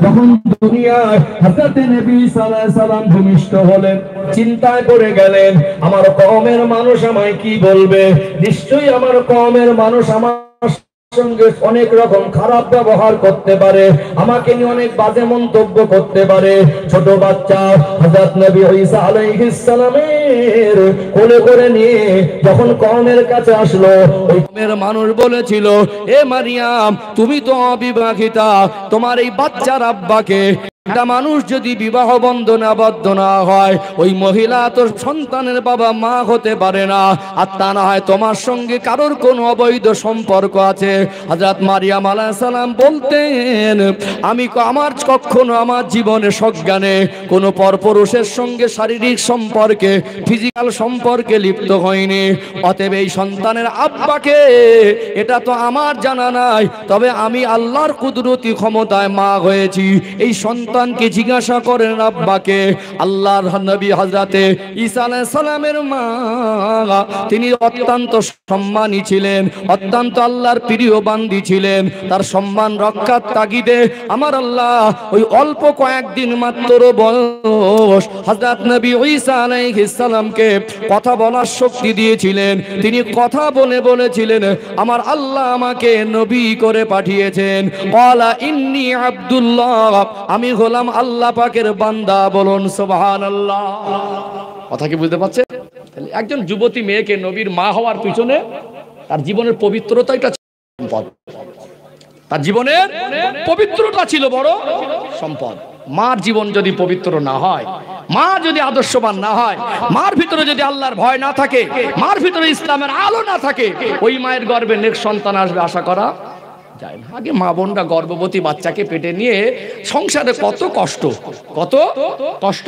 যখন দুনিয়ায় হযরত নবী সাল্লাল্লাহু আলাইহি সাল্লাম ভূমিষ্ঠ হলেন, চিন্তায় পড়ে গেলেন আমার কওমের মানুষ আমায় কি বলবে। নিশ্চয়ই আমার কওমের মানুষ আমার সঙ্গে অনেক রকম খারাপ ব্যবহার করতে পারে, আমাকে নিয়ে অনেক বাজে মন্তব্য করতে পারে। ছোট বাচ্চা হযরত নবী ঈসা আলাইহিস সালামের কোলে করে নিয়ে যখন কওমের কাছে আসলো, ওই কওমের মানুষ বলেছিল, এ মারিয়াম তুমি তো অবিবাহিতা, তোমার এই বাচ্চার আব্বাকে একটা মানুষ যদি বিবাহ বন্ধনে আবদ্ধ না হয়, ওই মহিলা তোর সন্তানের বাবা মা হতে পারে না, আর তা না হয় তোমার সঙ্গে কারোর কোনো অবৈধ সম্পর্ক আছে। হযরত মারিয়াম আলাইহিস সালাম বলতেন, আমি আমার কখনো আমার জীবনে সজ্ঞানে কোনো পরপুরুষের সঙ্গে শারীরিক সম্পর্কে ফিজিক্যাল সম্পর্কে লিপ্ত হয়নি, অতএব এই সন্তানের আব্বাকে এটা তো আমার জানা নাই, তবে আমি আল্লাহর কুদরতি ক্ষমতায় মা হয়েছি। এই সন্তানকে জিজ্ঞাসা করেন আব্বাকে। আল্লাহর নবী হযরতে ঈসা আলাইহিস সালামের মা তিনি অত্যন্ত সম্মানী ছিলেন, অত্যন্ত আল্লাহর প্রিয় বান্দি ছিলেন। তার সম্মান রক্ষার তাগিদে আমার আল্লাহ ওই অল্প কয়েকদিন মাত্র বয়স হযরত নবী ঈসা আলাইহিস সালামকে কথা বলার শক্তি দিয়েছিলেন। তিনি কথা বলেছিলেন, আমার আল্লাহ আমাকে নবী করে পাঠিয়েছেন। ক্বালা ইন্নী আব্দুল্লাহ, আমি হলাম আল্লাহ পাকের বান্দা। বলুন সুবহানাল্লাহ। কথা কি বুঝতে পারছেন? একজন যুবতী মেয়েকে নবীর মা হওয়ার পিছনে তার জীবনের পবিত্রতা, এটা সম্পদ। তার জীবনের পবিত্রতা ছিল বড় সম্পদ। মার জীবন যদি পবিত্র না হয়, মা যদি আদর্শবান না হয়, মার ভিতরে যদি আল্লাহর ভয় না থাকে, মার ভিতরে ইসলামের আলো না থাকে, ওই মায়ের গর্ভে নেক্সট সন্তান আসবে আশা করা যায় না। আগে মা বোনরা গর্ভবতী বাচ্চাকে পেটে নিয়ে সংসারে কত কষ্ট।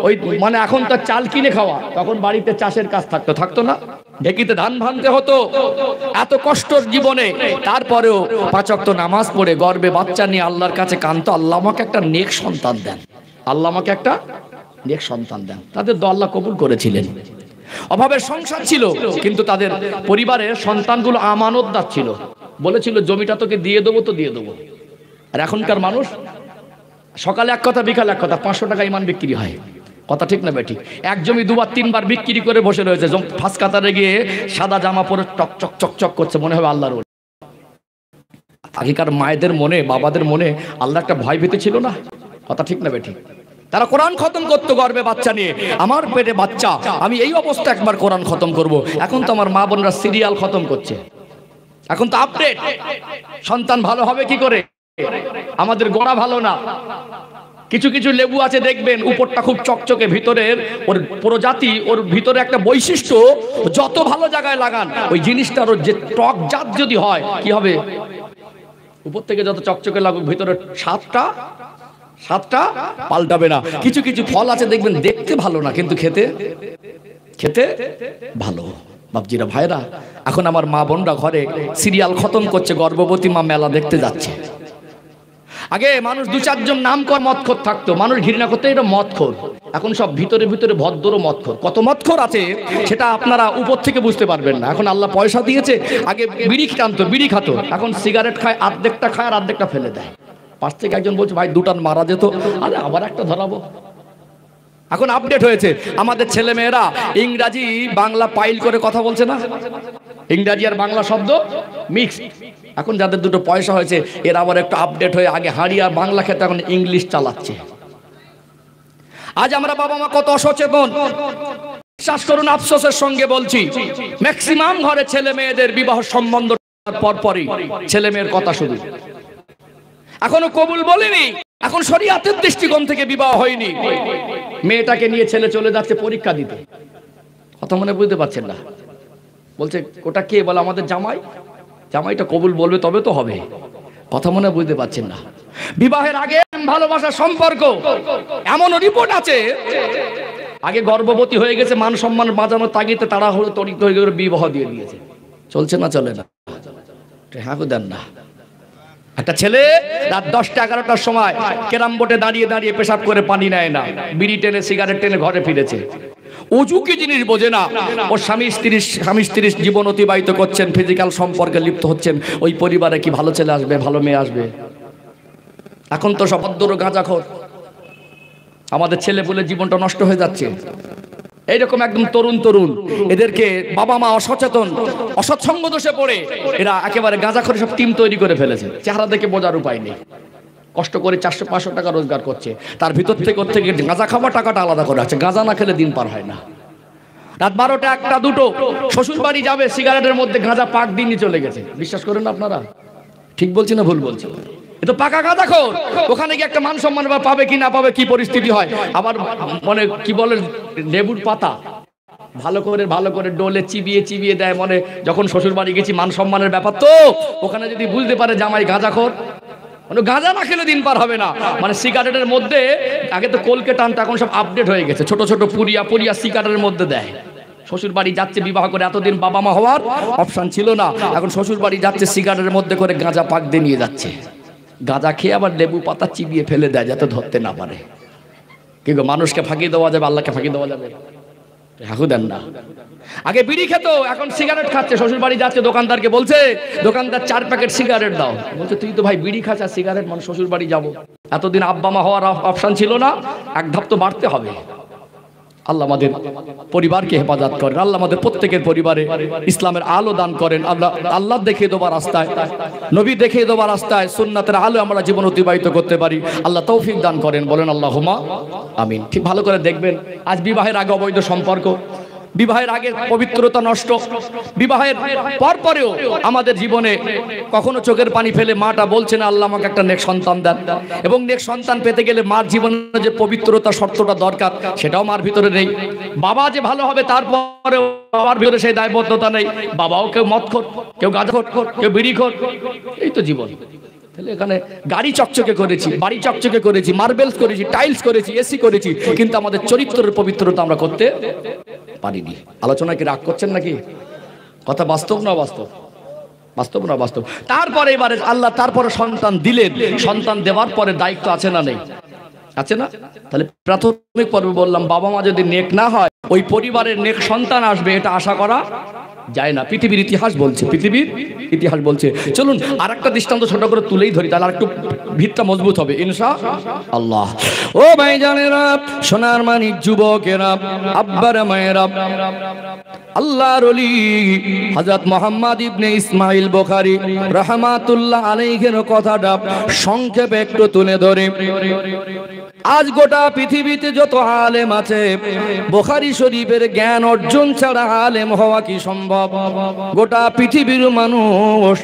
ওই মানে এখন তো চাল কিনে খাওয়া, তখন বাড়িতে চাষের কাজ থাকতো না, ঢেকিতে ধান ভাঙতে হতো। এত কষ্টর জীবনে তারপরেও 5 ওয়াক্ত নামাজ পড়ে গর্ভে বাচ্চা নিয়ে আল্লাহর কাছে কাঁদতো, আল্লাহ আমাকে একটা নেক সন্তান দেন, আল্লাহ আমাকে একটা নেক সন্তান দেন। তাদের দোয়া আল্লাহ কবুল করেছিলেন। অভাবের সংসার ছিল, কিন্তু তাদের পরিবারের সন্তানগুলো আমানতদার ছিল, বলেছিল জমিটা তোকে দিয়ে দেবো তো দিয়ে দেবো। আর এখনকার মানুষ সকালে এক কথা বিকালে এক কথা, 500 টাকা ইমান বিক্রি হয়। কথা ঠিক না বেঠিক? এক জমি 2-3 বার বিক্রি করে বসে রয়েছে, ফাঁস কাতারে গিয়ে সাদা জামা পরে টকচক চকচক করছে, মনে হবে আল্লাহর ওলি। আগেকার মায়েদের মনে, বাবাদের মনে আল্লাহ একটা ভয় ভীতি ছিল না? কথা ঠিক না বেঠিক? তারা কোরআন খতম করতো গর্ভে বাচ্চা নিয়ে, আমার পেটে বাচ্চা, আমি এই অবস্থা একবার কোরআন খতম করব। এখন তো আমার মা বোনরা সিরিয়াল খতম করছে, এখন তো আপডেট। সন্তান ভালো হবে কি করে? আমাদের গোড়া ভালো না। কিছু কিছু লেবু আছে দেখবেন উপরটা খুব চকচকে, ভিতরের ওর প্রজাতি, ওর ভিতরে একটা বৈশিষ্ট্য, যত ভালো জায়গায় লাগান ওই জিনিসটার যে টক জাত যদি হয় কি হবে, উপর থেকে যত চকচকে লাগুক ভিতরে স্বাদটা পাল্টাবে না। কিছু কিছু ফল আছে দেখবেন দেখতে ভালো না, কিন্তু খেতে ভালো। বাপজিরা ভাইরা, এখন আমার মা বোনরা ঘরে সিরিয়াল খতম করছে, গর্ভবতী মা মেলা দেখতে যাচ্ছে। আগে মানুষ 2-4 জন নাম কর মদখোর থাকতো, মানুষ ঘৃণা করতে, এটা মদখোর। এখন সব ভিতরে ভদ্র মদখোর। কত মদখোর আছে সেটা আপনারা উপর থেকে বুঝতে পারবেন না। এখন আল্লাহ পয়সা দিয়েছে, আগে বিড়ি টানতো, বিড়ি খাতো, এখন সিগারেট খায়, অর্ধেকটা খায় আর অর্ধেকটা ফেলে দেয়। পাশ থেকে একজন বলছে ভাই 2টান মারা যেত, আরে আবার একটা ধরাবো। এখন আপডেট হয়েছে, আমাদের ছেলে মেয়েরা ইংরাজি বাংলা পাইল করে কথা বলছে না, ইংরাজি আর বাংলা শব্দ মিক্সড। এখন যাদের দুটো পয়সা হয়েছে এরা আবার একটু আপডেট হয়ে আগে হাঁড়ি আর বাংলা খেতে এখন ইংলিশ চালাচ্ছে। আজ আমরা বাবা মা কত অসচেতন, বিশ্বাস করুন, আফসোসের সঙ্গে বলছি, ম্যাক্সিমাম ঘরে ছেলে মেয়েদের বিবাহ সম্বন্ধ পরপরই ছেলে মেয়ের কথা শুধু, এখনো কবুল বলেনি, এখন শরীয়তের দৃষ্টিকোণ থেকে বিবাহ হয়নি। মেয়েটাকে নিয়ে ছেলে চলে যাচ্ছে পরীক্ষা দিতে, কথা মনে বুঝতে পারছেন না, বলছে ওটা কে, বলে আমাদের জামাই, জামাইটা কবুল বলবে তবে তো হবে। কথা মনে বুঝতে পারছেন না? বিবাহের আগে ভালোবাসার সম্পর্ক, এমন রিপোর্ট আছে আগে গর্ভবতী হয়ে গেছে, মান সম্মান বাঁচানোর তাগিদে তারা হলো তরিত হয়ে গেলে বিবাহ দিয়ে দিয়েছে। চলছে না চলে না? হ্যাঁ দেন না। একটা ছেলে রাত 10টা-11টার সময় ক্যারাম বোর্ডে দাঁড়িয়ে পেশাব করে পানি নেয় না, বিড়ি টেনে সিগারেট টেনে ঘরে ফিরেছে। অজু কি জিনিস বোঝে না। ওর স্বামী স্ত্রী জীবন অতিবাহিত করছেন, ফিজিক্যাল সম্পর্কে লিপ্ত হচ্ছেন, ওই পরিবারে কি ভালো ছেলে আসবে, ভালো মেয়ে আসবে? এখন তো সব অদ্দর গাঁজাখোর, আমাদের ছেলে পুলে জীবনটা নষ্ট হয়ে যাচ্ছে। এইরকম একদম তরুণ তরুণ, এদেরকে বাবা মা অসচেতন, অসৎসঙ্গ দোষে পড়ে এরা একেবারে গাঁজাখোরের সব টিম তৈরি করে ফেলেছে। চেহারা দেখে বোঝার উপায় নেই। কষ্ট করে 400-500 টাকা রোজগার করছে, তার ভিতর থেকে গাঁজা খাওয়া টাকাটা আলাদা করে আছে। গাঁজা না খেলে দিন পার হয় না। রাত 12টা 1টা 2টো শ্বশুর বাড়ি যাবে, সিগারেটের মধ্যে গাঁজা পাক দিয়ে নিয়ে চলে গেছে। বিশ্বাস করেন না আপনারা? ঠিক বলছি না ভুল বলছি? এ তো পাকা গাঁজাখোর। ওখানে গিয়ে একটা মান সম্মান পাবে কি না পাবে, কি পরিস্থিতি হয়। আবার মানে কি বলে, লেবুর পাতা ভালো করে ডোলে চিবিয়ে দেয়। মানে যখন শ্বশুর বাড়ি গেছি, মান সম্মানের ব্যাপার তো, ওখানে যদি বুঝতে পারে জামাই গাঁজাখোর, মানে গাঁজা না খেলে দিন পার হবে না। মানে সিগারেটের মধ্যে আগে তো কলকে টানটা, এখন সব আপডেট হয়ে গেছে, ছোট ছোট পুরিয়া সিগারেটের মধ্যে দেয়। শ্বশুর বাড়ি যাচ্ছে বিবাহ করে, এতদিন বাবা মা হওয়ার অপশন ছিল না, এখন শ্বশুর বাড়ি যাচ্ছে সিগারেটের মধ্যে করে গাঁজা পাক দিয়ে নিয়ে যাচ্ছে। গাঁজা খেয়ে আবার লেবু পাতা চিবিয়ে ফেলে দেয় যাতে ধরতে না পারে। কি গো, মানুষকে ফাঁকি দেওয়া যাবে, আল্লাহকে ফাঁকি দেওয়া যাবে? হাকু দেন না। আগে বিড়ি খেত, এখন সিগারেট খাচ্ছে। শ্বশুর বাড়ি যাচ্ছে, দোকানদারকে বলছে, দোকানদার 4 প্যাকেট সিগারেট দাও। বলছে তুই তো ভাই বিড়ি খাচ্ছ আর সিগারেট, মানে শ্বশুর বাড়ি যাবো। এতদিন আব্বা মা হওয়ার অপশন ছিল না, এক ধাপ তো বাড়তে হবে। আল্লাহ আমাদের পরিবারকে হেফাজত করেন, আল্লাহ আমাদের প্রত্যেকের পরিবারে ইসলামের আলো দান করেন। আল্লাহ দেখিয়ে দেওয়ার রাস্তায়, নবী দেখিয়ে দেওয়ার রাস্তায়, সুন্নাতের আলো আমরা জীবন অতিবাহিত করতে পারি। আল্লাহ তৌফিক দান করেন, বলেন আল্লাহুম্মা আমিন। ঠিক ভালো করে দেখবেন, আজ বিবাহের আগে অবৈধ সম্পর্ক, বিবাহের আগে পবিত্রতা নষ্ট, বিবাহের পরেও আমাদের জীবনে কখনো চোখের পানি ফেলে মাটা বলছে না আল্লাহ আমাকে একটা নেক সন্তান দেন। এবং নেক সন্তান পেতে গেলে মার জীবনে যে পবিত্রতা শর্তটা দরকার, সেটাও মার ভিতরে নেই। বাবা যে ভালো হবে, তারপরে বাবার ভিতরে সেই দায়বদ্ধতা নেই। বাবাও কেউ মদখোর, কেউ গাঁজাখোর, কেউ বিড়িখোর। এই তো জীবন। তাহলে এখানে গাড়ি চকচকে করেছি, বাড়ি চকচকে করেছি, মার্বেলস করেছি, টাইলস করেছি, এসি করেছি, কিন্তু আমাদের চরিত্রের পবিত্রতা আমরা করতে পারিনি। আলোচনা কি রাগ করছেন নাকি? কথা বাস্তব না বাস্তব? বাস্তব না বাস্তব? তারপরে এবারে আল্লাহ তারপরে সন্তান দিলেন। সন্তান দেওয়ার পরে দায়িত্ব আছে না নেই? আছে না? তাহলে প্রাথমিক পর্বে বললাম, বাবা মা যদি নেক না হয়, ওই পরিবারের নেক সন্তান আসবে এটা আশা করা যায় না। পৃথিবীর ইতিহাস বলছে, পৃথিবীর ইতিহাস বলছে। চলুন আর একটা দৃষ্টান্ত ছোট করে তুলেই ধরি, তাহলে আর একটু ভিতটা মজবুত হবে ইনশাআল্লাহ। ও ভাইজানেরা, সোনার মানিক যুবকেরা, আব্বারা মায়েরা, আল্লাহর ওলি হযরত মুহাম্মদ ইবনে ইসমাইল বুখারী রাহমাতুল্লাহ আলাইহির কথাটা সংক্ষেপে একটু তুলে ধরে। আজ গোটা পৃথিবীতে যত আলেম আছে, বুখারী শরীফের জ্ঞান অর্জন ছাড়া আলেম হওয়া কি সম্ভব? গোটা পৃথিবীর মানুষ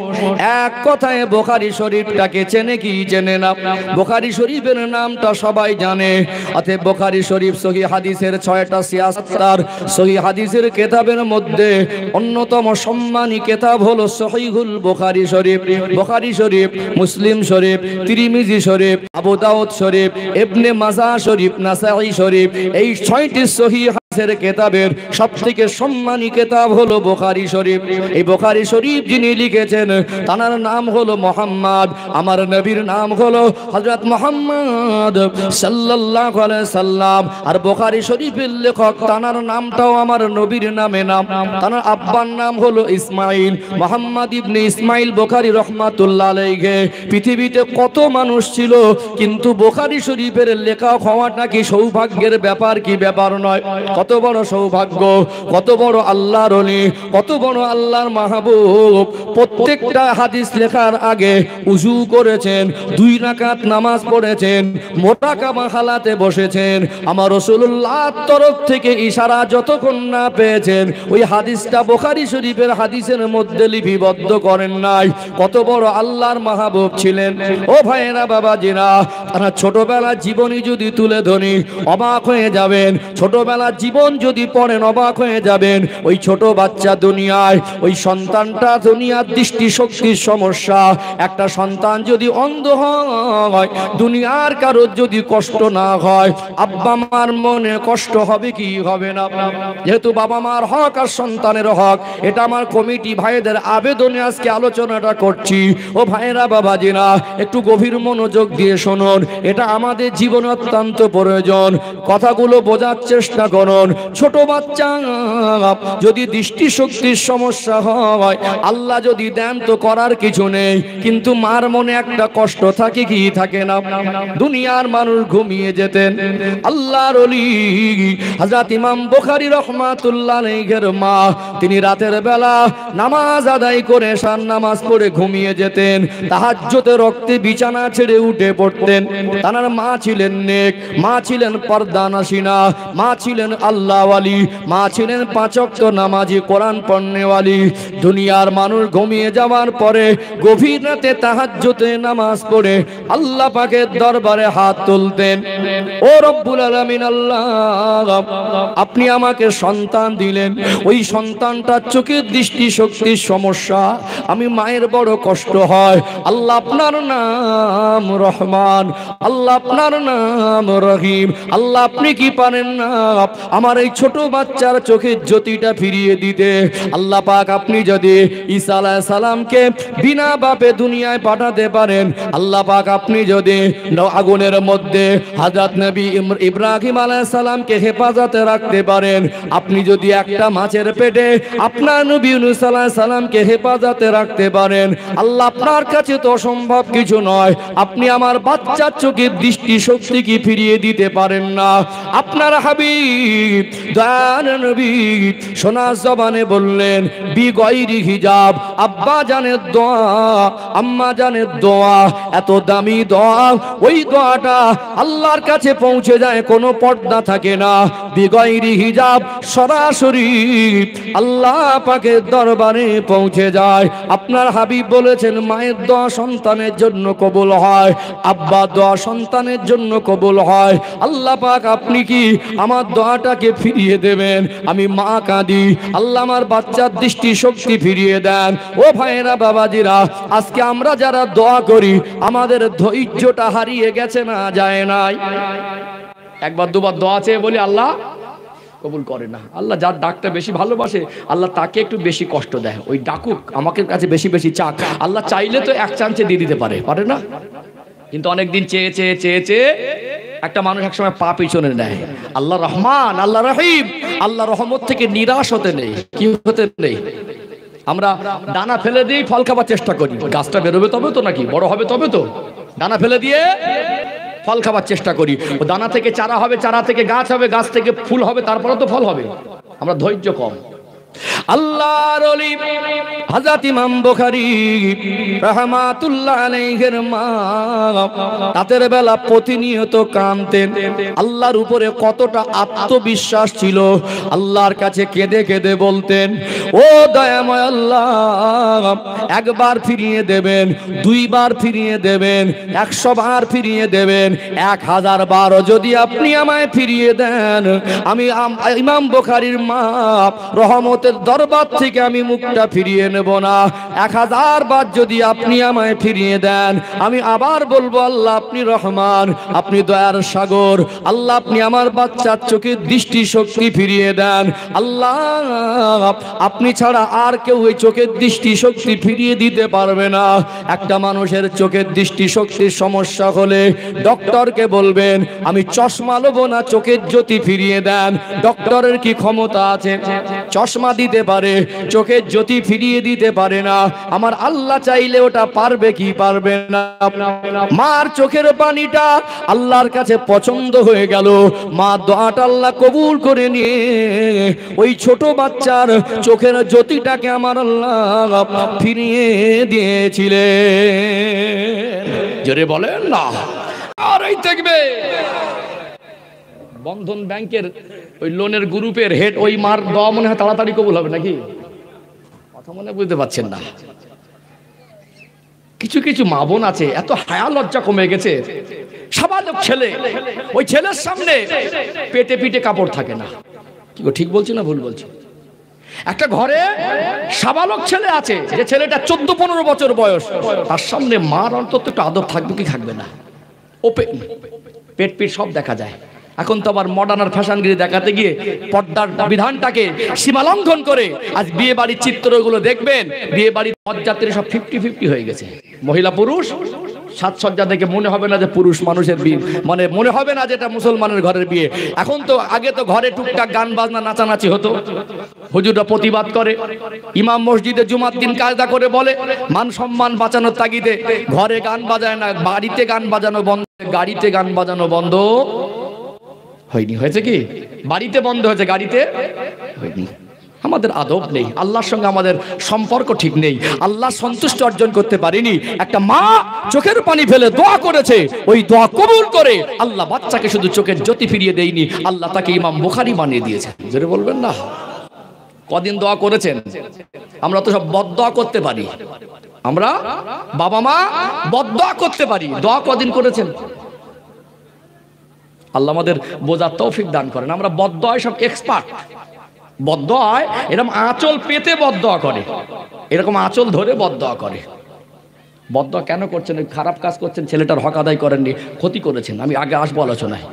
এক কথায় বুখারী শরীফটাকে চেনে কি চেনে না? বুখারী শরীফের নামটা সবাই জানে। অতএব বুখারী শরীফ সহিহ হাদিসের 6টা সিয়াসার সহিহ হাদিসের কিতাবের মধ্যে অন্যতম সম্মানী কিতাব হলো সহিহুল বুখারী শরীফ। বুখারী শরীফ, মুসলিম শরীফ, তিরমিজি শরীফ, আবু দাউদ শরীফ, ইবনে মাজাহ শরীফ, নাসাঈ শরীফ, এই 6টি সহিহ হাদিসের কিতাবের সবথেকে সম্মানী কিতাব হলো বুখারী শরীফ। এই বুখারী শরীফ যিনি লিখেছেন, তার নাম হলো মুহাম্মদ। আমার নবীর নাম হলো হযরত মুহাম্মদ সাল্লাল্লাহু আলাইহি সাল্লাম। আর বুখারী শরীফের লেখক, তার নামটাও আমার নবীর নামে নাম। তার আব্বার নাম হলো ইসমাইল, মুহাম্মদ ইবনে ইসমাইল বুখারী রাহমাতুল্লাহ আলাইহি। পৃথিবীতে কত মানুষ ছিল, কিন্তু বুখারী শরীফের লেখক হওয়াটা কি সৌভাগ্যের ব্যাপার? কি ব্যাপার নয়? কত বড় সৌভাগ্য, কত বড় আল্লাহর ওলি, কত বড় আল্লাহর মাহবুব। প্রত্যেকটা হাদিস লেখার আগে উযু করেছেন, 2 রাকাত নামাজ পড়েছেন, মোটাকামা হালাতে বসেছেন। আমার রাসূলুল্লাহর তরফ থেকে ইশারা যতক্ষণ না পেয়েছেন, ওই হাদিসটা বুখারী শরীফের হাদিসের মধ্যে লিপিবদ্ধ করেন নাই। কত বড় আল্লাহর মাহবুব ছিলেন। ও ভাইয়েরা, বাবাজিরা, তারা ছোটবেলার জীবনী যদি তুলে ধরি অবাক হয়ে যাবেন। ছোটবেলার জীবন যদি পড়েন অবাক হয়ে যাবেন। ওই ছোট বাচ্চা দুনিয়ায়, ওই সন্তানটা দুনিয়ার দৃষ্টিশক্তির সমস্যা। একটা সন্তান যদি অন্ধ হয়, দুনিয়ার কারোর যদি কষ্ট না হয়, আব্বা মার মনে কষ্ট হবে কি হবে না? যেহেতু বাবা মার হক আর সন্তানের হক, এটা আমার কমিটি ভাইদের আবেদনে আজকে আলোচনাটা করছি। ও ভাইরা, বাবাজিরা, একটু গভীর মনোযোগ দিয়ে শুনুন, এটা আমাদের জীবনে অত্যন্ত প্রয়োজন। কথাগুলো বোঝার চেষ্টা করুন। শুনুন, ছোট বাচ্চা যদি দৃষ্টিশক্তির সমস্যা হয়, আল্লাহ যদি দেন তো করার কিছু নেই, কিন্তু মার মনে একটা কষ্ট থাকে কি থাকে না? দুনিয়ার মানুষ ঘুমিয়ে যেতেন, আল্লাহর ওলি হযরত ইমাম বুখারী রাহমাতুল্লাহ আলাইহির মা, তিনি রাতের বেলা নামাজ আদায় করে শান নামাজ পড়ে ঘুমিয়ে যেতেন, তাহাজ্জুদে রক্তে বিছানা ছেড়ে উঠে পড়তেন। তার মা ছিলেন নেক, মা ছিলেন পর্দানশিনা, মা ছিলেন আল্লাহওয়ালি, মা ছিলেন পাঁচ ওয়াক্ত নামাজি, কোরআন পড়নেওয়ালি। দুনিয়ার মানুষ ঘুমিয়ে যাওয়ার পরে গভীর রাতে তাহাজ্জুদে নামাজ পড়ে আল্লাহ পাকের দরবারে হাত তুলতেন, ও রব্বুল আলামিন, আল্লাহ আপনি আমাকে সন্তান দিলেন, ওই সন্তানটার চোখের দৃষ্টি শক্তির সমস্যা, আমি মায়ের বড় কষ্ট হয়, আল্লাহ আপনার নাম রহমান, আল্লাহ আপনার নাম রহিম, আল্লাহ আপনি কি পারেন না আমার এই ছোট বাচ্চার চোখের জ্যোতিটা ফিরিয়ে দিতে? আল্লাহ পাক আপনি যদি ঈসা আলাইহিস সালামকে বিনা বাপে দুনিয়ায় পাঠাতে পারেন, আল্লাহ পাক আপনি যদি আগুনের মধ্যে হযরত নবী ইব্রাহিম আলাইহিস সালামকে হেফাজতে রাখতে পারেন, আপনি যদি একটা মাছের পেটে আপনার নবী ইউনূস আলাইহিস সালামকে হেফাজতে রাখতে পারেন, আল্লাহ আপনার কাছে তো অসম্ভব কিছু নয়। আপনি আমার বাচ্চার চোখের দৃষ্টি শক্তি কি ফিরিয়ে দিতে পারেন না? আপনার হাবিব দয়ার নবী সোনা জবানে বললেন, বিগয়রি হিজাব, আব্বা জানের দোয়া, আম্মা জানের দোয়া, এত দামি দোয়া, ওই দোয়াটা আল্লাহর কাছে পৌঁছে যায়, কোনো পর্দা থাকে না, বিগয়রি হিজাব, সরাসরি আল্লাহ পাকের দরবারে পৌঁছে যায়। আপনার হাবিব বলেছেন, মায়ের দোয়া সন্তানের জন্য কবুল হয়, আব্বা দোয়া সন্তানের জন্য কবুল হয়। আল্লাহ পাক আপনি কি আমার দোয়াটাকে ফিরিয়ে দেবেন? আমি মা কাঁদি, আল্লাহ আমার বাচ্চার দৃষ্টি শক্তি ফিরিয়ে দেন। ও ভাইরা বাবাজিরা, আজকে আমরা যারা দোয়া করি আমাদের ধৈর্যটা হারিয়ে গেছে না যায় নাই? একবার দুবার দোয়া চেয়ে বলি আল্লাহ কবুল করে না। আল্লাহ যার ডাকটা বেশি ভালোবাসে আল্লাহ তাকে একটু বেশি কষ্ট দেয়, ওই ডাকুক আমাকে কাছে বেশি বেশি চাক। আল্লাহ চাইলে তো এক চান্সে দিয়ে দিতে পারে, পারে না? কিন্তু অনেকদিন চেয়ে চেয়ে চেয়ে চেয়ে একটা মানুষ একসময় পা পিছনে নেয়। আল্লাহ রহমান, আল্লাহ রহিম, আল্লাহ রহমত থেকে নিরাশ হতে নেই। কি হতে নেই? আমরা দানা ফেলে দিয়ে ফল খাবার চেষ্টা করি, গাছটা বেরোবে তবে তো, নাকি বড় হবে তবে তো, দানা ফেলে দিয়ে ফল খাবার চেষ্টা করি। ও দানা থেকে চারা হবে, চারা থেকে গাছ হবে, গাছ থেকে ফুল হবে, তারপরে তো ফল হবে। আমরা ধৈর্য কম। আল্লাহর ওলি হযরত ইমাম বুখারী রাহমাতুল্লাহ আলাইহির মা রাতের বেলা প্রতিনিয়ত কাঁদতেন। আল্লাহর উপরে কতটা আত্মবিশ্বাস ছিল, আল্লাহর কাছে কেঁদে কেঁদে বলতেন, ও দয়াময় আল্লাহ, একবার ফিরিয়ে দেবেন, দুইবার ফিরিয়ে দেবেন, 100 বার ফিরিয়ে দেবেন, 1000 বারও যদি আপনি আমায় ফিরিয়ে দেন, আমি ইমাম বুখারীর মা রহমতের দরবার থেকে আমি মুখটা ফিরিয়ে নেব না। 1000 বার যদি আপনি আমায় ফিরিয়ে দেন, আমি আবার বলবো আল্লাহ আপনি রহমান, আপনি দয়ার সাগর, আল্লাহ আপনি আমার বাচ্চার চোখের দৃষ্টি শক্তি ফিরিয়ে দেন। আল্লাহ আপনি ছাড়া আর কেউ ওই চোখের দৃষ্টি শক্তি ফিরিয়ে দিতে পারবে না। একটা মানুষের চোখের দৃষ্টি শক্তির সমস্যা হলে ডক্টরকে বলবেন আমি চশমা নেব না, চোখের জ্যোতি ফিরিয়ে দেন। ডক্টরের কি ক্ষমতা আছে? চশমা দিতে পারে, চোখের জ্যোতি ফিরিয়ে দিতে পারে না। আমার আল্লাহ চাইলে ওটা পারবে কি পারবে না? মার চোখের পানিটা আল্লাহর কাছে পছন্দ হয়ে গেল, মা দোয়াটা আল্লাহ কবুল করে নিয়ে ওই ছোট বাচ্চার চোখের জ্যোতিটাকে আমার আল্লাহ ফিরিয়ে দিয়েছিলেন। জোরে বলেন না। আর এই দেখবে বন্ধন ব্যাংকের ওই লোনের গ্রুপের হেড, ওই মার দোয়া মনে হয় তাড়াতাড়ি কবুল হবে নাকি? কথা মনে বুঝতে পারছেন না। কিছু কিছু মা বোন আছে এত হায়া লজ্জা কমে গেছে, সাবালক ছেলে, ওই ছেলের সামনে পেটে পিঠে কাপড় থাকে না। কি গো, ঠিক বলছি না ভুল বলছি? একটা ঘরে সাবালক ছেলে আছে, যে ছেলেটা 14-15 বছর বয়স, তার সামনে মার অন্তত একটু আদব থাকবে কি থাকবে না? ও পেট পিঠ সব দেখা যায়। এখন তো আবার মডার্ন আর ফ্যাশনগিরি দেখাতে গিয়ে পর্দার বিধানটাকে সীমালঙ্ঘন করে আজ বিয়ে বাড়ির চিত্রগুলো দেখবেন, বিয়ে বাড়ির পথযাত্রী সব 50-50 হয়ে গেছে, মহিলা পুরুষ সাজসজ্জা দেখে মনে হবে না যে পুরুষ মানুষের বিয়ে, মানে মনে হবে না যে এটা মুসলমানের ঘরের বিয়ে। এখন তো আগে তো ঘরে টুকটাক গান বাজনা নাচানাচি হতো, হুজুররা প্রতিবাদ করে, ইমাম মসজিদে জুমার দিন কায়দা করে বলে মান সম্মান বাঁচানোর তাগিদে ঘরে গান বাজায় না, বাড়িতে গান বাজানো বন্ধ, গাড়িতে গান বাজানো বন্ধ হয়নি। হয়েছে কি? বাড়িতে বন্ধ হয়েছে, গাড়িতে হয়নি। আমাদের আদব নেই, আল্লাহর সঙ্গে আমাদের সম্পর্ক ঠিক নেই, আল্লাহ সন্তুষ্ট অর্জন করতে পারিনি। একটা মা চোখের পানি ফেলে দোয়া করেছে, ওই দোয়া কবুল করে আল্লাহ বাচ্চাকে শুধু চোখের জ্যোতি ফিরিয়ে দেয়নি, আল্লাহ তাকে ইমাম বুখারী বানিয়ে দিয়েছে। জোরে বলবেন না? কদিন দোয়া করেছেন? আমরা তো সব বদদোয়া করতে পারি, আমরা বাবা মা বদদোয়া করতে পারি, দোয়া কদিন করেছেন? আল্লাহ আমাদের বোঝার তৌফিক দান করেন। আমরা বদদোয়ায় সব এক্সপার্ট, বদদোয়ায় এরকম আঁচল পেতে বদদোয়া করে, এরকম আঁচল ধরে বদদোয়া করে। বদদোয়া কেন করছেন? খারাপ কাজ করছেন, ছেলেটার হক আদায় করেননি, ক্ষতি করেছেন। আমি আগে আসবো আলোচনায়।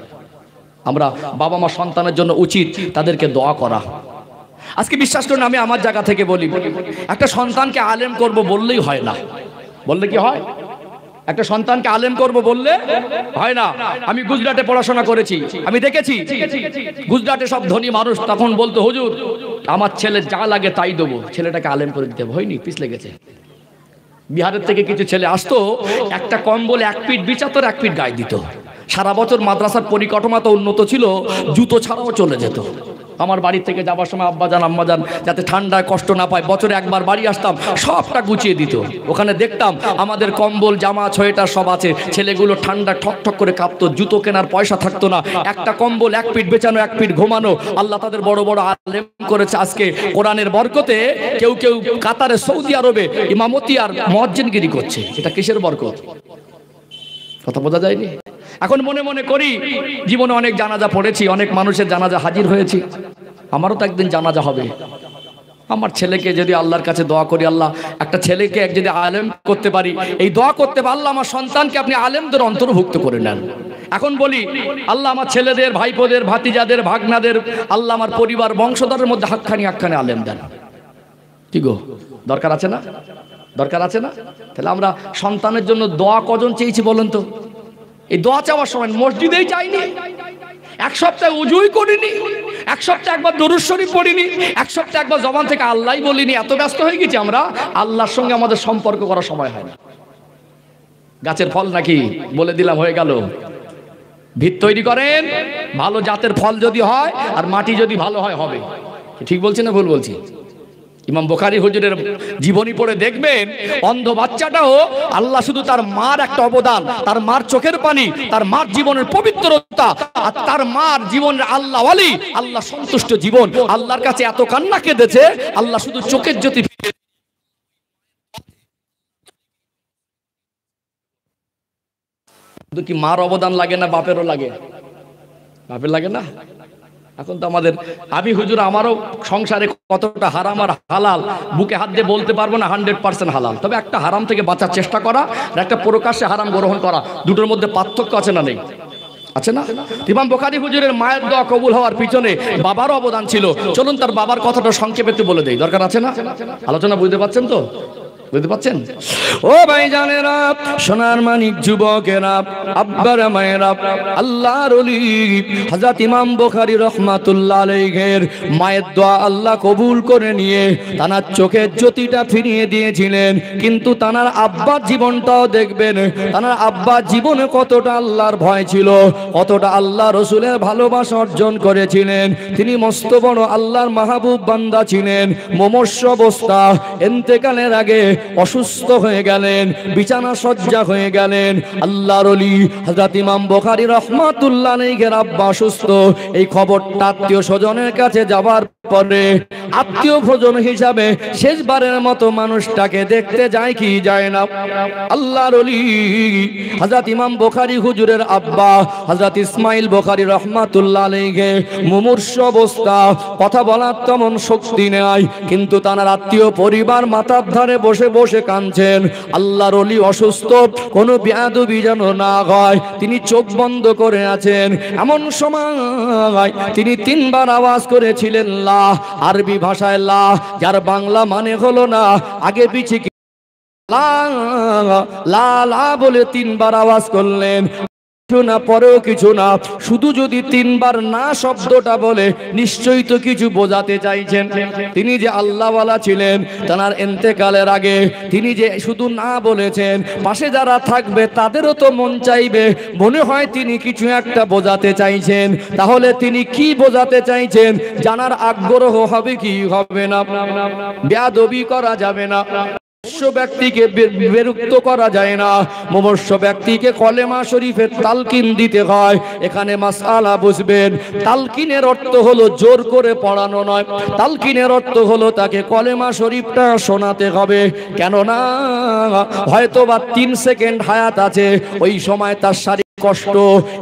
আমরা বাবা মা সন্তানের জন্য উচিত তাদেরকে দোয়া করা। আজকে বিশ্বাস করুন, আমি আমার জায়গা থেকে বলি, একটা সন্তানকে আলেম করব বললেই হয় না। বললে কি হয়? একটা সন্তানকে আলেম করব বললে হয় না। আমি গুজরাটে পড়াশোনা করেছি, আমি দেখেছি গুজরাটে সব ধনী মানুষ তখন বলতো, হুজুর আমার ছেলে যা লাগে তাই দেবো, ছেলেটাকে আলেম করে দিতে হবে। হয়নি, পিছলে গেছে। বিহারের থেকে কিছু ছেলে আসতো, একটা কম্বল এক পিঠ বিছাতো, এক পিঠ গায়ে দিত। সারা বছর মাদ্রাসার পরিকাঠামো তো উন্নত ছিল, জুতো ছাড়াও চলে যেত। আমার বাড়ি থেকে যাবার সময় আব্বাজান আম্মাজান যাতে ঠান্ডায় কষ্ট না পায়, বছরে একবার বাড়ি আসতাম, সবটা গুছিয়ে দিত। ওখানে দেখতাম আমাদের কম্বল জামা সোয়েটার সব আছে, ছেলেগুলো ঠান্ডা ঠক ঠক করে কাঁপতো, জুতো কেনার পয়সা থাকতো না, একটা কম্বল এক পিঠ বেচানো, এক পিঠ ঘুমানো। আল্লাহ তাদের বড় বড় আলেম করেছে। আজকে কোরআনের বরকতে কেউ কেউ কাতারে সৌদি আরবে ইমামতি আর মুয়াজ্জিনগিরি করছে। এটা কিসের বরকত? কথা বোঝা যায়নি। এখন মনে মনে করি জীবনে অনেক জানাজা পড়েছি, অনেক মানুষের জানাজা হাজির হয়েছি, আমারও তো একদিন জানাজা হবে। আমার ছেলেকে যদি আল্লাহর কাছে দোয়া করি, আল্লাহ একটা ছেলেকে যদি আলেম করতে পারি, এই দোয়া করতে পারি, আল্লাহ আমার সন্তানকে আপনি আলেমদের অন্তর্ভুক্ত করে নেন। এখন বলি, আল্লাহ আমার ছেলেদের, ভাইপোদের, ভাতিজাদের, ভাগনাদের, আল্লাহ আমার পরিবার বংশধরের মধ্যে হাক্কানি আলেম দেন। কি গো, দরকার আছে না? দরকার আছে না? তাহলে আমরা সন্তানের জন্য দোয়া কজন চেয়েছি বলেন তো? এই দোয়া চাওয়ার সময় মসজিদেই চাইনি, এক সপ্তাহ উজুই করিনি, এক সপ্তাহ একবার দরুদ শরীফ পড়িনি, এক সপ্তাহ একবার জবান থেকে আল্লাহই বলিনি। এত ব্যস্ত হয়ে গেছি আমরা, আল্লাহর সঙ্গে আমাদের সম্পর্ক করার সময় হয় না। গাছের ফল নাকি বলে দিলাম, হয়ে গেল। ভিত তৈরি করেন, ভালো জাতের ফল যদি হয় আর মাটি যদি ভালো হয়, হবে। ঠিক বলছি না ভুল বলছি? ইমাম বুখারী হুজুরের জীবনী পড়ে দেখবেন, অন্ধ বাচ্চাটাও আল্লাহ শুধু তার মার একটা অবদান, তার মার চোখের পানি, তার মার জীবনের পবিত্রতা, আর তার মার জীবনের আল্লাহ ওয়ালি, আল্লাহ সন্তুষ্ট জীবন, আল্লাহর কাছে এত কান্না কেঁদেছে, আল্লাহ শুধু চোখের জ্যোতি। শুধু কি মার অবদান লাগে না, বাপেরও লাগে? বাপের লাগে না? এখন তো আমাদের, আমি হুজুর আমারও সংসারে কতটা হারাম আর হালাল বুকে হাত দিয়ে বলতে পারবো না 100% হালাল, তবে একটা হারাম থেকে বাঁচার চেষ্টা করা আর একটা প্রকাশ্যে হারাম গ্রহণ করা, দুটোর মধ্যে পার্থক্য আছে না নেই? আছে না? ইমাম বুখারী হুজুরের মায়ের দোয়া কবুল হওয়ার পিছনে বাবারও অবদান ছিল। চলুন তার বাবার কথাটা সংক্ষেপে একটু বলে দেই, দরকার আছে না? আলোচনা বুঝতে পারছেন তো? বুঝতে পারছেন? ও ভাই জানেরা, সোনার মানিক যুবকেরা, আব্বারা মায়েরা, আল্লাহর ওলি হযরত ইমাম বুখারী রাহমাতুল্লাহ আলাইহির মায়ের দোয়া আল্লাহ কবুল করে নিয়ে তানার চোখের জ্যোতিটা ফিরিয়ে দিয়েছিলেন। কিন্তু তানার আব্বার জীবনটাও দেখবেন, তানার আব্বার জীবনে কতটা আল্লাহর ভয় ছিল, কতটা আল্লাহ রসুলের ভালোবাসা অর্জন করেছিলেন। তিনি মস্ত বড় আল্লাহর মাহবুব বান্দা ছিলেন। মুমূর্ষ অবস্থা, ইন্তেকালের আগে অসুস্থ হয়ে গেলেন, বিছানা সজ্জা হয়ে গেলেন। আল্লাহর ওলি হযরত ইমাম বুখারী রাহমাতুল্লাহ আলাইহির আব্বা অসুস্থ। এই খবরটা আত্মীয় স্বজনের কাছে যাওয়ার পরে আত্মীয় স্বজন হিসাবে শেষবারের মতো মানুষটাকে দেখতে যায় কি যায় না? আল্লাহর ওলি হযরত ইমাম বুখারী হুজুরের আব্বা হযরত ইসমাইল বুখারী রাহমাতুল্লাহ আলাইহি মুমূর্ষ অবস্থা, কথা বলার তেমন শক্তি নেই, কিন্তু তার আত্মীয় পরিবার মাথার ধারে বসে বসে কাঁদছেন। আল্লাহর ওলি অসুস্থ, কোনো বেয়াদবি যেন না হয়, তিনি চোখ বন্ধ করে আছেন। এমন সময় তিনি 3 বার আওয়াজ করেছিলেন লা, আরবি ভাষায় লা, যার বাংলা মানে হলো না আগে পিছে লা লা লা বলে 3 বার আওয়াজ করলেন। না পরেও কিছু না, শুধু যদি 3 বার না শব্দটা বলে নিশ্চয়ই তো কিছু বোঝাতে চাইছেন। তিনি যে আল্লাহওয়ালা ছিলেন, তার ইন্তেকালের আগে তিনি যে শুধু না বলেছেন, পাশে যারা থাকবে তাদেরও তো মন চাইবে, মনে হয় তিনি কিছু একটা বোঝাতে চাইছেন। তাহলে তিনি কি বোঝাতে চাইছেন জানার আগ্রহ হবে কি হবে না? বেয়াদবি করা যাবে না, ব্যক্তিকে বিরক্ত করা যায় না, মুমূর্ষ ব্যক্তিকে কলেমা শরীফের তালকিন দিতে হয়। এখানে মাসআলা বুঝবেন, তালকিনের অর্থ হলো জোর করে পড়ানো নয়, তালকিনের অর্থ হলো তাকে কলেমা শরীফটা শোনাতে হবে। কেননা হয়তোবা 3 সেকেন্ড হায়াত আছে, ওই সময় তার শারীরিক কষ্ট,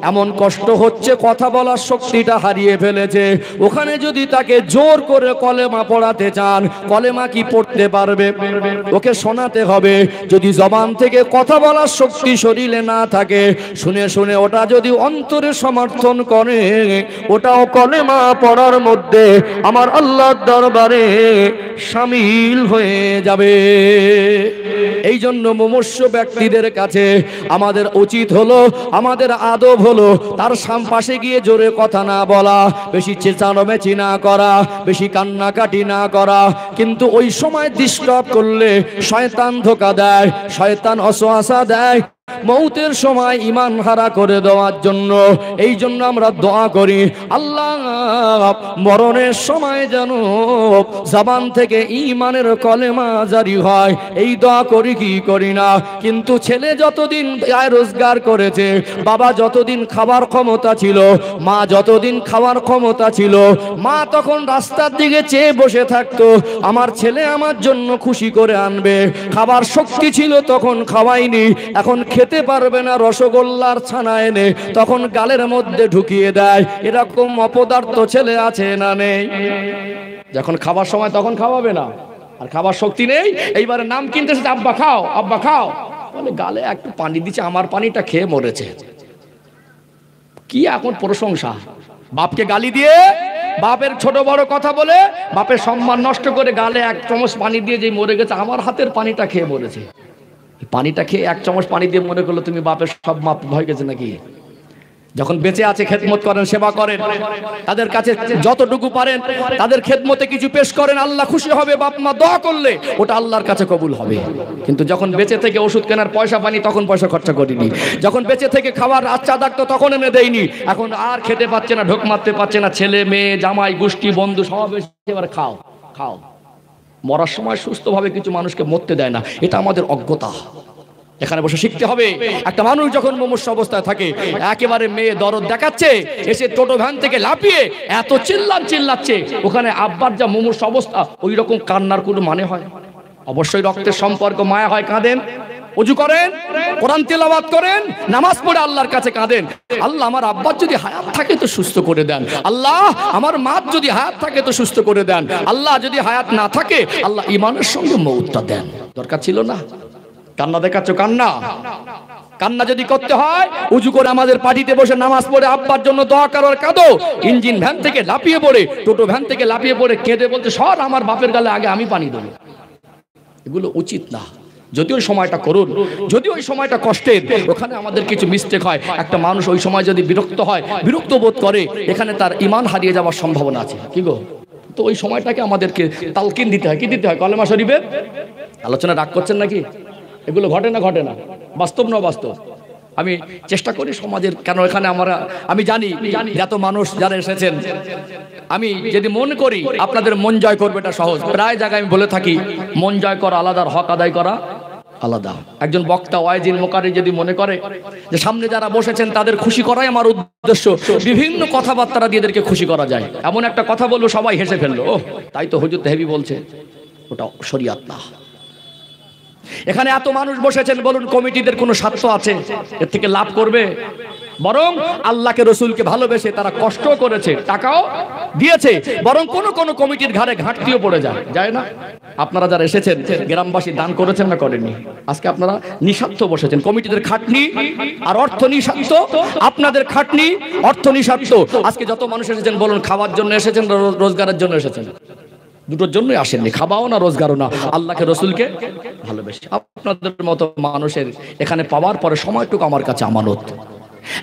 এমন কষ্ট হচ্ছে কথা বলার শক্তিটা হারিয়ে ফেলেছে। ওখানে যদি তাকে জোর করে কলেমা পড়াতে চান, কলেমা কি পড়তে পারবে? ওকে শোনাতে হবে। যদি জবান থেকে কথা বলার শক্তি শরীরে না থাকে, শুনে শুনে ওটা যদি অন্তরে সমর্থন করে, ওটাও কলেমা পড়ার মধ্যে আমার আল্লাহর দরবারে শামিল হয়ে যাবে। এই জন্য মুমূর্ষ ব্যক্তিদের কাছে আমাদের উচিত হলো, আমাদের আদব হলো তার পাশে গিয়ে জোরে কথা না বলা, বেশি চেঁচামেচি না করা, বেশি কান্নাকাটি না করা। কিন্তু ওই সময় ডিস্টার্ব করলে শয়তান ধোঁকা দেয়, শয়তান ওয়াসওয়াসা দেয় মৌতের সময় ঈমান হারা করে দেওয়ার জন্য। এই জন্য আমরা দোয়া করি, আল্লাহ মরণের সময় যেন জবান থেকে ঈমানের কলেমা জারি হয়। এই দোয়া করি কি করি না? কিন্তু ছেলে যতদিন আয় রোজগার করেছে, বাবা যতদিন খাবার ক্ষমতা ছিল, মা যতদিন খাওয়ার ক্ষমতা ছিল, মা তখন রাস্তার দিকে চেয়ে বসে থাকতো, আমার ছেলে আমার জন্য খুশি করে আনবে। খাবার শক্তি ছিল তখন খাওয়াইনি, এখন খেতে পারবে না, রসগোল্লার ছানা এনে তখন গালের মধ্যে ঢুকিয়ে দেয়। এরকম অপদার্থ ছেলে আছে না নেই? যখন খাবার সময় তখন খাওয়াবে না, আর খাবার শক্তি নেই, এইবারে নাম কিনতে এসেছে, আব্বা খাও, আব্বা খাও, বলে গালে একটু পানি দিচ্ছে, আমার পানিটা খেয়ে মরেছে। কি এখন প্রশংসা! বাপকে গালি দিয়ে, বাপের ছোট বড় কথা বলে, বাপের সম্মান নষ্ট করে গালে 1 চামচ পানি দিয়ে যে মরে গেছে, আমার হাতের পানিটা খেয়ে মরেছে। পানিটা খেয়ে 1 চামচ পানি দিয়ে মনে করলো তুমি বাপের সব মাপ হয়ে গেছে নাকি? যখন বেঁচে আছে খেদমত করেন, সেবা করেন, তাদের কাছে যতটুকু পারেন তাদের খেদমতে কিছু পেশ করেন, আল্লাহ খুশি হবে। বাপ মা দোয়া করলে ওটা আল্লাহর কাছে কবুল হবে। কিন্তু যখন বেঁচে থেকে ওষুধ কেনার পয়সা পানি, তখন পয়সা খরচা করিনি। যখন বেঁচে থেকে খাবার আচ্ছা ডাকতো, তখন এনে দেয়নি। এখন আর খেতে পাচ্ছে না, ঢোক মারতে পারছে না, ছেলে মেয়ে জামাই গোষ্ঠী বন্ধু সব এবার খাও খাও। মরার সময় সুস্থভাবে কিছু মানুষকে মরতে দেয় না, এটা আমাদের অজ্ঞতা। এখানে বসে শিখতে হবে। একটা মানুষ যখন মুমূর্ষ অবস্থায় থাকে, একেবারে মেয়ে দরদ দেখাচ্ছে, এসে টোটো ভ্যান থেকে লাফিয়ে এত চিল্লাচ্ছে, ওখানে আব্বার যা মুমূর্ষ অবস্থা, ওই রকম কান্নার কোনো মানে হয়? অবশ্যই রক্তের সম্পর্ক, মায়া হয়, কাঁদেন, ওযু করেন, কোরআন তেলাওয়াত করেন, নামাজ পড়ে আল্লাহর কাছে কাঁদেন, আল্লাহ আমার আব্বার যদি হায়াত থাকে তো সুস্থ করে দেন, আল্লাহ আমার মা যদি হায়াত থাকে তো সুস্থ করে দেন, আল্লাহ যদি হায়াত না থাকে আল্লাহ ঈমানের সঙ্গে মওতটা দেন। দরকার ছিল না? কান্না দেখাচ্ছ, কান্না কান্না যদি করতে হয়, উজু করে আমাদের পার্টিতে বসে নামাজ পড়ে আব্বার জন্য দোয়া করার কাঁদো। ইঞ্জিন ভ্যান থেকে লাফিয়ে পড়ে, টোটো ভ্যান থেকে লাফিয়ে পড়ে কেঁদে বলতে, সর আমার বাপের গালে আগে আমি পানি দেবো। এগুলো উচিত না। যদি ওই সময়টা করুন, যদি ওই সময়টা কষ্টের, ওখানে আমাদের কিছু মিস্টেক হয়। একটা মানুষ ওই সময় যদি বিরক্ত হয়, বিরক্ত বোধ করে, এখানে তার ঈমান হারিয়ে যাওয়ার সম্ভাবনা আছে। কি গো? তো ওই সময়টাকে আমাদেরকে তালকিন দিতে হয়। কি দিতে হয়? কলেমা শরীফের আলোচনা। রাগ করছেন নাকি? এগুলো ঘটে না? ঘটে না? বাস্তব না বাস্তব? আমি চেষ্টা করি সমাজের, কেন এখানে আমি জানি যত মানুষ যারা এসেছেন, আমি যদি মন করি আপনাদের মন জয় করবে, এটা সহজ। প্রায় জায়গায় আমি বলে থাকি, মন জয় করা আলাদা, হক আদায় করা আলাদা। একজন বক্তা ওয়াইজিন মুকারি যদি মনে করে যে সামনে যারা বসেছেন তাদের খুশি করাই আমার উদ্দেশ্য, বিভিন্ন কথাবার্তা দিয়ে এদেরকে খুশি করা যায়, এমন একটা কথা বললো সবাই হেসে ফেললো, ও তাই তো হুজুর হেভি বলছে, ওটা শরিয়াত না। এখানে এত মানুষ বসেছেন, বলুন কমিটিদের কোনো স্বার্থ আছে এর থেকে লাভ করবে? বরং আল্লাহকে রসুলকে ভালোবেসে তারা কষ্ট করেছে, টাকাও দিয়েছে, বরং কোন কমিটির ঘাড়ে ঘাটতিও পড়ে যায় না? আপনারা যারা এসেছেন গ্রামবাসী দান করেছেন না করেননি? আজকে আপনারা নিঃস্বার্থ বসেছেন, কমিটিদের খাটনি আর অর্থ নিঃস্বার্থ, আপনাদের খাটনি অর্থ নিঃস্বার্থ। আজকে যত মানুষ এসেছেন বলুন খাওয়ার জন্য এসেছেন, রোজগারের জন্য এসেছেন? দুটোর জন্যই আসেননি, খাওয়াও না রোজগারও না, আল্লাহকে রসুলকে ভালোবেসে। আপনাদের মতো মানুষের এখানে পাওয়ার পরে সময়টুকু আমার কাছে আমানত।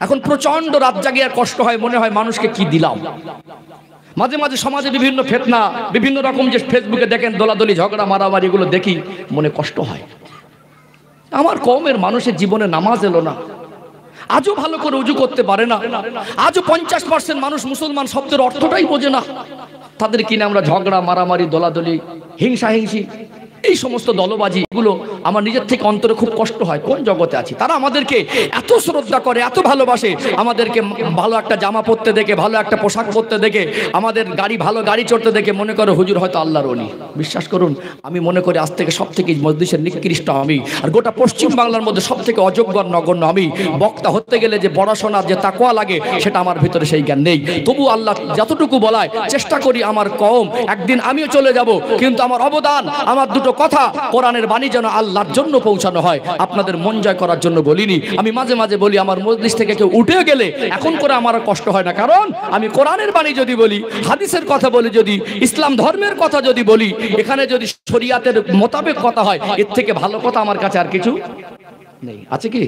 এখন প্রচন্ড রাত জাগিয়ে কষ্ট হয়, মনে হয় মানুষকে কি দিলাম। মাঝে মাঝে সমাজে বিভিন্ন ফিতনা, বিভিন্ন রকম যে ফেসবুকে দেখেন দলাদলি ঝগড়া মারামারি, এগুলো দেখি মনে কষ্ট হয়। আমার কওমের মানুষের জীবনে নামাজ এলো না, আজও ভালো করে উজু করতে পারে না, আজও 50% মানুষ মুসলমান শব্দের অর্থটাই বোঝে না। তাদের কিনে আমরা ঝগড়া মারামারি দলাদলি হিংসা হিংসি এই সমস্ত দলবাজি, এগুলো আমার নিজের থেকে অন্তরে খুব কষ্ট হয়। কোন জগতে আছি? তারা আমাদেরকে এত শ্রদ্ধা করে, এত ভালোবাসে, আমাদেরকে ভালো একটা জামা পরতে দেখে, ভালো একটা পোশাক পরতে দেখে, আমাদের ভালো গাড়ি চড়তে দেখে মনে করে হুজুর হয়তো আল্লাহর ওলি। বিশ্বাস করুন, আমি মনে করি আজ থেকে সব থেকে মজলিসের নিকৃষ্ট আমি, আর গোটা পশ্চিম বাংলার মধ্যে সব থেকে অযোগ্য আর নগণ্য আমি। বক্তা হতে গেলে যে পড়াশোনার যে তাকওয়া লাগে সেটা আমার ভিতরে সেই জ্ঞান নেই। তবু আল্লাহ যতটুকু বলায় চেষ্টা করি আমার কওম, একদিন আমিও চলে যাব, কিন্তু আমার অবদান, আমার দুটো কথা কোরআনের বাণী যেন আল্লাহর জন্য পৌঁছানো হয়, আপনাদের মন জয় করার জন্য বলিনি। আমি মাঝে মাঝে বলি আমার মজলিস থেকে কেউ উঠে গেলে এখন করে আমার কষ্ট হয় না, কারণ আমি কোরআনের বাণী যদি বলি, হাদিসের কথা বলি, যদি ইসলাম ধর্মের কথা যদি বলি, এখানে যদি শরিয়াতের মোতাবেক কথা হয়, এর থেকে ভালো কথা আমার কাছে আর কিছু নেই। আছে কি?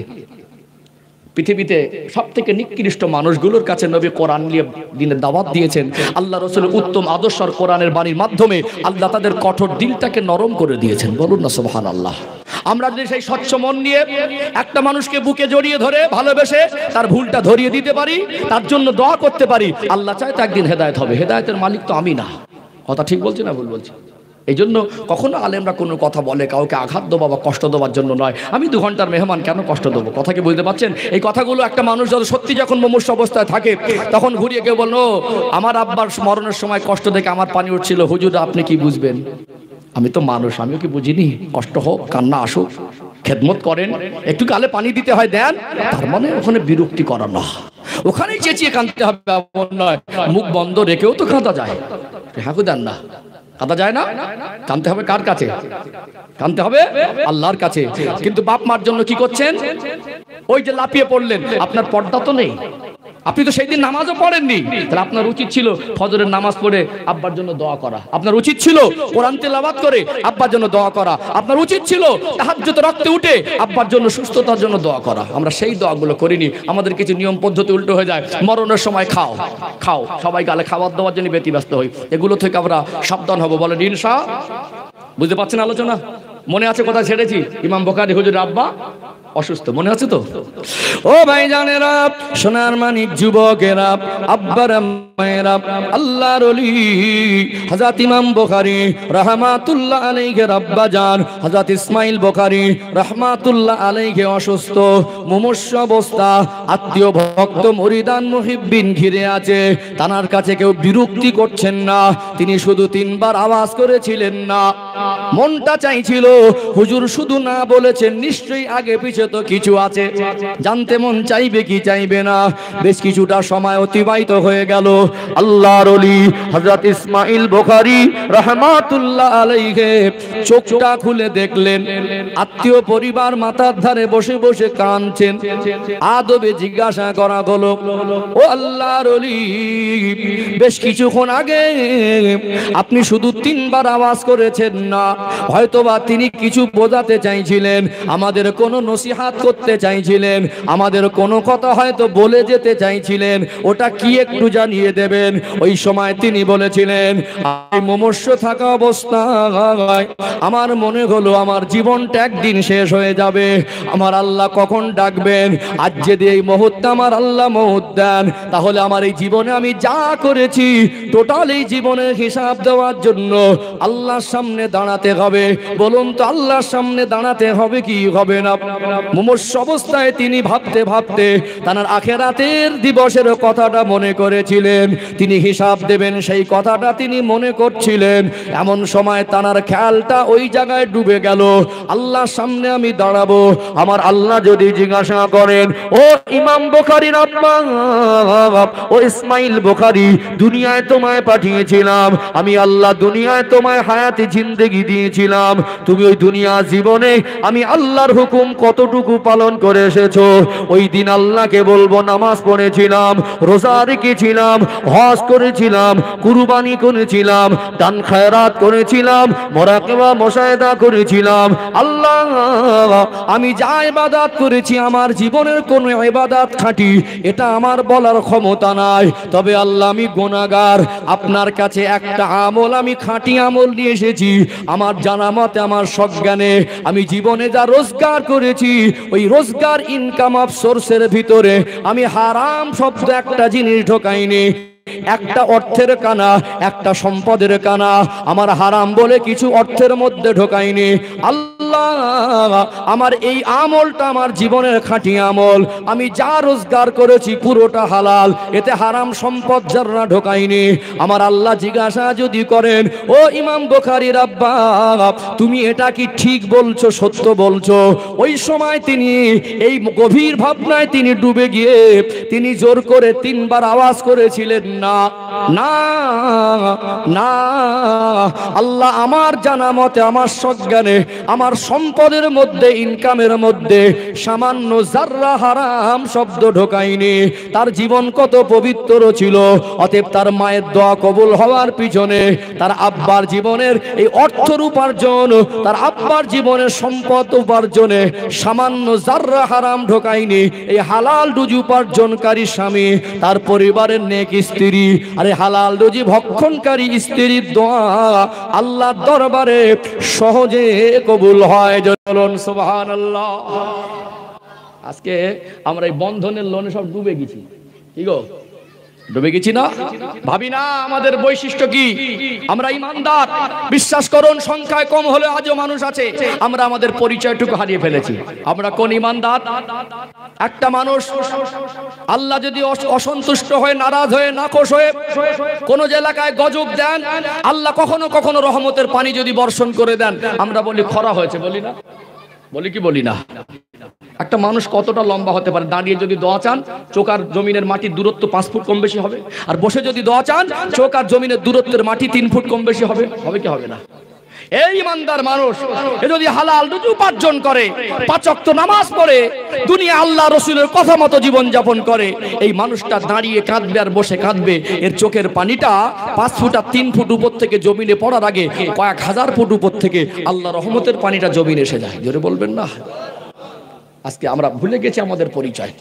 পৃথিবীতে সব থেকে নিকৃষ্ট মানুষগুলোর কাছে নবী কোরআন নিয়ে দিনের দাওয়াত দিয়েছেন। আল্লাহ রসুলের উত্তম আদর্শ আর কোরআনের বাণীর মাধ্যমে আল্লাহ তাদের কঠোর দিলটাকে নরম করে দিয়েছেন। বলুন না সুবহানাল্লাহ। আমরা যদি সেই স্বচ্ছ মন নিয়ে একটা মানুষকে বুকে জড়িয়ে ধরে ভালোবেসে তার ভুলটা ধরিয়ে দিতে পারি, তার জন্য দোয়া করতে পারি, আল্লাহ চায় তো একদিন হেদায়েত হবে। হেদায়েতের মালিক তো আমি না। কথা ঠিক বলছি না ভুল বলছি? এই জন্য কখনো আলেমরা কোনো কথা বলে কাউকে আঘাত দেওয়া বা কষ্ট দেওয়ার জন্য নয়। আমি 2 ঘন্টার মেহমান, কেন কষ্ট দেবো? কথা কি বুঝতে পারছেন? এই কথাগুলো একটা মানুষ যখন সত্যি যখন মুমূর্ষ অবস্থায় থাকে, তখন ঘুরিয়ে কেউ বললো আমার আব্বার মরণের সময় কষ্ট দেখে আমার পানি উঠছিল, হুজুর আপনি কি বুঝবেন? আমি তো মানুষ, আমিও কি বুঝিনি? কষ্ট হোক, কান্না আসুক, খেদমত করেন, একটু গালে পানি দিতে হয় দেন, তার মানে ওখানে বিরক্তি করা না, ওখানেই চেঁচিয়ে কাঁদতে হবে এমন নয়। মুখ বন্ধ রেখেও তো কাঁদা যায়, হ্যাঁ দেন না, কাঁদা যায় না? কাঁদতে হবে কার কাছে? কাঁদতে হবে আল্লাহর কাছে। কিন্তু বাপ মার জন্য কি করছেন? ওই যে লাফিয়ে পড়লেন, আপনার পর্দা তো নেই, আপনি তো সেই দিন নামাজও পড়েননি, তাহলে আপনার উচিত ছিল ফজরের নামাজ পড়ে আব্বার জন্য দোয়া করা, আপনার উচিত ছিল কোরআন তেলাওয়াত করে আব্বার জন্য দোয়া করা, আপনার উচিত ছিল তাহাজ্জুদ রক্তে উঠে আব্বার জন্য সুস্থতার জন্য দোয়া করা। আমরা সেই দোয়াগুলো করিনি। আমাদের কিছু নিয়ম পদ্ধতি উল্টো হয়ে যায়। মরণের সময় খাও খাও, সবাই গালে খাবার দেওয়ার জন্য ব্যতিব্যস্ত হই। এগুলো থেকে আমরা সাবধান হব। বলেন ইনশাআল্লাহ। বুঝতে পারছেন আলোচনা? মনে আছে কোথায় ছেড়েছি? ইমাম বুখারী হুজুর আব্বা অসুস্থ, মনে আছে তো? ও ভাই জানেরা, সোনার মানিক যুবকেরা, আব্বার মায়েরা, আল্লাহর ওলি হযরত ইমাম বুখারী রাহমাতুল্লাহ আলাইহি আব্বা জান হযরত ইসমাইল বুখারী রাহমাতুল্লাহ আলাইহি অসুস্থ, মুমূর্ষ অবস্থা, আত্মীয় ভক্ত মুরিদান মুহিব্বিন ঘিরে আছে। তানার কাছে কেউ বিরক্তি করছেন না। তিনি শুধু 3 বার আওয়াজ করেছিলেন না। মনটা চাইছিল হুজুর শুধু না বলেছেন, নিশ্চয়ই আগে পিছে তো কিছু আছে। জানতে মন চাইবে কি চাইবে না। বেশ কিছুটা সময় অতিবাহিত হয়ে গেল। আল্লাহর ওলি হযরত ইসমাইল বুখারী রাহমাতুল্লাহ আলাইহি চোখটা খুলে দেখলেন আত্মীয় পরিবার মাথার ধারে বসে বসে কাঁদছেন। আদবে জিজ্ঞাসা করা হলো, ও আল্লাহর ওলি, বেশ কিছুক্ষণ আগে আপনি শুধু 3 বার আওয়াজ করেছেন না, হয়তোবা তিনি কিছু বোঝাতে চাইছিলেন, আমাদের কোনো নসিহত করতে চাইছিলেন, আমাদের কোনো কথা হয়তো বলে যেতে চাইছিলেন, ওটা কি একটু জানিয়ে দেবেন? ওই সময় তিনি বলেছিলেন, আমি মুমূর্ষ থাকা অবস্থায় আমার মনে হলো আমার জীবনটা একদিন শেষ হয়ে যাবে, আমার আল্লাহ কখন ডাকবেন। আজ যদি এই মুহূর্তে আমার আল্লাহ মওত দেন, তাহলে আমার এই জীবনে আমি যা করেছি টোটাল এই জীবনের হিসাব দেওয়ার জন্য আল্লাহর সামনে দাঁড়াতে হবে। বলুন তো আল্লাহর সামনে দাঁড়াতে হবে কি হবে না? মুমূর্ষ অবস্থায় তিনি ভাবতে ভাবতে তার আখিরাতের দিবসের কথাটা মনে করেছিলেন, তিনি হিসাব দেবেন সেই কথাটা তিনি মনে করছিলেন। এমন সময় তার খেয়ালটা ওই জায়গায় ডুবে গেল, আল্লাহর সামনে আমি দাঁড়াবো, আমার আল্লাহ যদি জিজ্ঞাসা করেন, ও ইমাম বুখারীর আব্বা, ও ইসমাইল বুখারী, দুনিয়ায় তোমায় পাঠিয়েছিলাম আমি আল্লাহ, দুনিয়ায় তোমায় হায়াতে জিন্দেগি দিয়েছিলাম, তুমি ওই দুনিয়া জীবনে আমি আল্লাহর হুকুম কতটুকু কতটুকু পালন করে এসেছো। ওই দিন আল্লাহকে বলবো নামাজ পড়েছিলাম, রোজা রেখেছিলাম, হজ করেছিলাম, কুরবানি করেছিলাম, দান খায়রাত করেছিলাম, মুরাকাবা মুশাহাদা করেছিলাম। আল্লাহ, আমি যা ইবাদত করেছি আমার জীবনের কোন ইবাদত খাঁটি এটা আমার বলার ক্ষমতা নাই। তবে আল্লাহ আমি গুনাহগার, আপনার কাছে একটা আমল আমি খাঁটি আমল নিয়ে এসেছি। আমার জানা মতে আমার সজ্ঞানে আমি জীবনে যা রোজগার করেছি ওই রোজগার ইনকাম অফ সোর্সের ভিতরে আমি হারাম শব্দ একটা জিনিস ঢোকাইনি। একটা অর্থের কানা, একটা সম্পদের কানা আমার হারাম বলে কিছু অর্থের মধ্যে ঢোকাইনি। আল্লাহ, আমার এই আমলটা আমার জীবনের খাঁটি আমল। আমি যা রোজগার করেছি পুরোটা হালাল, এতে হারাম সম্পদ যারা ঢোকাইনি। আমার আল্লাহ জিজ্ঞাসা যদি করেন, ও ইমাম বুখারীর আব্বা, তুমি এটা কি ঠিক বলছো, সত্য বলছো? ওই সময় তিনি এই গভীর ভাবনায় তিনি ডুবে গিয়ে তিনি জোর করে 3 বার আওয়াজ করেছিলেন, না না না। আল্লাহ আমার জানা মতে আমার সজ্ঞানে আমার সম্পদের মধ্যে ইনকামের মধ্যে সামান্য যাররা হারাম শব্দ ঢোকাইনি। তার জীবন কত পবিত্র ছিল, অতএব তার মায়ের দোয়া কবুল হওয়ার পিছনে তার আব্বার জীবনের এই অর্থের উপার্জন, তার আব্বার জীবনের সম্পদ উপার্জনে সামান্য যাররা হারাম ঢোকাইনি। এই হালাল রুজি উপার্জনকারী স্বামী, তার পরিবারের নেক স্ত্রী, আরে হালাল রুজি ভক্ষণকারী স্ত্রীর দোয়া আল্লাহর দরবারে সহজে কবুল হয়। চলুন সুবহানাল্লাহ। আজকে আমরা এই বন্ধনের লোনে সব ডুবে গেছি। কি গো, ডুবে গেছি না? ভাবি না আমাদের বৈশিষ্ট্য কি? আমরা ইমানদার, বিশ্বাস করুন সংখ্যায় কম হলে আজও মানুষ আছে। আমরা আমাদের পরিচয়টুকু হারিয়ে ফেলেছি। আমরা কোন ইমানদার? একটা মানুষ আল্লাহ যদি অসন্তুষ্ট হয়ে, নারাজ হয়ে, নাখোশ হয়ে কোন এলাকায় গজব দেন, আল্লাহ কখনো কখনো রহমতের পানি যদি বর্ষণ করে দেন, আমরা বলি খরা হয়েছে, বলি না? বলি কি বলি না? একটা মানুষ কতটা লম্বা হতে পারে? দাঁড়িয়ে যদি দোয়া চান চোখ আর জমিনের মাটির দূরত্ব 5 ফুট কম বেশি হবে, আর বসে যদি দোয়া চান চোখ আর জমিনের দূরত্বের মাটি 3 ফুট কম বেশি হবে। হবে কি হবে না? এই ইমানদার মানুষ এ যদি হালাল রুজি উপার্জন করে, 5 ওয়াক্ত নামাজ পড়ে, দুনিয়া আল্লাহ রাসূলের কথা মতো জীবন যাপন করে, এই মানুষটা দাঁড়িয়ে কাঁদবে আর বসে কাঁদবে। এর চোখের পানিটা 5 ফুট আর 3 ফুট উপর থেকে জমিনে পড়ার আগে কয়েক হাজার ফুট উপর থেকে আল্লাহ রহমতের পানিটা জমিনে এসে যায়। জোরে বলবেন না? আজকে আমরা ভুলে গেছি আমাদের পরিচয়।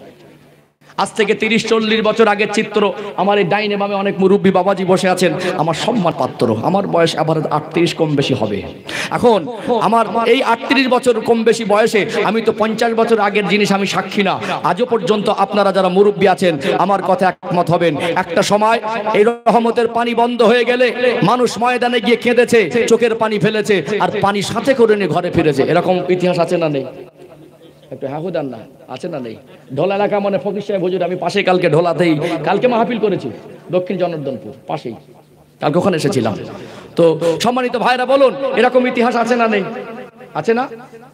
আজ থেকে 30-40 বছর আগের চিত্র। আমার এই ডাইনে বামে অনেক মুরব্বী বাবাজি বসে আছেন, আমার সম্মান পাত্র। আমার বয়স আবার 38 কম বেশি হবে। এখন আমার এই 38 বছর কম বেশি বয়সে আমি তো 50 বছর আগের জিনিস আমি সাক্ষী না। আজও পর্যন্ত আপনারা যারা মুরব্বী আছেন আমার কথা একমত হবেন। একটা সময় এই রহমতের পানি বন্ধ হয়ে গেলে মানুষ ময়দানে গিয়ে কেঁদেছে, চোখের পানি ফেলেছে, আর পানি সাথে করে নিয়ে ঘরে ফিরেছে। এরকম ইতিহাস আছে না নেই? একটু হাহুদান না, আছে না নেই? ঢোলা এলাকা মানে ফকির সাহেব হুজুর, আমি পাশে কালকে ঢোলাতেই কালকে মাহফিল করেছি, দক্ষিণ জনার্দনপুর পাশেই, কালকে ওখানে এসেছিলাম। তো সম্মানিত ভাইরা বলুন, এরকম ইতিহাস আছে না নেই? আছে না?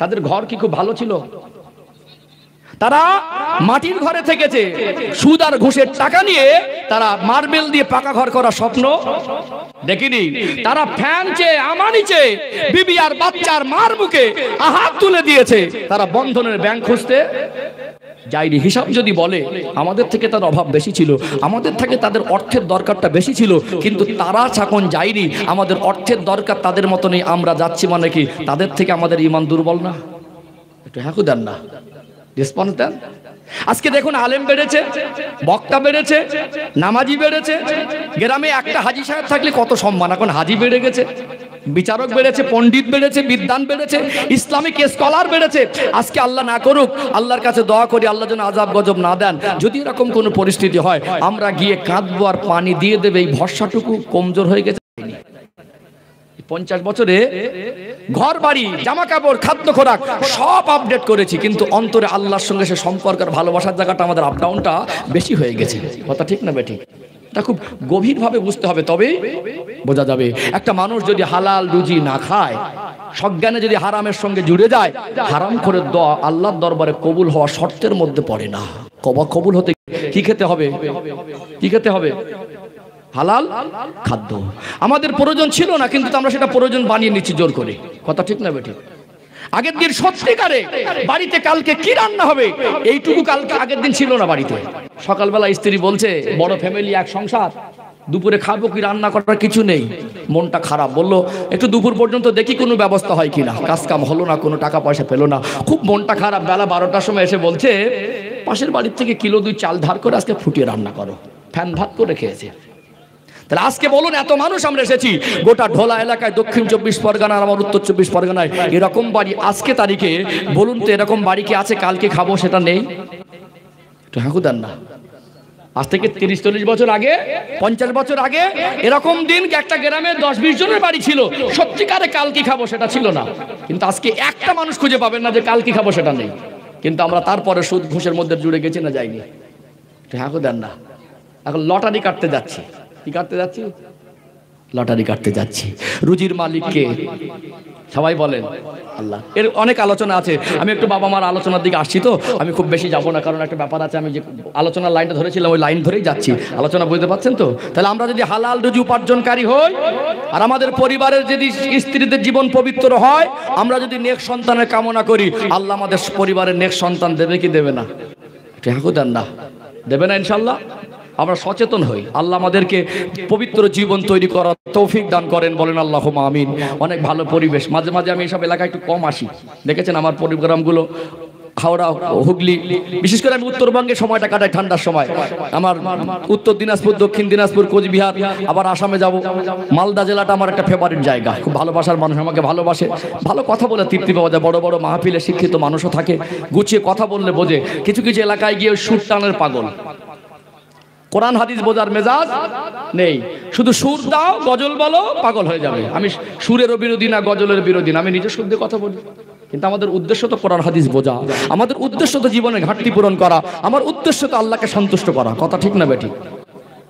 তাদের ঘর কি খুব ভালো ছিল? তারা মাটির ঘরে থেকেছে, সুদ আর ঘুষের টাকা নিয়ে তারা মার্বেল দিয়ে পাকা ঘর করার স্বপ্ন দেখিনি। তারা ফ্যান চেয়ে, আমানি চেয়ে, বিবি আর বাচ্চার মার মুখে হাত তুলে দিয়েছে। তারা বন্ধনের ব্যাংক খুঁজতে যায়নি। হিসাব যদি বলে আমাদের থেকে তার অভাব বেশি ছিল, আমাদের থেকে তাদের অর্থের দরকারটা বেশি ছিল, কিন্তু তারা যখন যায়নি, আমাদের অর্থের দরকার তাদের মতো নেই, আমরা যাচ্ছি মানে কি তাদের থেকে আমাদের ঈমান দুর্বল না? একটু হ্যাঁ দেন না, রেসপন্স দেন। আজকে দেখুন আলেম বেড়েছে, বক্তা বেড়েছে, নামাজি বেড়েছে। গ্রামে একটা হাজি সাহেব থাকলে কত সম্মান, এখন হাজি বেড়ে গেছে, বিচারক বেড়েছে, পণ্ডিত বেড়েছে, বিদ্বান বেড়েছে, ইসলামিক স্কলার বেড়েছে। আজকে আল্লাহ না করুক, আল্লাহর কাছে দোয়া করি আল্লাহ যেন আযাব গজব না দেন। যদি এরকম কোনো পরিস্থিতি হয় আমরা গিয়ে কাঁদবো আর পানি দিয়ে দেবে, এই ভরসাটুকু কমজোর হয়ে গেছে। 50 বছরে ঘর বাড়ি, জামা কাপড়, খাদ্য খোরাক সব আপডেট করেছি, কিন্তু অন্তরে আল্লাহর সঙ্গে সে সম্পর্কের ভালোবাসার জায়গাটা আমাদের আপ ডাউনটা বেশি হয়ে গেছে। কথা ঠিক না বেঠিক? এটা খুব গভীরভাবে বুঝতে হবে, তবেই বোঝা যাবে। একটা মানুষ যদি হালাল রুজি না খায়, সজ্ঞানে যদি হারামের সঙ্গে জুড়ে যায়, হারাম করে দোয়া আল্লাহর দরবারে কবুল হওয়া শর্তের মধ্যে পড়ে না। কবুল হতে কি খেতে হবে? কি খেতে হবে? হালাল খাদ্য। আমাদের প্রয়োজন ছিল না, কিন্তু আমরা সেটা প্রয়োজন বানিয়ে নিচ্ছি জোর করে। কথা ঠিক না বেঠিক? আগের দিন সত্যিকারে বাড়িতে কালকে কি রান্না হবে এইটুকু কালকে আগের দিন ছিল না বাড়িতে। সকালবেলা স্ত্রী বলছে, বড় ফ্যামিলি, এক সংসার, দুপুরে খাবো কি, রান্না করার কিছু নেই, মনটা খারাপ। বললো একটু দুপুর পর্যন্ত দেখি কোনো ব্যবস্থা হয় কিনা। কাজ কাম হলো না, কোনো টাকা পয়সা পেলো না, খুব মনটা খারাপ। বেলা 12টার সময় এসে বলছে, পাশের বাড়ির থেকে কিলো 2 চাল ধার করে আজকে ফুটিয়ে রান্না করো। ফ্যান ভাত করে খেয়েছে। তাহলে আজকে বলুন, এত মানুষ আমরা এসেছি, গোটা ঢোলা এলাকায়, দক্ষিণ 24 পরগনা, আমার উত্তর 24 পরগনায় এরকম বাড়ি আজকে তারিখে, বলুন তো এরকম বাড়ি কি আছে কালকে খাবো সেটা নেই? ঠাকুর দেন না। আজ থেকে 30-40 বছর আগে, 50 বছর আগে এরকম দিন একটা গ্রামে 10-20 জনের বাড়ি ছিল, সত্যিকারে কালকে খাবো সেটা ছিল না। কিন্তু আজকে একটা মানুষ খুঁজে পাবেন না যে কালকে খাবো সেটা নেই। কিন্তু আমরা তারপরে সুদ ঘুষের মধ্যে জুড়ে গেছি না যাইনি? ঠাকুর দেন না। এখন লটারি কাটতে যাচ্ছি। কি কাটতে যাচ্ছি? লটারি কাটতে যাচ্ছি। রুজির মালিককে সবাই বলেন আল্লাহ। এর অনেক আলোচনা আছে, আমি একটু বাবা মার আলোচনার দিকে আসছি, তো আমি খুব বেশি যাব না, কারণ একটা ব্যাপার আছে, আমি যে আলোচনার লাইনটা ধরেছিলাম ওই লাইন ধরেই যাচ্ছি। আলোচনা বুঝতে পারছেন তো? তাহলে আমরা যদি হালাল রুজি উপার্জনকারী হই, আর আমাদের পরিবারের যদি স্ত্রীদের জীবন পবিত্র হয়, আমরা যদি নেক সন্তানের কামনা করি, আল্লাহ আমাদের পরিবারের নেক সন্তান দেবে কি দেবে না? ঠাকুর দেন না, দেবে না ইনশাল্লাহ। আমরা সচেতন হই, আল্লাহ আমাদেরকে পবিত্র জীবন তৈরি করার তৌফিক দান করেন, বলেন আল্লাহুম্মা আমিন। অনেক ভালো পরিবেশ, মাঝে মাঝে আমি এইসব এলাকায় একটু কম আসি, দেখেছেন আমার প্রোগ্রামগুলো হাওড়া, হুগলি, বিশেষ করে আমি উত্তরবঙ্গে সময়টা কাটাই ঠান্ডার সময়। আমার উত্তর দিনাজপুর, দক্ষিণ দিনাজপুর, কোচবিহার, আবার আসামে যাব। মালদা জেলাটা আমার একটা ফেভারিট জায়গা, খুব ভালোবাসার মানুষ আমাকে ভালোবাসে, ভালো কথা বলে তৃপ্তি পাওয়া যায়। বড় বড় মাহফিলে শিক্ষিত মানুষও থাকে, গুছিয়ে কথা বললে বোঝে। কিছু কিছু এলাকায় গিয়ে সুর টানের পাগল, কোরআন হাদিস বোঝার মেজাজ নেই, শুধু সুর দাও, গজল বলো, পাগল হয়ে যাবে। আমি সুরেরও বিরোধী না, গজলের বিরোধী না, আমি নিজের সুর দিয়ে কথা বলি। কিন্তু আমাদের উদ্দেশ্য তো কোরআন হাদিস বোঝা, আমাদের উদ্দেশ্য তো জীবনে ঘাটতি পূরণ করা, আমার উদ্দেশ্য তো আল্লাহকে সন্তুষ্ট করা। কথা ঠিক না বেঠিক?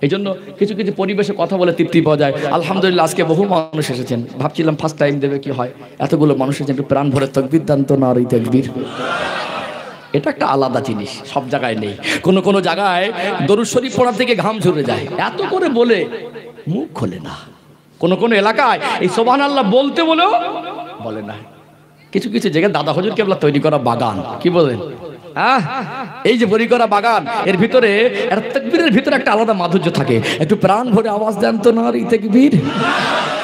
এই জন্য কিছু কিছু পরিবেশে কথা বলে তৃপ্তি পাওয়া যায়। আলহামদুলিল্লাহ আজকে বহু মানুষ এসেছেন, ভাবছিলাম ফার্স্ট টাইম দেবে কি হয়, এতগুলো মানুষ এসেছেন, একটু প্রাণ ভরে তাকবীর দান তো, না এই তাকবীর। এটা একটা আলাদা জিনিস, সব জায়গায় নেই। কোন কোন জায়গায় দরুদ শরীফ পড়ার থেকে ঘাম ঝরে যায়, এত করে বলে মুখ খোলে না। কোন কোন এলাকায় এই সুবহানাল্লাহ বলতে বলেও বলে না। কিছু কিছু জায়গায় দাদা হুজুর কেবলা তৈরি করা বাগান, কি বলেন? এই যে তৈরি করা বাগান, এর ভিতরে তাকবীরের ভিতরে একটা আলাদা মাধুর্য থাকে। একটু প্রাণ ভরে আওয়াজ দেন তো, নারে তাকবীর।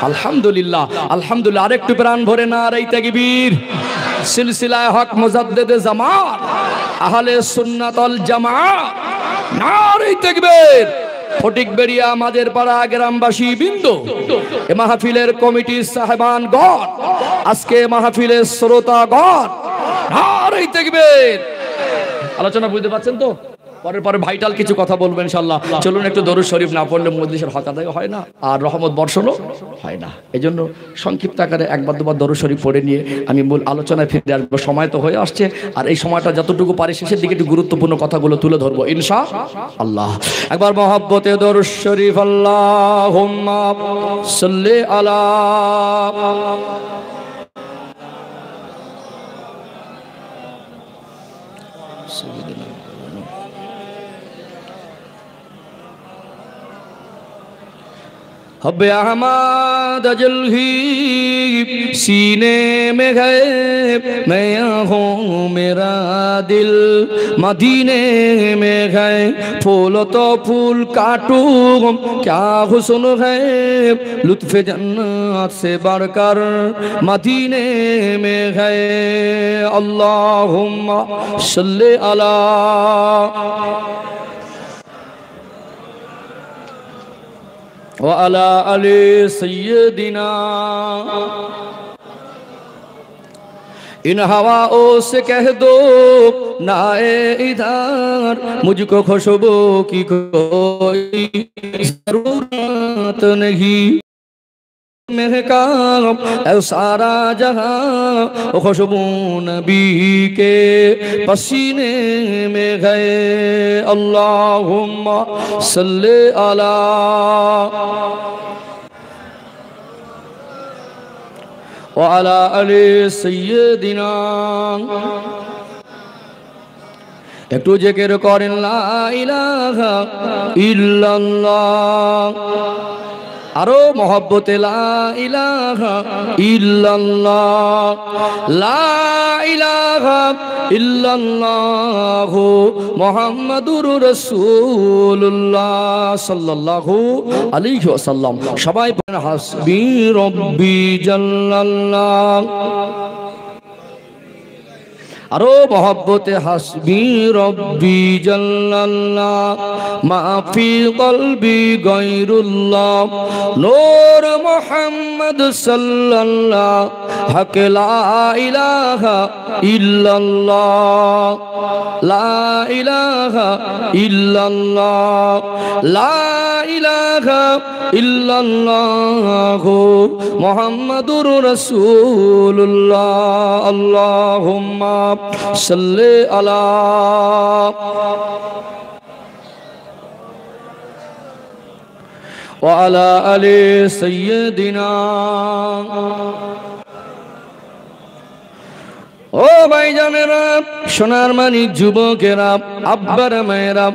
আলহামদুলিল্লাহ, আলহামদুলিল্লাহ। আরেকটু প্রাণ ভরে নারে তাকবীর। সিলসিলায়ে হক মুজাদ্দিদে জামান আহলে সুন্নাত ওয়াল জামাত, নারে তাকবীর। ফটিকবেড়িয়া, মাঝের পাড়া গ্রামবাসী বিন্দু, এ মাহফিলের কমিটির সাহেবানগণ, আজকে মাহফিলের শ্রোতাগণ, নারে তাকবীর। আলোচনা বুঝতে পারছেন তো? পরে ভাইটাল কিছু কথা বলবো ইনশাআল্লাহ। চলুন একটু দরুদ শরীফ না পড়লে মজলিসের হক আদায় হয় না, আর রহমত বর্ষণও হয় না। এই জন্য সংক্ষিপ্ত আকারে একবার দুবার দরুদ শরীফ পড়ে নিয়ে আমি মূল আলোচনায় ফিরে আসবো। সময় তো হয়ে আসছে, আর এই সময়টা যতটুকু পারি শেষের দিকে একটু গুরুত্বপূর্ণ কথাগুলো তুলে ধরবো ইনশাআল্লাহ। একবার মহব্বতে দরুদ শরীফ, আল্লাহুম্মা সাল্লি আলা हब्बे अहमद जल्ही सीने में गए, मैं हूँ मेरा दिल मदीने में गए। फूल तो फूल काटूं क्या हुस्न है, लुत्फ़ जन्नत से बढ़कर मदीने में गए। अल्लाहुम्मा सल्ली अला वाला अली सय्यदिना। इन हवाओं से कह दो ना इधर, मुझको खुशबू की कोई जरूरत नहीं। महका सारा जहां खुशबू नबी के पसीने में गए। अल्लाहुम्मा सल्ले अला व अला अली सय्यदिना। একটু জিকির করেন লা ইলাহা ইল্লাল্লাহ আরো মহব্বতে লা ইলাহা ইল্লাল্লাহ, লা ইলাহা ইল্লাল্লাহু মুহাম্মাদুর রাসূলুল্লাহ সাল্লাল্লাহু আলাইহি ওয়াসাল্লাম। সবাই বলেন হাসবি রব্বি জাল্লাল্লাহ। আরো মহব্বতে হাসবি রব্বি জাল্লাল্লাহ মা ফি কলবি গায়রুল্লাহ নূর মুহাম্মদ সাল্লাল্লাহ হক লা ইলাহা ইল্লাল্লাহ, লা ইলাহা ইল্লাল্লাহ, লা ইলাহা ইল্লাল্লাহ মুহাম্মাদুর রাসূলুল্লাহ। আল্লাহুম্মা সাল্লি আলা ওয়া আলা আলি সাইয়্যিদিনা। ও ভাইজানেরা, সোনার মানিক যুবকেরা, আব্বার মায়েরা,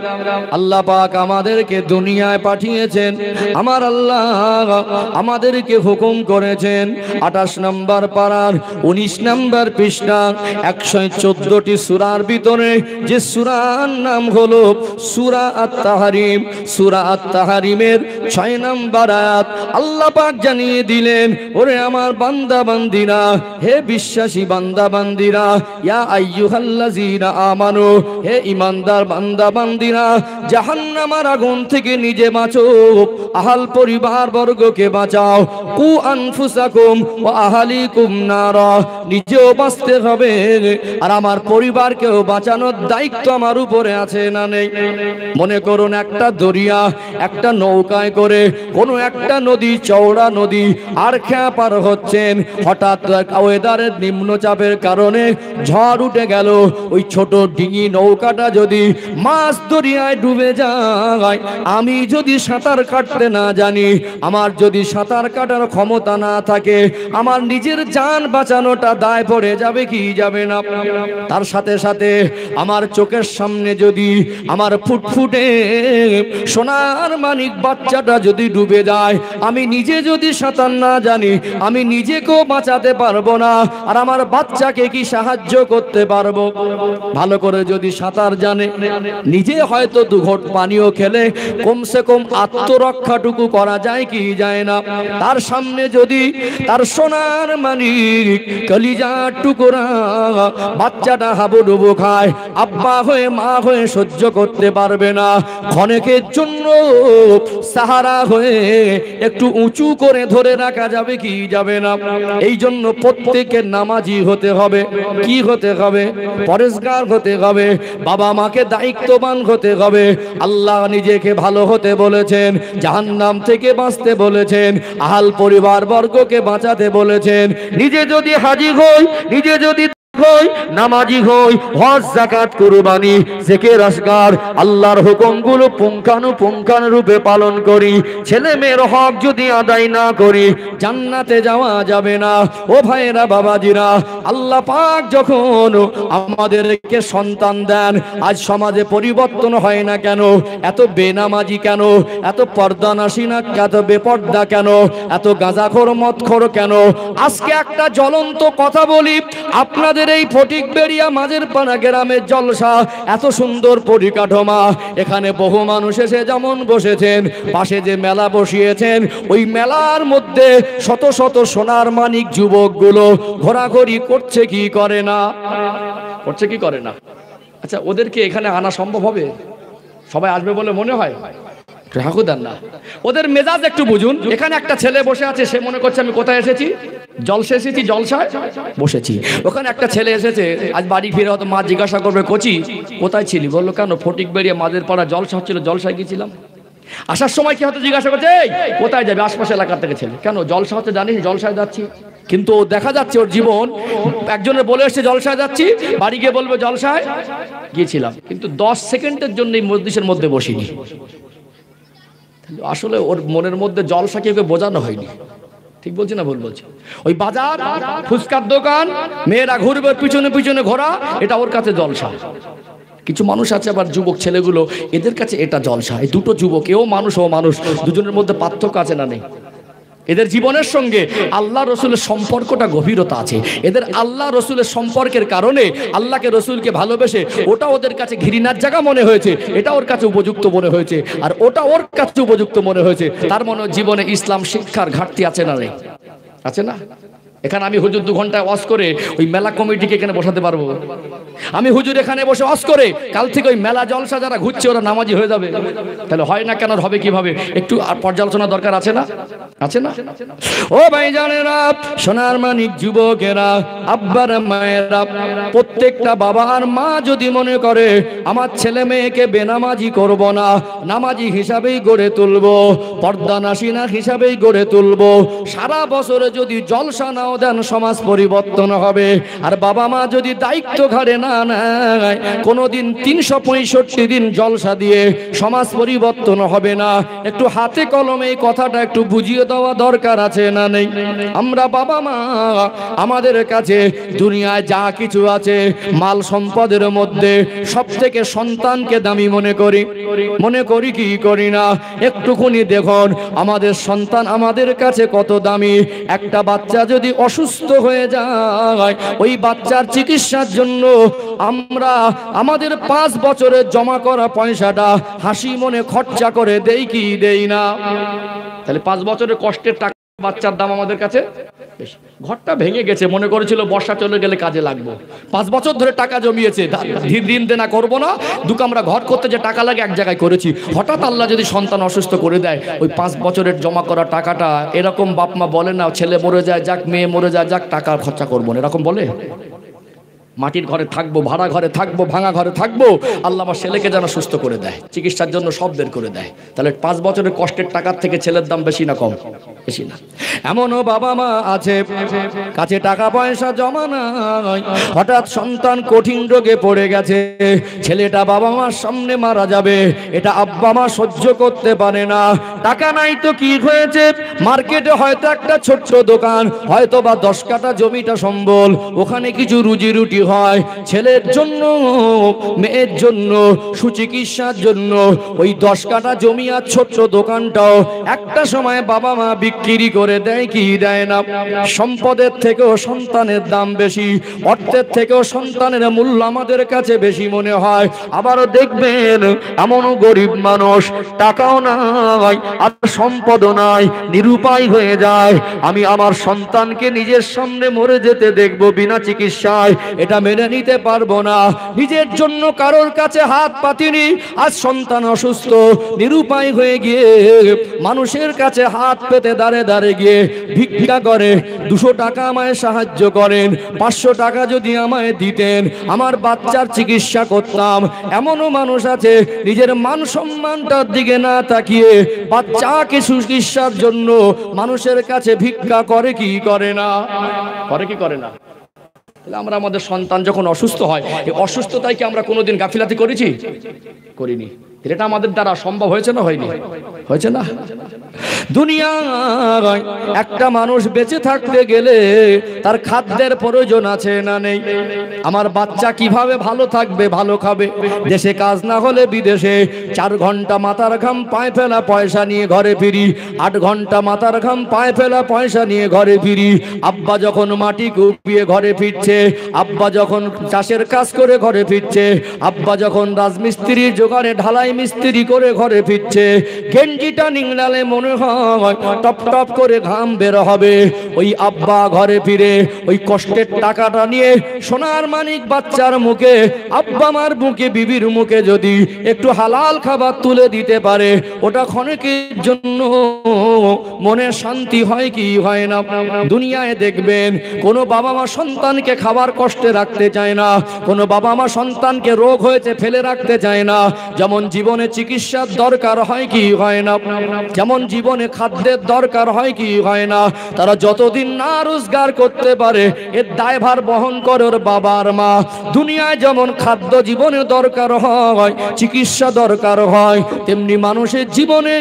আল্লাহ পাক আমাদেরকে দুনিয়ায় পাঠিয়েছেন। আমার আল্লাহ আমাদেরকে হুকুম করেছেন 28 নম্বর পারার 19 নম্বর পৃষ্ঠা 114টি সূরার ভিতরে যে সূরার নাম হলো সূরা আত-তাহরিম। সূরা আত-তাহরিমের 6 নম্বর আয়াত আল্লাহ পাক জানিয়ে দিলেন, ওরে আমার বান্দা বান্দিরা, হে বিশ্বাসী বান্দা বান্দি, ইয়া আইয়ুহাল্লাযীনা আমানু, হে ঈমানদার বান্দা বান্দিরা, জাহান্নামের আগুন থেকে নিজে বাঁচো, আহল পরিবার বর্গকে বাঁচাও। কু আনফুসাকুম ওয়া আহলিকুম নারা, নিজেও বাঁচতে হবে আর আমার পরিবারকেও বাঁচানোর দায়িত্ব আমার উপরে আছে না নেই? মনে করুন একটা দরিয়া, একটা নৌকায় করে কোনো একটা নদী, চওড়া নদী আর খেয়া পার হচ্ছেন। হঠাৎ ওয়েদারের নিম্নচাপের কারণে ঝড় উঠে গেল। ওই ছোট ডিঙি নৌকাটা যদি মাছ দরিয়ায় ডুবে যায়, আমি যদি সাঁতার কাটতে না জানি, আমার যদি সাঁতার কাটার ক্ষমতা না থাকে, আমার নিজের জান বাঁচানোটা দায় পড়ে যাবে কি যাবে না? তার সাথে সাথে আমার চোখের সামনে যদি আমার ফুটফুটে সোনার মানিক বাচ্চাটা যদি ডুবে যায়, আমি নিজে যদি সাঁতার না জানি, আমি নিজেকেও বাঁচাতে পারবো না, আর আমার বাচ্চাকে কি সাহায্য করতে পারবো? ভালো করে যদি সাঁতার জানে, নিজে হয়তো 2 ঘট পানিও খেলে কমসে কম আত্মরক্ষাটুকু করা যায় কি যায় না? তার সামনে যদি তার সোনার মানিক কলিজার টুকরা বাচ্চাটা হাবুডুবু খায়, আব্বা হয়ে মা হয়ে সহ্য করতে পারবে না। ক্ষণেকের জন্য সাহারা হয়ে একটু উঁচু করে ধরে রাখা যাবে কি যাবে না? এই জন্য প্রত্যেকের নামাজি হতে হবে। কি হতে হবে? পরেশগার হতে হবে, বাবা মাকে দায়িত্ববান হতে হবে। আল্লাহ নিজেকে ভালো হতে বলেছেন, জাহান্নাম থেকে বাঁচতে বলেছেন, আহাল পরিবার বর্গকে বাঁচাতে বলেছেন। নিজে যদি হাজি হই, নিজে যদি নামাজি হই, হজ যাকাত কুরবানি জিকির আসগার আল্লাহর হুকুমগুলো পুঙ্খানুপুঙ্খানুরূপে পালন করি, ছেলে মেয়ের হক যদি আদায় না করি, জান্নাতে যাওয়া যাবে না। ও ভাইরা বাবাজিরা, আল্লাহ পাক যখন আমাদেরকে সন্তান দেন, আজ সমাজে পরিবর্তন হয় না কেন? এত বেনামাজি কেন? এত পর্দানাসী না, এত বেপর্দা কেন? এত গাঁজাখোর মদখোর কেন? আজকে একটা জ্বলন্ত কথা বলি, আপনাদের এই ফটিকবেড়িয়া মাঝের পাড়া গ্রামের জলসা, এত সুন্দর পরিকাঠামো, এখানে বহু মানুষ এসে যেমন বসেছেন, পাশে যে মেলা বসিয়েছেন, ওই মেলার মধ্যে শত শত সোনার মানিক যুবকগুলো ঘোরাঘুরি করছে কি করে না? করছে কি করে না? আচ্ছা, ওদেরকে এখানে আনা সম্ভব হবে? সবাই আসবে বলে মনে হয়? হাকুদার না, ওদের মেজাজ একটু বুঝুন। এখানে একটা ছেলে বসে আছে, সে মনে করছে আমি কোথায় এসেছি? জলসা এসেছি, জলসায় বসেছি। ওখানে একটা ছেলে এসেছে, আজ বাড়ি ফিরে হয়তো মা জিজ্ঞাসা করবে, কোচি কোথায় ছিলি? বললো কেন? ফটিকবেড়িয়া মাঝের পাড়া জলসা হচ্ছিল, জলসায় গিয়েছিলাম। আসার সময় কি হয়তো জিজ্ঞাসা করছে, এই কোথায় যাবে? আশপাশে এলাকার থেকে ছেলে। কেন? জলসা হচ্ছে জানিস, জলসায় যাচ্ছি। কিন্তু দেখা যাচ্ছে ওর জীবন, একজনের বলে এসছে জলসায় যাচ্ছি, বাড়ি গিয়ে বলবে জলসায় গিয়েছিলাম, কিন্তু 10 সেকেন্ডের জন্য এই মজলিসের মধ্যে বসিনি। আসলে ওর মনের মধ্যে জলসাকে ওকে বোঝানো হয়নি। ঠিক বলছি না ভুল বলছি? ওই বাজার, ফুচকার দোকান, মেয়েরা ঘুরবে পিছনে পিছনে ঘোরা, এটা ওর কাছে জলসা। কিছু মানুষ আছে আবার যুবক ছেলেগুলো, এদের কাছে এটা জলসা। এই দুটো যুবক, এও মানুষ ও মানুষ, দুজনের মধ্যে পার্থক্য আছে না নেই? এদের জীবনের সঙ্গে আল্লাহ রসুলের সম্পর্কটা গভীরতা আছে। এদের আল্লাহ রসুলের সম্পর্কের কারণে আল্লাহকে রসুলকে ভালোবেসে ওটা ওদের কাছে ঘৃণার জায়গা মনে হয়েছে, এটা ওর কাছে উপযুক্ত মনে হয়েছে, আর ওটা ওর কাছে উপযুক্ত মনে হয়েছে। তার মনে জীবনে ইসলাম শিক্ষার ঘাটতি আছে না নেই? আছে না? এখানে আমি হুজুর 2 ঘন্টা ওয়াজ করে ওই মেলা কমিটিকে এখানে বসাতে পারবো? আমি হুজুর এখানে বসে ওয়াজ করে কাল থেকে ওই মেলা জলসা যারা ঘুরছে ওরা নামাজি হয়ে যাবে? তাহলে হয় না কেন, হবে কিভাবে? একটু আর পর্যালোচনা দরকার আছে না? আছে না? ও ভাই জানেরা, সোনার মানিক যুবকেরা, আব্বার মায়েরা, প্রত্যেকটা বাবা আর মা যদি মনে করে আমার ছেলে মেয়েকে বেনামাজি করব না, নামাজি হিসাবেই গড়ে তুলবো, পর্দা নাসিনা হিসাবেই গড়ে তুলবো, সারা বছরে যদি জলসা নাও দেন সমাজ পরিবর্তন হবে। আর বাবা মা যদি দায়িত্ব ঘাড়ে না নেয়, কোনোদিন 365 দিন জলসা দিয়ে সমাজ পরিবর্তন হবে না। একটু হাতে কলমে এই কথাটা একটু বুঝিয়ে দেওয়া দরকার আছে না নেই? আমরা বাবা মা আমাদের কাছে দুনিয়ায় যা কিছু আছে মাল সম্পদের মধ্যে সব থেকে সন্তানকে দামি মনে করি কি করি না? একটুখানি দেখুন আমাদের সন্তান আমাদের কাছে কত দামি। একটা বাচ্চা যদি অসুস্থ হয়ে যায়, ওই বাচ্চার চিকিৎসার জন্য আমরা আমাদের 5 বছরের জমা করা পয়সাটা হাসি মনে খরচা করে দেই কি দেই না? তাহলে 5 বছরের কষ্টের টাকা বাচ্চার দাম আমাদের কাছে বেশি। ঘরটা ভেঙে গেছে, মনে করেছিল বর্ষা চলে গেলে কাজে লাগবো, 5 বছর ধরে টাকা জমিয়েছে, দিন দেনা করবো না, দুকামরা ঘর করতে যে টাকা লাগে এক জায়গায় করেছি। হঠাৎ আল্লাহ যদি সন্তান অসুস্থ করে দেয়, ওই 5 বছরের জমা করা টাকাটা, এরকম বাপ মা বলে না ছেলে মরে যায় যাক, মেয়ে মরে যায় যাক, টাকা খরচা করবো না, এরকম বলে? মাটির ঘরে থাকবো, ভাড়া ঘরে থাকবো, ভাঙা ঘরে থাকবো, আল্লাহ আমার ছেলেকে যেন সুস্থ করে দেয়, চিকিৎসার জন্য সব বের করে দেয়। তাহলে 5 বছরের কষ্টের টাকার থেকে ছেলের দাম বেশি না কম? বেশি না? এমনও বাবা মা আছে কাছে টাকা পয়সা জমা নাই, হঠাৎ সন্তান কঠিন রোগে পড়ে গেছে, ছেলেটা বাবা মার সামনে মারা যাবে, এটা আব্বা মা সহ্য করতে পারে না। টাকা নাই তো কি হয়েছে, মার্কেটে হয়তো একটা ছোট্ট দোকান, হয়তো বা 10 কাঠা জমিটা সম্বল, ওখানে কিছু রুজি রুটি হয়, ছেলের জন্য মেয়ের জন্য সুচিকিৎসার জন্য ওই 10 কাঠা জমি আর ছোট্ট দোকানটাও একটা সময় বাবা মা বিক্রি করে দেয় কি দেয় না? সম্পদের থেকেও সন্তানের দাম বেশি, অর্থের থেকেও সন্তানের মূল্য আমাদের কাছে বেশি মনে হয়। আবারও দেখবেন এমনও গরিব মানুষ, টাকাও নাই আর সম্পদও নাই, নিরুপায় হয়ে যায়। আমি আমার সন্তানকে নিজের সামনে মরে যেতে দেখবো বিনা চিকিৎসায়, এটা মেনে নিতে পারবো না। নিজের জন্য কারোর কাছে হাত পাতিনি, আজ সন্তান অসুস্থ, নিরুপায় হয়ে গিয়ে মানুষের কাছে হাত পেতে দাঁড়ে দাঁড়ে গিয়ে ভিক্ষা করে, 200 টাকা আমায় সাহায্য করেন, 500 টাকা যদি আমায় দিতেন আমার বাচ্চার চিকিৎসা করতাম। এমনও মানুষ আছে নিজের মান সম্মানটার দিকে না তাকিয়ে বাচ্চাকে চিকিৎসার জন্য মানুষের কাছে ভিক্ষা করে কি করে না? করে কি করে না? আমরা আমাদের সন্তান যখন অসুস্থ হয়, এই অসুস্থতায় কি আমরা কোনোদিন গাফিলাতি করেছি? করিনি। এটা আমাদের দ্বারা সম্ভব হয়েছে না হয়নি? হয়েছে না? দুনিয়ায় একটা মানুষ বেঁচে থাকতে গেলে তার খাদ্যের প্রয়োজন আছে না নেই? আমার বাচ্চা কিভাবে ভালো থাকবে, ভালো খাবে? দেশে কাজ না হলে বিদেশে 4 ঘন্টা মাথার ঘাম পায়ে ফেলা পয়সা নিয়ে ঘরে ফিরি, 8 ঘন্টা মাথার ঘাম পায়ে ফেলা পয়সা নিয়ে ঘরে ফিরি। আব্বা যখন মাটি কুপিয়ে ঘরে ফিরছে, আব্বা যখন চাষের কাজ করে ঘরে ফিরছে, আব্বা যখন রাজমিস্ত্রি জোগাড়ে ঢালাই মিস্ত্রি করে ঘরে ফিরছে, গেঞ্জিটা নিংড়ালে মনে হয় টপ টপ করে ঘাম বের হবে। ওই আব্বা ঘরে ফিরে ওই কষ্টের টাকাটা নিয়ে সোনার মানিক বাচ্চার মুখে, আব্বা মার মুখে, বিবির মুখে যদি একটু হালাল খাবার তুলে দিতে পারে, ওটা ক্ষণিকের জন্য মনে শান্তি হয় কি হয় না? দুনিয়ায় দেখবেন কোনো বাবা মা সন্তানকে খাবার কষ্টে রাখতে চায় না, কোনো বাবা মা সন্তানকে রোগ হয়েছে ফেলে রাখতে চায় না। যেমন জীবন জীবনে চিকিৎসার দরকার হয় কি হয় না, যেমন জীবনে খাদ্যের দরকার হয় কি হয় না, তারা যতদিন না রোজগার করতে পারে এর দায়ভার বহন করে ওর বাবার মা। দুনিয়ায় যেমন খাদ্য জীবনে দরকার হয়, চিকিৎসা দরকার হয়, তেমনি মানুষের জীবনে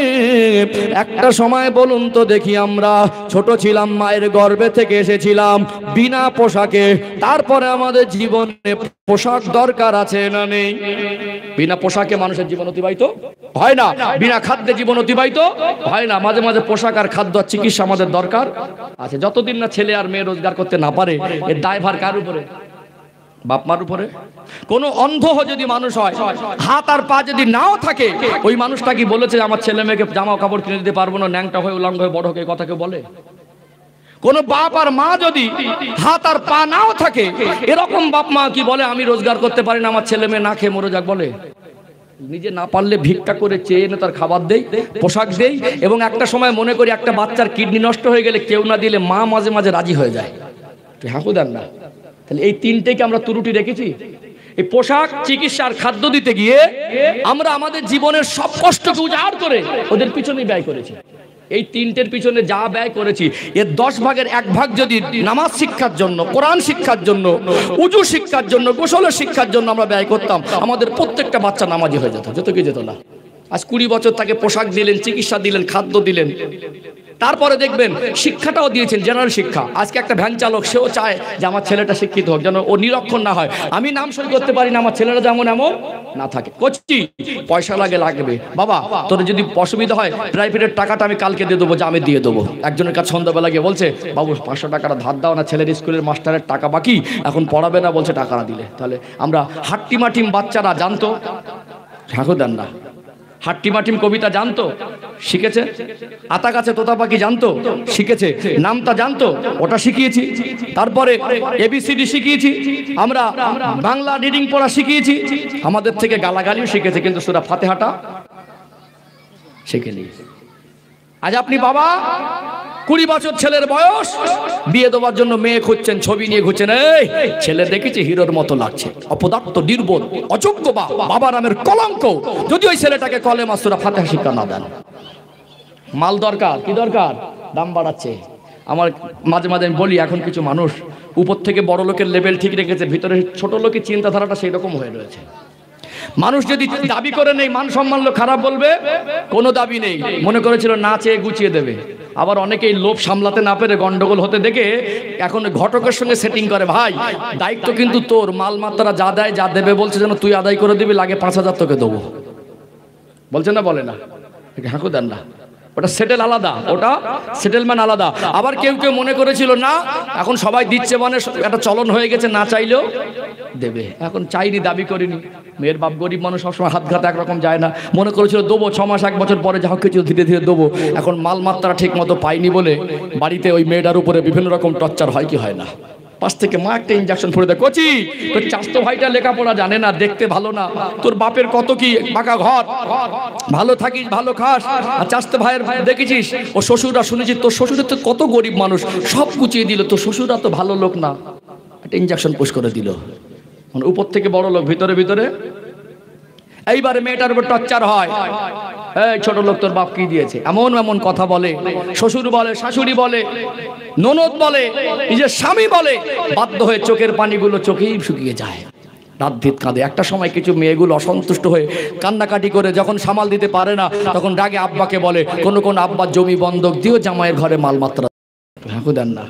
একটা সময় বলুন তো দেখি, আমরা ছোট ছিলাম, মায়ের গর্ভে থেকে এসেছিলাম বিনা পোশাকে, তারপরে আমাদের জীবনে পোশাক দরকার আছে না নেই? বিনা পোশাকে মানুষের জীবন অতিবাহিত হয় না, বিনা খাদ্যে জীবন অতিবাহিত হয় না। মাঝে মাঝে পোশাক আর খাদ্য আর চিকিৎসা আমাদের দরকার আছে। যতদিন না ছেলে আর মেয়ে রোজগার করতে না পারে এর দায়ভার কার উপরে? বাপ মার উপরে। কোন অন্ধ যদি মানুষ হয়, হাত আর পা যদি নাও থাকে, ওই মানুষটা কি বলেছে আমার ছেলে মেয়েকে জামা কাপড় কিনে দিতে পারবো না, ন্যাংটা হয়ে উলঙ্গ হয়ে বড় হোক, এই কথা কেউ বলে? কোন বাপ আর মা যদি হাত আর পা নাও থাকে, এরকম বাপ মা কি বলে আমি রোজগার করতে পারি না, আমার ছেলে মেয়ে না খেয়ে মরে যাক? বলে? নিজে না পারলে ভিক্ষা করে চেয়ে এনে তার খাবার দেই, পোশাক দেই। এবং একটা সময় মনে করি একটা বাচ্চার কিডনি নষ্ট হয়ে গেলে কেউ না দিলে মা মাঝে মাঝে রাজি হয়ে যায়। হাঁকু দেন না। তাহলে এই তিনটেকে আমরা ত্রুটি রেখেছি। এই পোশাক, চিকিৎসা আর খাদ্য দিতে গিয়ে আমরা আমাদের জীবনের সব কষ্টকে উজাড় করে ওদের পিছনে ব্যয় করেছি। এই তিনটের পিছনে যা ব্যয় করেছি এর 10 ভাগের 1 ভাগ যদি নামাজ শিক্ষার জন্য, কোরআন শিক্ষার জন্য, উজু শিক্ষার জন্য, গোসলের শিক্ষার জন্য আমরা ব্যয় করতাম, আমাদের প্রত্যেকটা বাচ্চা নামাজি হয়ে যেত। যত কি যেত না। আজ 20 বছর তাকে পোশাক দিলেন, চিকিৎসা দিলেন, খাদ্য দিলেন, তারপরে দেখবেন শিক্ষাটাও দিয়েছেন, জেনারেল শিক্ষা। আজকে একটা ভ্যান চালক, সেও চায় যে আমার ছেলেটা শিক্ষিত হোক, যেন ও নিরক্ষর না হয়। আমি নাম সই করতে পারি না, আমার ছেলেরা যেমন এমন না থাকে। করছি, পয়সা লাগবে বাবা, তোর যদি অসুবিধা হয় প্রাইভেটের টাকাটা আমি কালকে দিয়ে দেবো, যে আমি দিয়ে দেবো। একজনের কাছে সন্ধ্যাবেলা গিয়ে বলছে, বাবু 500 টাকাটা ধার দাও না, ছেলের স্কুলের মাস্টারের টাকা বাকি, এখন পড়াবে না, বলছে টাকা না দিলে। তাহলে আমরা হাট্টিমাটিম বাচ্চারা জানতো, ঠাকুর দেন না, হাট্টিমাটিম কবিতা জানতো, শিখেছে। আতা গাছে তোতা পাখি জানতো, শিখেছে। নামটা জানতো, ওটা শিখিয়েছি। তারপরে এবিসিডি শিখিয়েছি আমরা, বাংলা রিডিং পড়া শিখিয়েছি। আমাদের থেকে গালাগালিও শিখেছে, কিন্তু সূরা ফাতিহাটা শিখেনি। আজ আপনি বাবা, 20 বছর ছেলের বয়স, বিয়ে দেওয়ার জন্য মেয়ে খুঁজছেন, ছবি নিয়ে ঘুরছেন। এই ছেলে দেখেছি হিরোর মতো লাগছে, অপদার্থ, নির্বোধ, অযোগ্য, বাবা নামের কলঙ্ক, যদি ওই ছেলেটাকে কলেমা সূরা ফাতিহা শিক্ষা না দেন। মাল দরকার, কি দরকার? দাম বাড়াচ্ছে। আমার মাঝে মাঝে আমি বলি, এখন কিছু মানুষ উপর থেকে বড় লোকের লেভেল ঠিক রেখেছে, ভিতরে ছোট লোকের চিন্তাধারাটা সেই রকম হয়ে রয়েছে। মানুষ যদি দাবি করে নেই মান সম্মান লোক খারাপ বলবে, কোনো দাবি নেই, মনে করেছিল না চেয়ে গুছিয়ে দেবে। আবার অনেকেই লোভ সামলাতে না পেরে গন্ডগোল হতে দেখে এখন ঘটকের সঙ্গে সেটিং করে। ভাই দায়িত্ব কিন্তু তোর, মালমাত্রা যা দেয় যা দেবে বলছে যেন তুই আদায় করে দিবি, লাগে 5000 তোকে দেবো, বলছে না? বলে না? হাঁকু দেন না। ওটা সেটেল আলাদা, ওটা সেটেলমেন্ট আলাদা। আবার কেউ কেউ মনে করেছিল না, এখন সবাই দিচ্ছে, মানে একটা চলন হয়ে গেছে, না চাইলেও দেবে। এখন চাইনি, দাবি করিনি। মেয়ের বাপ গরিব মানুষ, সবসময় হাত ঘাতে একরকম যায় না, মনে করেছিল দেবো 6 মাস 1 বছর পরে যা হোক কিছু ধীরে ধীরে দেবো। এখন মালমাত্রা ঠিক মতো পাইনি বলে বাড়িতে ওই মেয়েটার উপরে বিভিন্ন রকম টর্চার হয় কি হয় না। পাশ থেকে মা একটা ইনজেকশন ফুড়ে দেয়, কচি তোর চাস্তো ভাইটা লেখাপড়া জানে না, দেখতে ভালো না, তোর বাপের কত কি পাকা ঘর, ভালো থাকিস, ভালো খাস, আর চাস্তো ভাইয়ের দেখেছিস ও শ্বশুররা, শুনেছি তোর শ্বশুরের তো কত গরিব মানুষ, সব গুছিয়ে দিল, তোর শ্বশুররা তো ভালো লোক না। একটা ইনজেকশন পুশ করে দিল, মানে উপর থেকে বড় লোক, ভিতরে ভিতরে। এইবারে মেয়েটার উপর টর্চার হয়, এই ছোট লোক তোর বাপ কি দিয়েছে, এমন এমন কথা বলে, শ্বশুর বলে, শাশুড়ি বলে, ননদ বলে, নিজের স্বামী বলে। বাধ্য হয়ে চোখের পানিগুলো চোখেই শুকিয়ে যায়, রাত ভিত কাঁদে। একটা সময় কিছু মেয়েগুলো অসন্তুষ্ট হয়ে কান্নাকাটি করে যখন সামাল দিতে পারে না, তখন রাগে আব্বাকে বলে, কোন কোন আব্বার জমি বন্ধক দিও, জামাইয়ের ঘরে মালমাত্রা হাঁকু দেন না।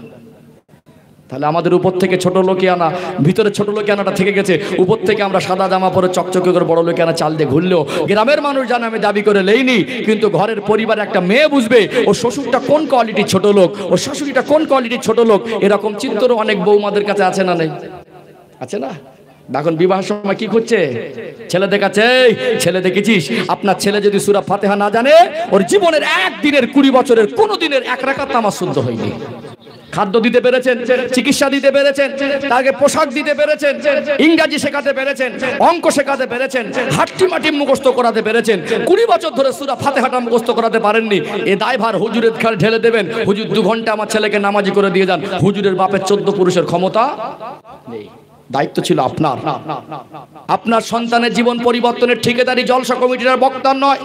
তাহলে আমাদের উপর থেকে ছোট লোকে আনা, ভিতরে ছোট লোকে আনাটা থেকে গেছে। উপর থেকে আমরা সাদা জামা পরে চকচকে করে বড় লোকে আনা চাল দিয়ে ঘুরলেও গ্রামের মানুষ জানে আমি দাবি করে লেইনি, কিন্তু ঘরের পরিবারে একটা মেয়ে বুঝবে ও শ্বশুরটা কোন কোয়ালিটির ছোট লোক, ও শাশুড়িটা কোন কোয়ালিটির ছোট লোক। এরকম চিন্তারও অনেক বৌমাদের কাছে আছে না নেই? আছে না? এখন বিবাহের সময় কি করছে? ছেলে দেখাচ্ছে, ছেলে দেখেছিস, আপনার ছেলে যদি সূরা ফাতিহা না জানে, ওর জীবনের একদিনের 20 বছরের কোনো দিনের 1 রাকাত নামাজ শুদ্ধ হয়নি। খাদ্য দিতে পেরেছেন, চিকিৎসা দিতে পেরেছেন, তাকে পোশাক দিতে পেরেছেন, ইংরাজি শেখাতে পেরেছেন, অঙ্ক শেখাতে পেরেছেন, হাট্টিমাটি মুখস্থ করাতে পেরেছেন। 20 বছর ধরে সূরা ফাতিহাটা মুখস্থ করাতে পারেননি, এ দায়ভার হুজুরের খেয়াল ঢেলে দেবেন। হুজুর 2 ঘন্টা আমার ছেলেকে নামাজি করে দিয়ে যান, হুজুরের বাপের 14 পুরুষের ক্ষমতা নেই। দায়িত্ব ছিল আপনার। আপনার সন্তানের জীবন পরিবর্তনের ঠিকাদারি জলসা কমিটির বক্তার নয়।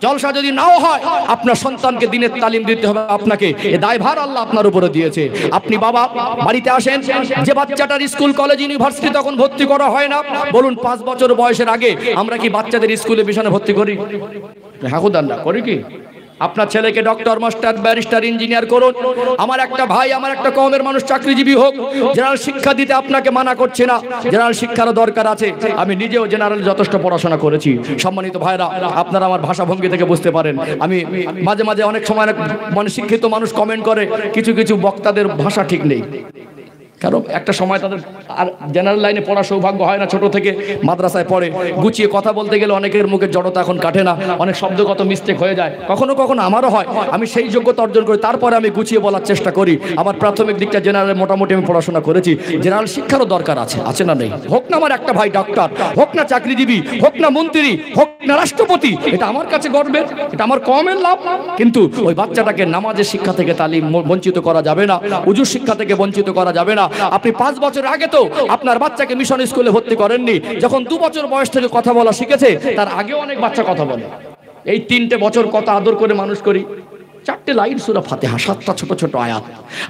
জলসা যদি নাও হয়, আপনার সন্তানকে দিনের তালিম দিতে হবে আপনাকে। এই দায়ভার আল্লাহ আপনার উপরে দিয়েছে। আপনি বাবা বাড়িতে আসেন, যে বাচ্চাটার স্কুল কলেজ ইউনিভার্সিটি তখন ভর্তি করা হয় না, বলুন 5 বছর বয়সের আগে আমরা কি বাচ্চাদের স্কুলে বিছানে ভর্তি করি? হ্যাঁ না, করি কি? আপনার ছেলেকে ডক্টর, মাস্টার, ব্যারিস্টার, ইঞ্জিনিয়ার করুন। আমার একটা ভাই, আমার একটা কওমের মানুষ চাকরিজীবী হোক, জেনারেল শিক্ষা দিতে আপনাকে মানা করছে না, জেনারেল শিক্ষারও দরকার আছে। আমি নিজেও জেনারেল যথেষ্ট পড়াশোনা করেছি। সম্মানিত ভাইরা, আপনারা আমার ভাষাভঙ্গি থেকে বুঝতে পারেন, আমি মাঝে মাঝে অনেক সময় মানে শিক্ষিত মানুষ কমেন্ট করে কিছু কিছু বক্তাদের ভাষা ঠিক নেই। কারণ একটা সময় তাদের আর জেনারেল লাইনে পড়ার সৌভাগ্য হয় না, ছোট থেকে মাদ্রাসায় পড়ে, গুছিয়ে কথা বলতে গেলে অনেকের মুখে জড়তা এখন কাটে না, অনেক শব্দগত মিস্টেক হয়ে যায়, কখনো কখনো আমারও হয়। আমি সেই যোগ্যতা অর্জন করি, তারপরে আমি গুছিয়ে বলার চেষ্টা করি। আমার প্রাথমিক দিকটা জেনারেল মোটামুটি আমি পড়াশোনা করেছি। জেনারেল শিক্ষারও দরকার আছে, আছে না নেই? হোক না আমার একটা ভাই ডাক্তার, হোক না চাকরিজীবী, হোক না মন্ত্রী, হোক না রাষ্ট্রপতি, এটা আমার কাছে গর্বের, এটা আমার কমের লাভ। কিন্তু ওই বাচ্চাটাকে নামাজের শিক্ষা থেকে তালিম বঞ্চিত করা যাবে না, উজুর শিক্ষা থেকে বঞ্চিত করা যাবে না। আপনি 5 বছর আগে তো আপনার বাচ্চাকে মিশন স্কুলে ভর্তি করেননি। যখন 2 বছর বয়স থেকে কথা বলা শিখেছে, তার আগেও অনেক বাচ্চা কথা বলে। এই 3টে বছর কত আদর করে মানুষ করি। 4টে লাইন সূরা ফাতিহা, 7টা ছোট ছোট আয়াত।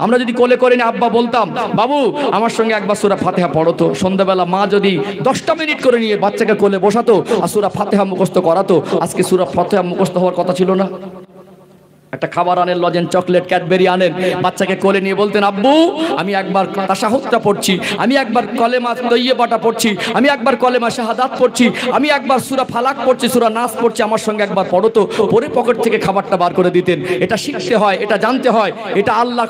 আমরা যদি কোলে করে নিয়ে আব্বা বলতাম, বাবু আমার সঙ্গে একবার সূরা ফাতিহা পড়ো তো, সন্ধ্যাবেলা মা যদি 10টা মিনিট করে নিয়ে বাচ্চাকে কোলে বসাতো আর সূরা ফাতিহা মুখস্থ করাতো, আজকে সূরা ফাতিহা মুখস্থ হওয়ার কথা ছিল না। একটা খাবার আনেন, লজেন, চকলেট, ক্যাডবেরি আনেন, বাচ্চাকে কোলে নিয়ে বলতেন, আব্বু আমি একবার তাশাহুদটা পড়ছি, আমি একবার কলেমা তৈয়বাটা পড়ছি, আমি একবার কলেমা শাহাদাত পড়ছি, আমি একবার সূরা ফালাক পড়ছি, সূরা নাস পড়ছি, আমার সঙ্গে একবার পড়ো তো। পরে পকেট থেকে খাবারটা বার করে দিতেন। এটা শিখতে হয়, এটা জানতে হয়, এটা আল্লাহ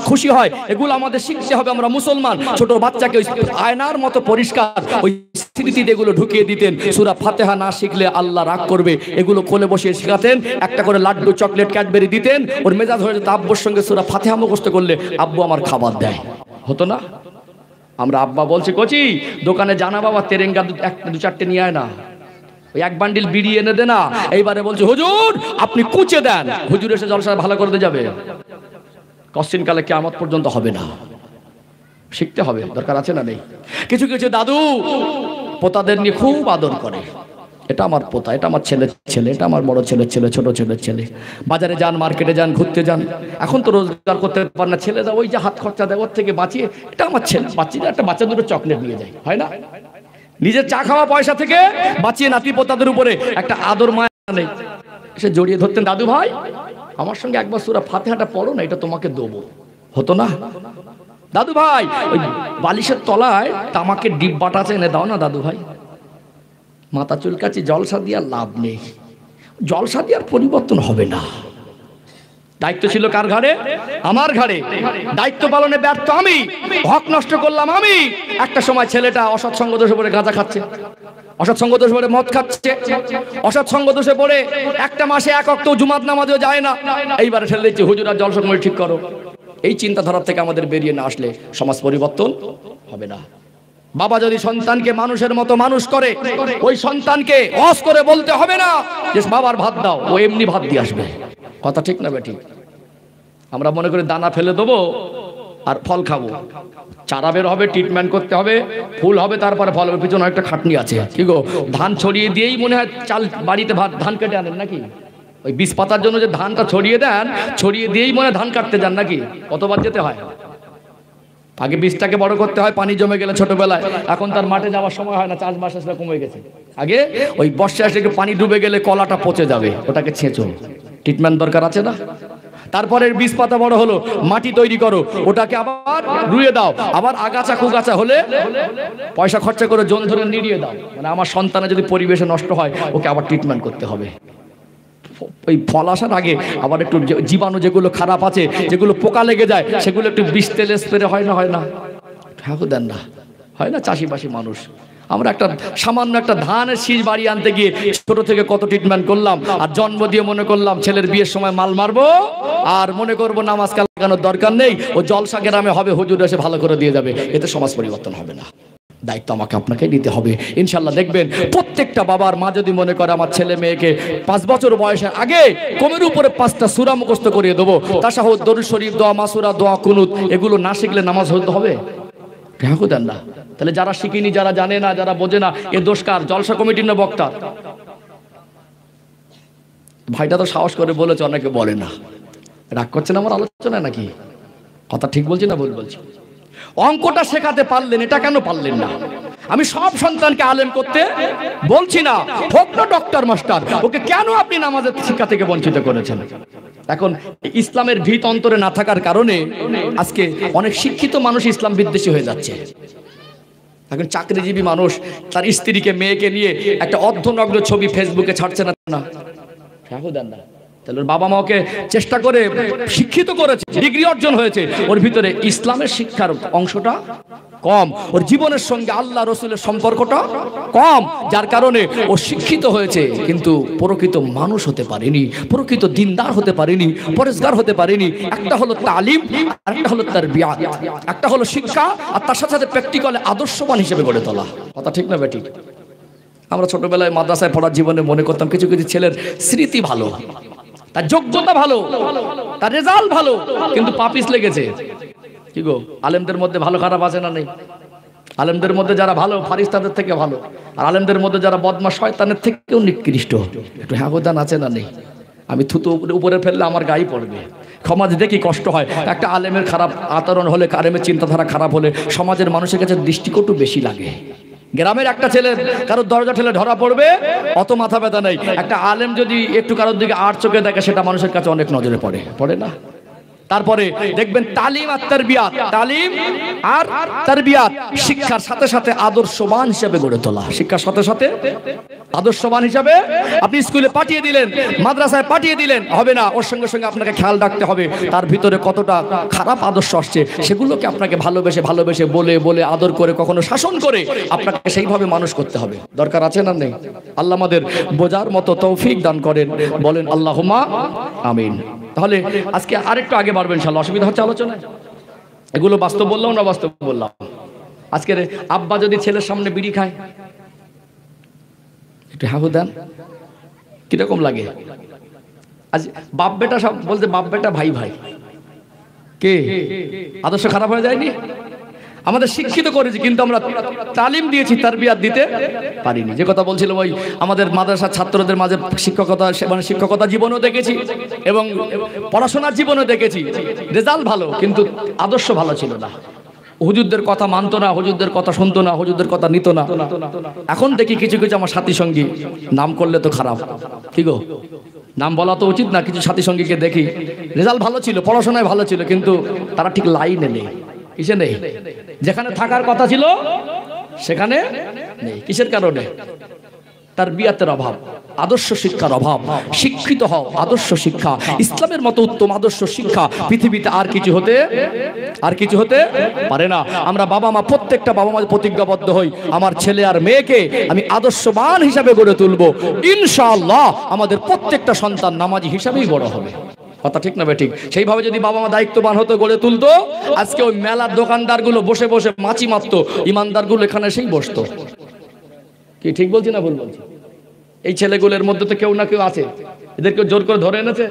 খুশি হয়, এগুলো আমাদের শিখতে হবে। আমরা মুসলমান। ছোট বাচ্চাকে ওই আয়নার মতো পরিষ্কার ওই স্মৃতিতে এগুলো ঢুকিয়ে দিতেন। সূরা ফাতিহা না শিখলে আল্লাহ রাগ করবে, এগুলো কোলে বসিয়ে শেখাতেন। একটা করে লাড্ডু, চকলেট, ক্যাডবেরি দিতেন, ওর মেজাজ হয়ে যেত। আব্বুর সঙ্গে সূরা ফাতিহা মুখস্থ করলে আব্বু আমার খাবার দেয়, হতো না? আমরা আব্বা বলছি, কচি দোকানে জানা বাবা তেরেঙ্গা 2-4টে নিয়ে আয় না, ওই 1 বান্ডিল বিড়ি এনে দে না। এইবারে বলছে, হুজুর আপনি কুচে দেন। হুজুর এসে জলসা ভালো করে দিয়ে যাবে? কশ্চিন কালে কিয়ামত পর্যন্ত হবে না। শিখতে হবে, দরকার আছে না নেই? কিছু কিছু দাদু পোতাদের নিয়ে খুব আদর করে। এটা আমার পোতা, এটা আমার ছেলের ছেলে, এটা আমার বড় ছেলের ছেলে, ছোট ছেলের ছেলে। বাজারে যান, মার্কেটে যান, ঘুরতে যান, এখন তো রোজগার করতে পারে না, ছেলেরা ওই যে হাত খরচা দেয় ওর থেকে বাঁচিয়ে, এটা আমার ছেলে, বাঁচিয়ে একটা বাচ্চা দুটো চকলেট নিয়ে যায়, হয় না? নিজের চা খাওয়া পয়সা থেকে বাঁচিয়ে নাতি পোতাদের উপরে একটা আদর মায়া নেই। সে জড়িয়ে ধরতেন, দাদু ভাই আমার সঙ্গে একবার সূরা ফাতিহাটা পড়ো না, এটা তোমাকে দেবো, হতো না? দাদু ভাই ওই বালিশের তলায় তামাকের ডিব্বাটা আছে, এনে দাও না দাদু ভাই। মাথা চুলকাচ্ছি, জলসা দিয়ে লাভ নেই, জলসা দিয়ে পরিবর্তন হবে না। দায়িত্ব ছিল কার ঘাড়ে? আমার ঘাড়ে। দায়িত্ব পালনে ব্যর্থ আমি, হক নষ্ট করলাম আমি। একটা সময় ছেলেটা অসৎসঙ্গ দোষে পড়ে গাঁজা খাচ্ছে, অসৎসঙ্গ দোষে পড়ে মদ খাচ্ছে, অসৎসঙ্গ দোষে পড়ে একটা মাসে 1 ওয়াক্ত জুমাত নামাজেও যায় না। এইবারে ঠেলে দিচ্ছে, হুজুর আর জলসা কমিটি ঠিক করো। এই চিন্তাধারা থেকে আমাদের বেরিয়ে না আসলে সমাজ পরিবর্তন হবে না। বাবা যদি সন্তানকে মানুষের মতো মানুষ করে, ওই সন্তানকে অস করে বলতে হবে না যে বাবার ভাত দাও, ও এমনি ভাত দিয়ে আসবে। কথা ঠিক না বেটি? আমরা মনে করি দানা ফেলে দেবো আর ফল খাবো। চারা বের হবে, ট্রিটমেন্ট করতে হবে, ফুল হবে, তারপরে ফল হবে। পিছনে একটা খাটনি আছে, কি গো? ধান ছড়িয়ে দিয়েই মনে হয় চাল বাড়িতে ধান কেটে আনেন নাকি? ওই বীজ পাতার জন্য যে ধানটা ছড়িয়ে দেন, ছড়িয়ে দিয়েই মনে হয় ধান কাটতে যান নাকি? কতবার যেতে হয়? আগে বীজটাকে বড় করতে হয়, পানি জমে গেলে ছোটবেলায়, এখন তার মাঠে যাওয়ার সময় হয় না, চাষবাস আসলে কমে গেছে। আগে ওই বর্ষা আসলে পানি ডুবে গেলে কলাটা পচে যাবে, ওটাকে ছেঁচো, ট্রিটমেন্ট দরকার আছে না? তারপরে বীজ পাতা বড় হলো, মাটি তৈরি করো, ওটাকে আবার রুয়ে দাও, আবার আগাছা কুগাছা হলে পয়সা খরচা করে জন ধরে নিড়িয়ে দাও। মানে আমার সন্তানের যদি পরিবেশে নষ্ট হয়, ওকে আবার ট্রিটমেন্ট করতে হবে। ওই ফল আসার আগে আবার একটু জীবাণু যেগুলো খারাপ আছে, যেগুলো পোকা লেগে যায়, সেগুলো একটু বিষ তেল স্প্রে হয় না? হয় না? ঠাকুর দেন না, হয় না? চাষিবাসী মানুষ আমরা একটা সামান্য একটা ধানের শীষ বাড়ি আনতে গিয়ে ছোট থেকে কত ট্রিটমেন্ট করলাম, আর জন্ম দিয়ে মনে করলাম ছেলের বিয়ের সময় মাল মারবো, আর মনে করবো নামাজ কালানোর দরকার নেই, ও জলসা গ্রামে হবে, হুজুর এসে ভালো করে দিয়ে যাবে। এতে সমাজ পরিবর্তন হবে না। দায়িত্ব আমাকে আপনাকে নিতে হবে। ইনশাল্লাহ দেখবেন প্রত্যেকটা বাবার মা যদি মনে করে আমার ছেলে মেয়েকে 5 বছর বয়সের আগে কোমের উপরে 5টা সূরা মুখস্থ করিয়ে দেবো, তাশাহুদ, দরুদ শরীফ, দোয়া মাসুরা, দোয়া কুনুত, এগুলো না শিখলে নামাজ হতে হবে? ঠেহাকু দেন না। তাহলে যারা শিখিনি, যারা জানে না, যারা বোঝে না, এ দোষ কার? জলসা কমিটির না বক্তার? ভাইটা তো সাহস করে বলেছে, অনেকে বলে না। রাগ করছেন আমার আলোচনায় নাকি? কথা ঠিক বলছি না ভুল বলছি? অঙ্কটা শেখাতে পারলেন, এটা কেন পারলেন না? আমি সব সন্তানকে আলেম করতে বলছি না, হোক না ডক্টর মাস্টার, ওকে কেন আপনি নামাজের শিক্ষা থেকে বঞ্চিত করেছেন? এখন ইসলামের ভিত অন্তরে না থাকার কারণে আজকে অনেক শিক্ষিত মানুষ ইসলাম বিদ্বেষী হয়ে যাচ্ছে। এখন চাকরিজীবী মানুষ তার স্ত্রীকে, মেয়েকে নিয়ে একটা অর্ধনগ্ন ছবি ফেসবুকে ছাড়ছে না, দেন না। তাহলে বাবা মাকে চেষ্টা করে শিক্ষিত করেছে, ডিগ্রি অর্জন হয়েছে, ওর ভিতরে ইসলামের শিক্ষার অংশটা কম, ওর জীবনের সঙ্গে আল্লাহ রসুলের সম্পর্কটা কম, যার কারণে ও শিক্ষিত হয়েছে কিন্তু প্রকৃত মানুষ হতে পারেনি, প্রকৃত দিনদার হতে পারেনি, পরেশগার হতে পারেনি। একটা হলো তালিম, আর একটা হলো তারবিয়াত। একটা হলো শিক্ষা, আর তার সাথে সাথে প্র্যাকটিক্যালে আদর্শবান হিসেবে গড়ে তোলা। কথা ঠিক না বেঠিক? আমরা ছোটবেলায় মাদ্রাসায় পড়ার জীবনে মনে করতাম কিছু কিছু ছেলের স্মৃতি ভালো, তার যোগ্যতা ভালো, তার রেজাল্ট ভালো, কিন্তু পাপিস লেগেছে। কি গো, আলেমদের মধ্যে ভালো খারাপ আছে না নেই? আলেমদের মধ্যে যারা ভালো ফারিস্তাদের থেকে ভালো, আর আলেমদের মধ্যে যারা বদমাশ শয়তানের থেকেও নিকৃষ্ট। একটু হ্যাঁদান আছে না নেই? আমি থুতু উপরে ফেললে আমার গায়ে পড়বে। সমাজে দেখি কষ্ট হয়, একটা আলেমের খারাপ আচরণ হলে, আলেমের চিন্তাধারা খারাপ হলে সমাজের মানুষের কাছে দৃষ্টিকটু বেশি লাগে। গ্রামের একটা ছেলে কারোর দরজা ঠেলে ধরা পড়বে, অত মাথা ব্যথা নেই। একটা আলেম যদি একটু কারোর দিকে আর চোখে দেখে, সেটা মানুষের কাছে অনেক নজরে পড়ে না? তারপরে দেখবেন তালিম আর তারবিয়াত, তালিম আর তারবিয়াত, শিক্ষার সাথে সাথে আদর্শবান হিসেবে গড়ে তোলা। শিক্ষার সাথে সাথে আদর্শবান হিসাবে আপনি স্কুলে পাঠিয়ে দিলেন, মাদ্রাসায় পাঠিয়ে দিলেন, হবে না। ওর সঙ্গে সঙ্গে আপনাকে খেয়াল রাখতে হবে তার ভিতরে কতটা খারাপ আদর্শ আসছে, সেগুলোকে আপনাকে ভালোবেসে ভালোবেসে বলে বলে আদর করে, কখনো শাসন করে আপনাকে সেইভাবে মানুষ করতে হবে। দরকার আছে না নেই? আল্লাহ আমাদের বোঝার মতো তৌফিক দান করেন, বলেন আল্লাহুম্মা আমিন। তাহলে আজকে আরেকটু আগে বাড়বেন ইনশাআল্লাহ। অসুবিধা হচ্ছে আলোচনায়? এগুলো বাস্তব বললাম না বাস্তব বললাম? আজকের আব্বা যদি ছেলের সামনে বিড়ি খায়, একটু হাহু দেন, কিরকম লাগে? আজ বাপ বেটা সব বলতে, বাপ বেটা ভাই ভাই, কে আদর্শ খারাপ হয়ে যায়নি? আমাদের শিক্ষিত করেছি কিন্তু আমরা তালিম দিয়েছি, তারবিয়াত দিতে পারিনি। যে কথা বলছিলাম, ওই আমাদের মাদ্রাসার ছাত্রদের মাঝে শিক্ষকতা, মানে শিক্ষকতা জীবনও দেখেছি এবং পড়াশোনার জীবনও দেখেছি। রেজাল্ট ভালো কিন্তু আদর্শ ভালো ছিল না। হুজুরদের কথা মানতো না, হুজুরদের কথা শুনতো না, হুজুরদের কথা নিত না। এখন দেখি কিছু কিছু আমার সাথী সঙ্গী, নাম করলে তো খারাপ, কি গো, নাম বলা তো উচিত না, কিছু সাথী সঙ্গীকে দেখি রেজাল্ট ভালো ছিল, পড়াশোনায় ভালো ছিল, কিন্তু তারা ঠিক লাইনে নেই। কিসে নেই? যেখানে থাকার কথা ছিল সেখানে নেই। কিসের কারণে? তারবিয়াতের অভাব, আদর্শ শিক্ষার অভাব। শিক্ষিত হও, আদর্শ শিক্ষা, ইসলামের মতো উত্তম আদর্শ শিক্ষা পৃথিবীতে আর কিছু হতে পারে না। আমরা বাবা মা, প্রত্যেকটা বাবা মা প্রতিজ্ঞাবদ্ধ হই, আমার ছেলে আর মেয়েকে আমি আদর্শবান হিসাবে গড়ে তুলবো। ইনশাআল্লাহ আমাদের প্রত্যেকটা সন্তান নামাজি হিসাবেই বড় হবে। কথা ঠিক না বেঠিক? সেইভাবে যদি বাবা মা দায়িত্ববান হতো, গড়ে তুলতো, আজকে ওই মেলার দোকানদার গুলো বসে বসে মাছি মারতো, ইমানদার গুলো এখানে সেই বসতো। কি ঠিক বলছি না ভুল বলছি? এই ছেলেগুলোর মধ্যে তো কেউ না কেউ আছে, এদেরকে জোর করে ধরে এনেছে,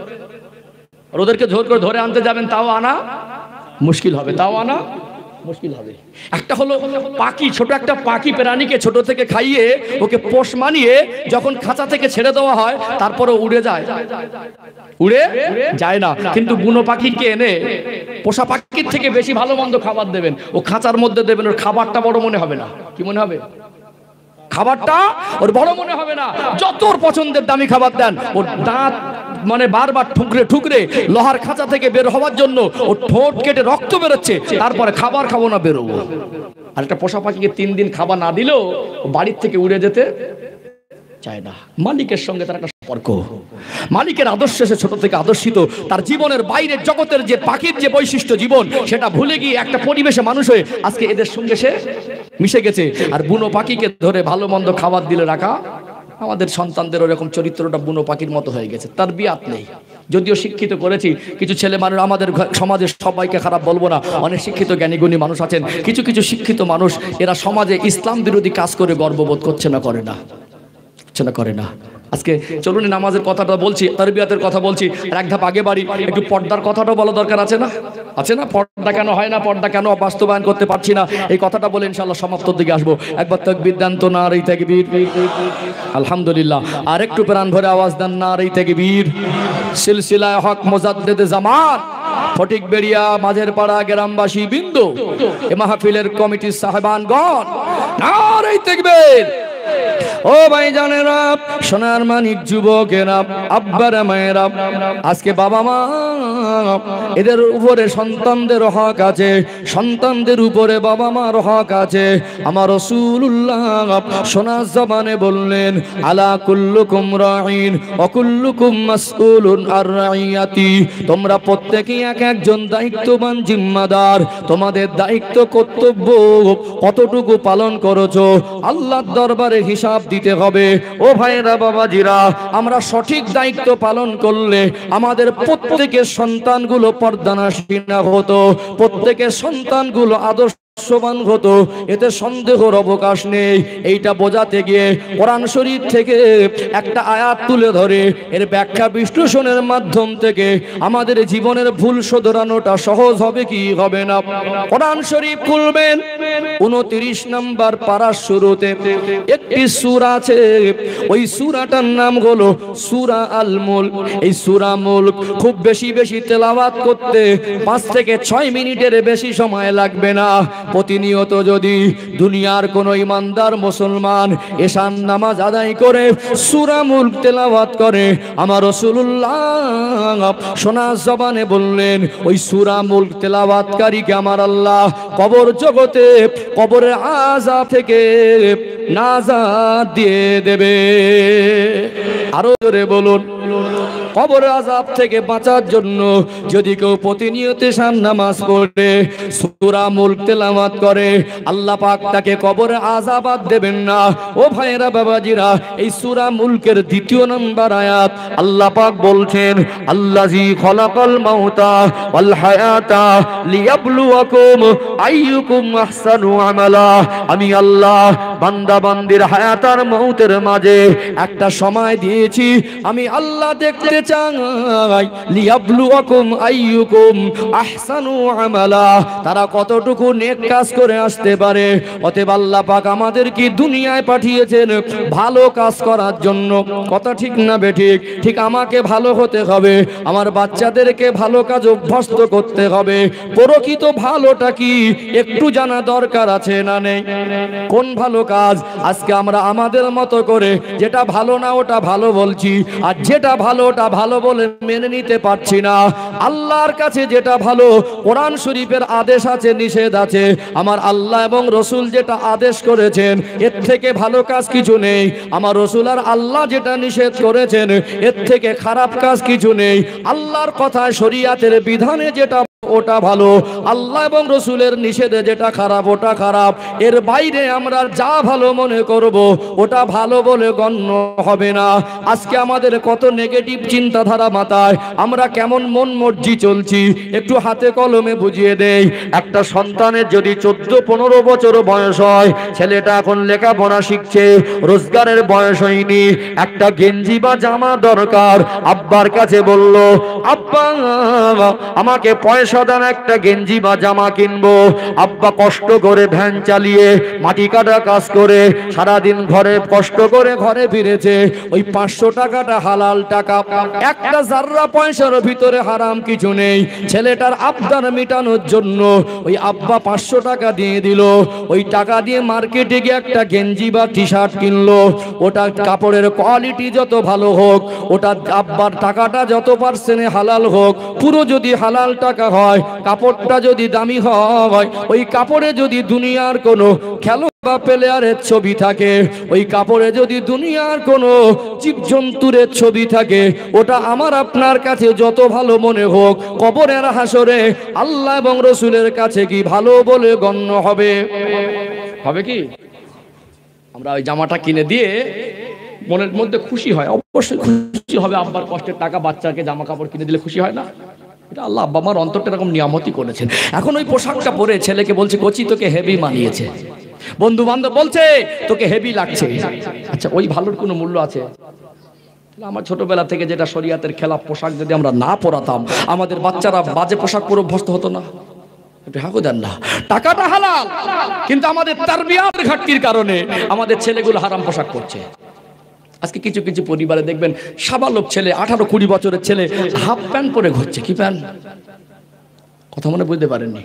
আর ওদেরকে জোর করে ধরে আনতে যাবেন, তাও আনা মুশকিল হবে, একটা হলো পাখি, ছোট একটা পাখি প্রাণীকে ছোট থেকে খাইয়ে ওকে পোষ মানিয়ে যখন খাঁচা থেকে ছেড়ে দেওয়া হয়, তারপরে উড়ে যায় না। কিন্তু বুনো পাখিকে এনে পোষা পাখির থেকে বেশি ভালো মন্দ খাবার দেবেন, ও খাঁচার মধ্যে দেবেন, ওর খাবারটা বড় মনে হবে না। কি মনে হবে? খাবারটা ওর বড় মনে হবে না। যত ওর পছন্দের দামি খাবার দেন, ওর দাঁত মানে বারবার ঠুকরে লোহার খাঁচা থেকে বের হওয়ার জন্য ও ঠোঁট কেটে রক্ত বেরোচ্ছে, তারপরে খাবার খাবো না, বেরোবো। আর একটা পোষা পাখিকে 3 দিন খাবার না দিলেও বাড়ির থেকে উড়ে যেতে চায় না। মালিকের সঙ্গে তার একটা সম্পর্ক, মালিকের আদর্শে সে ছোট থেকে আদর্শিত। তার জীবনের বাইরের জগতের যে পাখির যে বৈশিষ্ট্য জীবন, সেটা ভুলে গিয়ে একটা পরিবেশে মানুষ হয়ে আজকে এদের সঙ্গে সে মিশে গেছে। আর বুনো পাখিকে ধরে ভালো মন্দ খাবার দিলে রাখা, আমাদের সন্তানদের ওরকম চরিত্রটা বুনো পাখির মতো হয়ে গেছে। তারবিয়াত নেই। যদিও শিক্ষিত করেছি কিছু ছেলে মানুষ, আমাদের সমাজের সবাইকে খারাপ বলবো না, অনেক শিক্ষিত জ্ঞানীগুণী মানুষ আছেন, কিছু কিছু শিক্ষিত মানুষ এরা সমাজে ইসলাম বিরোধী কাজ করে গর্ববোধ করছে না, করে না। আজকে চলুন নামাজের কথাটা বলছি, তারবিয়াতের কথা বলছি, আর এক ধাপ আগে বাড়ি, একটু পর্দার কথাটা বলা দরকার আছে না? আছে না? পর্দা কেন হয় না, পর্দা কেন বাস্তবায়ন করতে পারছি না, এই কথাটা বলে ইনশাআল্লাহ সমাপ্তর দিকে আসবো। একবার তাকবীর দেন তো, নারে তাকবীর। আলহামদুলিল্লাহ। আর একটু প্রাণ ভরে আওয়াজ দেন, নারে তাকবীর। সিলসিলায়ে হক মুজাদ্দিদে জামান ফটিক বেড়িয়া মাঝের পাড়া গ্রামবাসী বিন্দু, এ মাহফিলের কমিটির সাহেবানগণ, নারে তাকবীর। ও ভাই জানেরা, সোনার মানিক যুবকেরা, আব্বারা মায়েরা, আজকে বাবা মা এদের উপরে সন্তানদের হক আছে, সন্তানদের উপরে বাবা মার হক আছে। আমার রাসূলুল্লাহ সোনার জবানে বললেন, আলা কুল্লুকুম রাঈন ওয়া কুল্লুকুম মাসউলুন আর রাইয়াতি। তোমরা প্রত্যেকেই এক একজন দায়িত্ববান জিম্মাদার, তোমাদের দায়িত্ব কর্তব্য কতটুকু পালন করেছো আল্লাহর দরবারে হিসাব দিতে হবে। ও ভাইরা বাবাজিরা, আমরা সঠিক দায়িত্ব পালন করলে আমাদের প্রত্যেকের সন্তানগুলো পর্দানাশীন হতো, প্রত্যেকের সন্তানগুলো আদর্শবান হতো, এতে সন্দেহের অবকাশ নেই। এইটা বোঝাতে গিয়ে কোরআন শরীফ থেকে একটা আয়াত তুলে ধরে এর ব্যাখ্যা বিশ্লেষণের মাধ্যম থেকে আমাদের জীবনের ভুল শোধরানোটা সহজ হবে কি হবে না? কোরআন শরীফ খুলবেন, 29 নম্বর পারার শুরুতে একটি সূরা আছে, ওই সূরাটার নাম হলো সূরা আল মুলক। এই সূরা মুলক খুব বেশি বেশি তেলাওয়াত করতে 5 থেকে 6 মিনিটের বেশি সময় লাগবে না। প্রতিনিয়ত যদি দুনিয়ার কোন ইমানদার মুসলমান এশার নামাজ আদায় করে সূরা মুলক তেলাওয়াত করে, আমার রাসূলুল্লাহ সোনার জবানে বললেন, ওই সূরা মুলক তেলাওয়াতকারীকে আমার আল্লাহ কবর জগতে কবরের আযাব থেকে নাজাত দিয়ে দেবে। আরো জোরে বলুন। কবরের আযাব থেকে বাঁচার জন্য যদি কেউ প্রতিনিয়ত এশার নামাজ পড়ে সূরা মুলক তেলাওয়াত করে, আল্লাহ পাক তাকে কবরের আযাব আর দেবেন না। ও ভাইরা বাবাজিরা, এই সূরা মুলকের 2 নম্বর আয়াত আল্লাহ পাক বলছেন, আল্লাযী খলাকাল মাউতা ওয়াল হায়াতা লিয়াবলুয়াকুম আইয়ুকুম আহসানু আমালা। আমি আল্লাহ বান্দা বান্দির হায়াত আর মউতের মাঝে একটা সময় দিয়েছি, আমি আল্লাহ দেখতে চাই লিয়াবলুয়াকুম আইয়ুকুম আহসানু আমালা, তারা কতটুকু নেক কাজ করে আসতে পারে। অতএব আল্লাহ পাক আমাদের কি দুনিয়ায় পাঠিয়েছেন ভালো কাজ করার জন্য, কথা ঠিক না বেঠিক? ঠিক আমাকে ভালো হতে হবে, আমার বাচ্চাদেরকে ভালো কাজ অভ্যস্ত করতে হবে। প্রকৃত ভালোটা কি একটু জানা দরকার আছে না নেই? কোন ভালো কাজ? আজকে আমরা আমাদের মতো করে যেটা ভালো না ওটা ভালো বলছি, আর যেটা ভালো ওটা ভালো বলে মেনে নিতে পারছি না। আল্লাহর কাছে যেটা ভালো, কোরআন শরীফের আদেশ আছে, নিষেধ আছে, আমার আল্লাহ এবং রসুল যেটা আদেশ করেছেন এর থেকে ভালো কাজ কিছু নেই। আমার রসুল আর আল্লাহ যেটা নিষেধ করেছেন এর থেকে খারাপ কাজ কিছু নেই। আল্লাহর কথায় শরীয়তের বিধানে যেটা ওটা ভালো, আল্লাহ এবং রসুলের নিষেধে যেটা খারাপ ওটা খারাপ। এর বাইরে আমরা যা ভালো মনে করব ওটা ভালো বলে গণ্য হবে না। আজকে আমাদের কত নেগেটিভ চিন্তাধারা মাথায়, আমরা কেমন মন মর্জি চলছি, একটু হাতে কলমে বুঝিয়ে দেই। একটা সন্তানের যদি 14-15 বছর বয়স হয়, ছেলেটা এখন লেখাপড়া শিখছে, রোজগারের বয়স হয়নি, একটা গেঞ্জি বা জামা দরকার। আব্বার কাছে বলল, আব্বা আমাকে পয়সা দেন, একটা গেঞ্জি বা জামা কিনবো। আব্বা কষ্ট করে ভ্যান চালিয়ে মাটি কাটা কাজ করে সারাদিন ঘরে কষ্ট করে ঘরে ফিরেছে। ওই 500 টাকাটা হালাল টাকা, একটা জাররা পয়সার ভিতরে হারাম কিছু নেই। ছেলেটার আবদার মেটানোর জন্য ওই আব্বা 500 টাকা দিয়ে দিল। ওই টাকা দিয়ে মার্কেটে গিয়ে একটা গেঞ্জি বা টি শার্ট কিনলো। ওটা কাপড়ের কোয়ালিটি যত ভালো হোক, ওটা আব্বার টাকাটা যত পার্সেন্টে হালাল হোক, পুরো যদি হালাল টাকা হয়, কাপড়টা যদি দামি হয়, ওই কাপড়ে যদি দুনিয়ার কোনো খেলো বা প্লেয়ারের ছবি থাকে, ওই কাপড়ে যদি দুনিয়ার কোনো জীবজন্তুরের ছবি থাকে, ওটা আমার আপনার কাছে যত ভালো মনে হোক, কবরের হাসরে আল্লাহ এবং রসুলের কাছে কি ভালো বলে গণ্য হবে? হবে কি? আমরা ওই জামাটা কিনে দিয়ে মনের মধ্যে খুশি হয়, অবশ্যই খুশি হবে। আব্বার কষ্টের টাকা, বাচ্চাকে জামা কাপড় কিনে দিলে খুশি হয় না? এটা আল্লাহ আব্বা আমার অন্তরটা এরকম নিয়ামতই করেছেন। এখন ওই পোশাকটা পরে ছেলেকে বলছে, কোচি তোকে হেভি মানিয়েছে, বন্ধু বান্ধব বলছে তোকে হেভি লাগছে। আচ্ছা, ওই ভালোর কোনো মূল্য আছে? আমার ছোটবেলা থেকে যেটা শরিয়াতের খেলাফ পোশাক যদি আমরা না পরাতাম, আমাদের বাচ্চারা বাজে পোশাক পরে অভ্যস্ত হতো না। একটু হাঁকু দেন না। টাকাটা হালাল, কিন্তু আমাদের তারবিয়াতের ঘাটতির কারণে আমাদের ছেলেগুলো হারাম পোশাক পরছে। আজকে কিছু কিছু পরিবারে দেখবেন সাবালক ছেলে, 18-20 বছরের ছেলে হাফ প্যান্ট পরে ঘুরছে। কি প্যান্ট? কথা মনে বুঝতে পারেননি?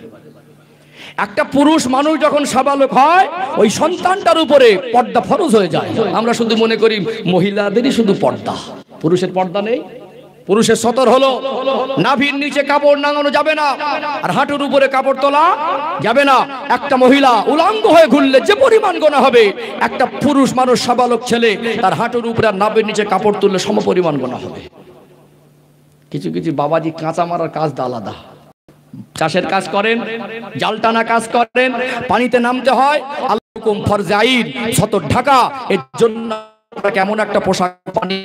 একটা পুরুষ মানুষ যখন সাবালক হয়, ওই সন্তানটার উপরে পর্দা ফরজ হয়ে যায়। আমরা শুধু মনে করি মহিলাদেরই শুধু পর্দা, পুরুষের পর্দা নেই। পুরুষের সতর হলো নাভির নিচে কাপড় নামানো যাবে না, আর হাঁটুর উপরে কাপড় তোলা যাবে না। একটা মহিলা উলঙ্গ হয়ে ঘুরলে যে পরিমাণ গোনা হবে, একটা পুরুষ মানুষ সাবালক ছেলে তার হাঁটুর উপরে আর নাভির নিচে কাপড় তুললে সম পরিমাণ গোনা হবে। কিছু কিছু বাবাজি কাঁচা মারার কাজটা আলাদা, চাষের কাজ করেন, জাল টানা কাজ করেন, পানিতে নামতে হয়, আল্লাহ হুকুম ফরজে আইন, সতর ঢাকা। এর জন্য কেমন একটা পোশাক, পানি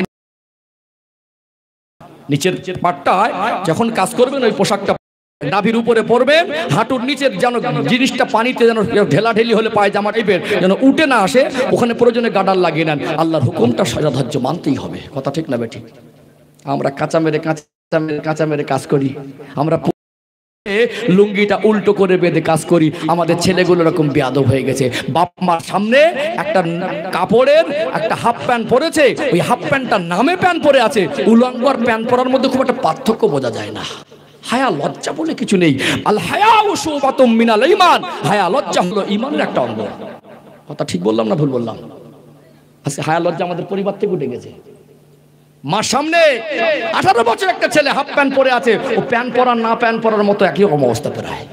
নিচের পাটটায় যখন কাজ করবেন ওই পোশাকটা নাভির উপরে পরবেন, হাঁটুর নিচের যেন জিনিসটা পানিতে যেন ঢেলাঢেলি হলে পায়জামা টাইপের যেন উঠে না আসে, ওখানে প্রয়োজনে গাডার লাগিয়ে নেন। আল্লাহর হুকুমটা সাজাধার্য মানতেই হবে। কথা ঠিক না বেঠিক? আমরা কাঁচা মেরে কাজ করি, আমরা লুঙ্গিটা উল্টো করে বেঁধে কাজ করি। আমাদের ছেলেগুলো এরকম বেয়াদব হয়ে গেছে। বাপ মার সামনে একটা কাপড়ের একটা হাফ প্যান্ট পরেছে, ওই হাফ প্যান্টটার নামে প্যান্ট পরে আছে। উলঙ্গ আর প্যান্ট পরার মধ্যে খুব একটা পার্থক্য বোঝা যায় না। হায়া লজ্জা বলে কিছু নেই। আল হায়াউ শুবাতুম মিনাল ঈমান, হায়া লজ্জা হলো ঈমানের একটা অঙ্গ। কথা ঠিক বললাম না ভুল বললাম? আজকে হায়া লজ্জা আমাদের পরিবার থেকে উঠে গেছে। মার সামনে 18 বছর একটা ছেলে হাফ প্যান্ট পরে আছে, ও প্যান্ট পরা না প্যান্ট পরার মতো একই রকম অবস্থা প্রায়।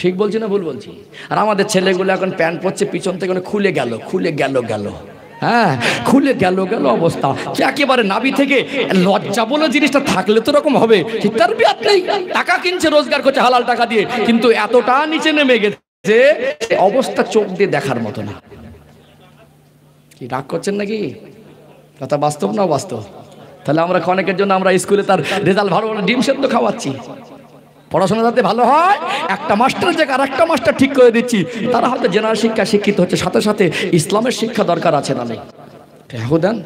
ঠিক বলছি না ভুল বলছি? আর আমাদের ছেলেগুলো এখন প্যান্ট পরছে পিছন থেকে খুলে গেল হ্যাঁ, খুলে গেল অবস্থা, একেবারে নাভি থেকে। লজ্জা বলে জিনিসটা থাকলে তো এরকম হবে। তারবিয়াত নেই, টাকা কিনছে, রোজগার করছে হালাল টাকা দিয়ে, কিন্তু এতটা নিচে নেমে গেছে অবস্থা চোখ দিয়ে দেখার মতো না। কি রাগ করছেন নাকি? কথা বাস্তব না বাস্তব? তাহলে আমরা অনেকের জন্য আমরা স্কুলে তার রেজাল্ট ভালো হলে ডিম সেদ্ধ খাওয়াচ্ছি, পড়াশোনা যাতে ভালো হয় একটা মাস্টার জায়গা আর একটা মাস্টার ঠিক করে দিচ্ছি। তারা হয়তো জেনারেল শিক্ষা শিক্ষিত হচ্ছে, সাথে সাথে ইসলামের শিক্ষা দরকার আছে না নেই? দেন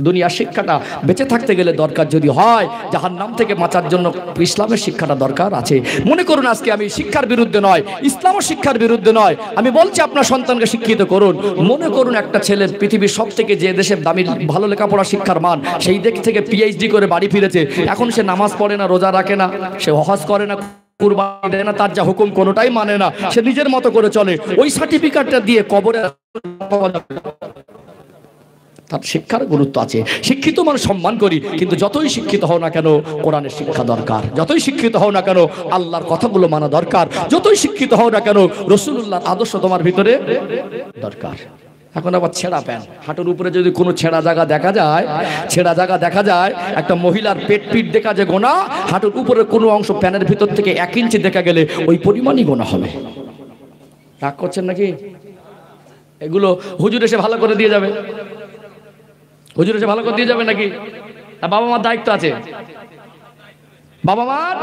দুনিয়ার শিক্ষাটা বেঁচে থাকতে গেলে দরকার যদি হয়, জাহান্নাম থেকে বাঁচার জন্য ইসলামের শিক্ষাটা দরকার আছে। মনে করুন আজকে আমি শিক্ষার বিরুদ্ধে নয়, ইসলাম শিক্ষার বিরুদ্ধে নয়, আমি বলছি আপনার সন্তানকে শিক্ষিত করুন। মনে করুন একটা ছেলের পৃথিবীর সব থেকে যে দেশের দামি ভালো লেখাপড়া শিক্ষার মান, সেই দেশ থেকে পিএইচডি করে বাড়ি ফিরেছে। এখন সে নামাজ পড়ে না, রোজা রাখে না, সে হজ করে না, কুরবানি দেয় না, তার যা হুকুম কোনোটাই মানে না, সে নিজের মতো করে চলে। ওই সার্টিফিকেটটা দিয়ে কবরে তার শিক্ষার গুরুত্ব আছে। শিক্ষিত মানুষ সম্মান করি, কিন্তু যতই শিক্ষিত হও না কেন কোরআনের শিক্ষা দরকার, যতই শিক্ষিত হও না কেন আল্লাহর কথাগুলো মানা দরকার, যতই শিক্ষিত হও না কেন রাসূলুল্লাহর আদর্শ তোমার ভিতরে দরকার। এখন আবার ছেঁড়া প্যান্ট, হাঁটুর উপরে যদি কোনো ছেঁড়া জায়গা দেখা যায়, একটা মহিলার পিঠ দেখা যায় গোনা, হাঁটুর উপরে কোনো অংশ প্যানের ভিতর থেকে 1 ইঞ্চি দেখা গেলে ওই পরিমাণই গোনা হবে। রাগ করছেন নাকি? এগুলো হুজুর এসে ভালো করে দিয়ে যাবে, হুজুর এসে ভালো করে দিয়ে যাবে নাকি? বাবা মার দায়িত্ব আছে। বাবা মার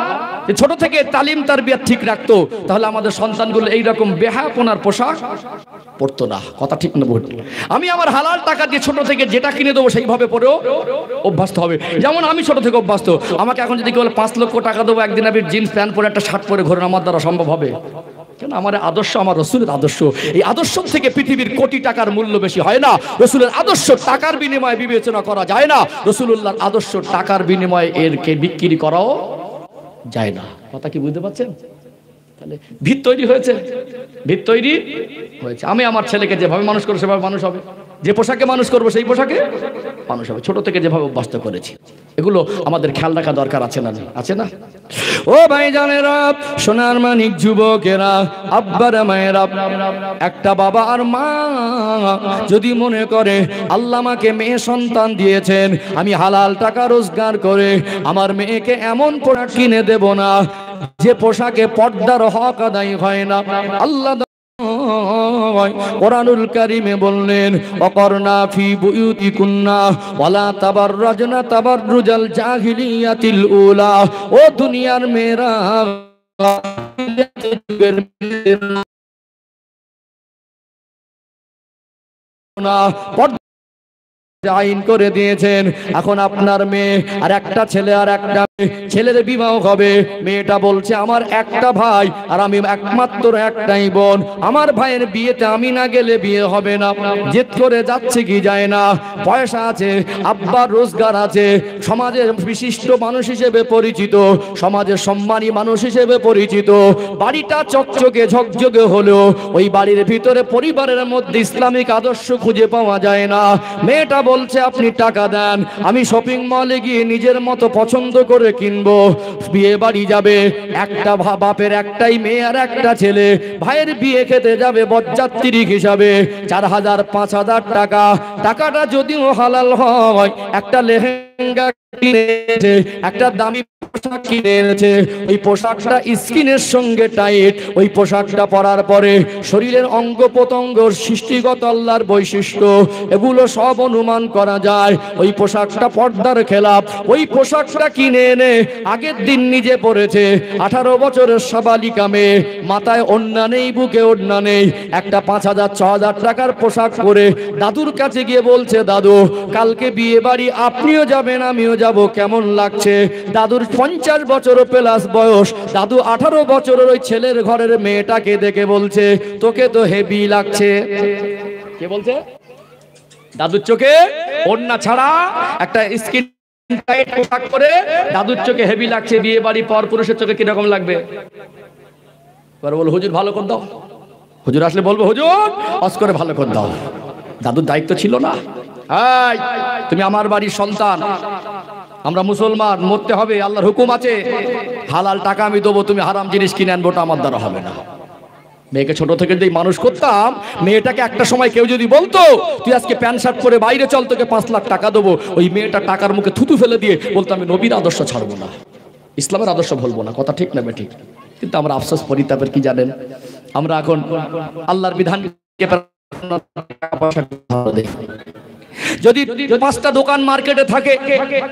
ছোট থেকে তালিম তারবিয়াত ঠিক রাখতো, তাহলে আমাদের সন্তানগুলো এইরকম বেহায়াপনার পোশাক পরতো না। কথা ঠিক না ভুল? আমি আমার হালাল টাকা দিয়ে ছোট থেকে যেটা কিনে দেবো সেইভাবে পরেও অভ্যস্ত হবে। যেমন আমি ছোট থেকে অভ্যস্ত, আমাকে এখন যদি কেউ 5 লক্ষ টাকা দেবো, একদিন আমি জিন্স প্যান্ট পরে একটা শার্ট পরে ঘোরেন, আমার দ্বারা সম্ভব হবে? কেন? আমার আদর্শ আমার রাসূলের আদর্শ। এই আদর্শ থেকে পৃথিবীর কোটি টাকার মূল্য বেশি হয় না। রাসূলের আদর্শ টাকার বিনিময়ে বিবেচনা করা যায় না। রাসূলুল্লাহর আদর্শ টাকার বিনিময়ে এরকে বিক্রি করাও যায় না। কথা কি বুঝতে পারছেন? তাহলে ভিত তৈরি হয়েছে। আমি আমার ছেলেকে যেভাবে মানুষ করবো সেভাবে মানুষ হবে, যে পোশাকে মানুষ করবো সেই পোশাকে মানুষ হবে। ছোট থেকে যেভাবে অভ্যস্ত করেছি, এগুলো আমাদের খেয়াল রাখা দরকার আছে না? আছে না? ও ভাইজানেরা, সোনার মানিক যুবকেরা, আব্বার মায়েরা, একটা বাবা আর মা যদি মনে করে আল্লাহ আমাকে মেয়ে সন্তান দিয়েছেন, আমি হালাল টাকা রোজগার করে আমার মেয়েকে এমন পোশাক কিনে দেব না যে পোশাকে পর্দার হক আদায় হয় না। আল্লাহ কোরআনুল কারীমে বললেন, অকরনা ফি বুয়ুতিকুন্না ওয়ালা তাবাররাজনা তাবাররুজাল জাহিলিয়াতিল উলা। ও দুনিয়ার মেয়েরা আইন করে দিয়েছেন। এখন আপনার মেয়ে আর একটা ছেলে আর একটা ছেলের বিবাহ হবে, মেয়েটা বলছে আমার একটা ভাই আর আমি একমাত্র একটাই বোন, আমার ভাইয়ের বিয়েতে আমি না গেলে বিয়ে হবে না। জেদ করে যাচ্ছে কি যায় না, পয়সা আছে, আব্বার রোজগার আছে, সমাজের বিশিষ্ট মানুষ হিসেবে পরিচিত, সমাজের সম্মানী মানুষ হিসেবে পরিচিত, বাড়িটা চকচকে ঝকঝকে হলেও ওই বাড়ির ভিতরে পরিবারের মধ্যে ইসলামিক আদর্শ খুঁজে পাওয়া যায় না। মেয়েটা বলছে আপনি টাকা দেন, আমি শপিং মলে গিয়ে নিজের মতো পছন্দ করে কিনবো। বিয়ে বাড়ি যাবে, একটা বাপের একটাই মেয়ে আর একটা ছেলে, ভাইয়ের বিয়ে খেতে যাবে বরযাত্রী হিসাবে 4000 5000 টাকা। টাকাটা যদিও হালাল হয়, একটা লেহেঙ্গা কিনেছে, একটা দামি পোশাক কিনে এনেছে, ওই পোশাকটা স্কিনের সঙ্গে টাইট, ওই পোশাকটা পরার পরে শরীরের অঙ্গ প্রত্যঙ্গ সৃষ্টিগত আল্লাহর বৈশিষ্ট্য এগুলো সব অনুমান করা যায়। ওই পোশাকটা পর্দার খেলাফ। ওই পোশাকটা কিনে এনে আগের দিন নিজে পরেছে, 18 বছরের সাবালিকা মেয়ে, মাথায় ওড়না নেই, বুকে ওড়না নেই, একটা 5000 6000 টাকার পোশাক পরে দাদুর কাছে গিয়ে বলছে দাদু কালকে বিয়ে বাড়ি, আপনিও যাবেন আমিও যাব, কেমন লাগছে? দাদুর 50 বছর প্লাস বয়স, দাদু 18 বছরের ওই ছেলের ঘরের মেয়েটাকে দেখে বলছে তোকে তো হেভি লাগছে। কে বলছে? দাদুর চোখে ওড়না ছাড়া একটা স্কিন টাইট পোশাক পরে দাদুর চোখে হেভি লাগছে, বিয়ে বাড়ি পর পুরুষের চোখে কিরকম লাগবে? এবার বল হুজুর ভালো করে দাও। হুজুর আসলে বলবো হুজুর অস করে ভালো করে দাও। দাদুর দায়িত্ব ছিল না? এই তুমি আমার বাড়ির সন্তান, আমরা মুসলমান, মরতে হবে, আল্লাহর হুকুম আছে, হালাল টাকা আমি দেবো, তুমি হারাম জিনিস কিনে আনবোটা আমার দ্বারা হবে না। মেয়েকে ছোট থেকে যদি মানুষ করতাম, মেয়েটাকে একটা সময় কেউ যদি বলতো তুই আজকে প্যান্ট শার্ট পরে বাইরে চল, তোকে 5 লাখ টাকা দেবো, ওই মেয়েটা টাকার মুখে থুতু ফেলে দিয়ে বলতো আমি নবীর আদর্শ ছাড়বো না, ইসলামের আদর্শ বলবো না। কথা ঠিক না ঠিক? কিন্তু আমরা আফসোস পরিতাপের কি জানেন, আমরা এখন আল্লাহর বিধানকে যদি 5টা দোকান মার্কেটে থাকে,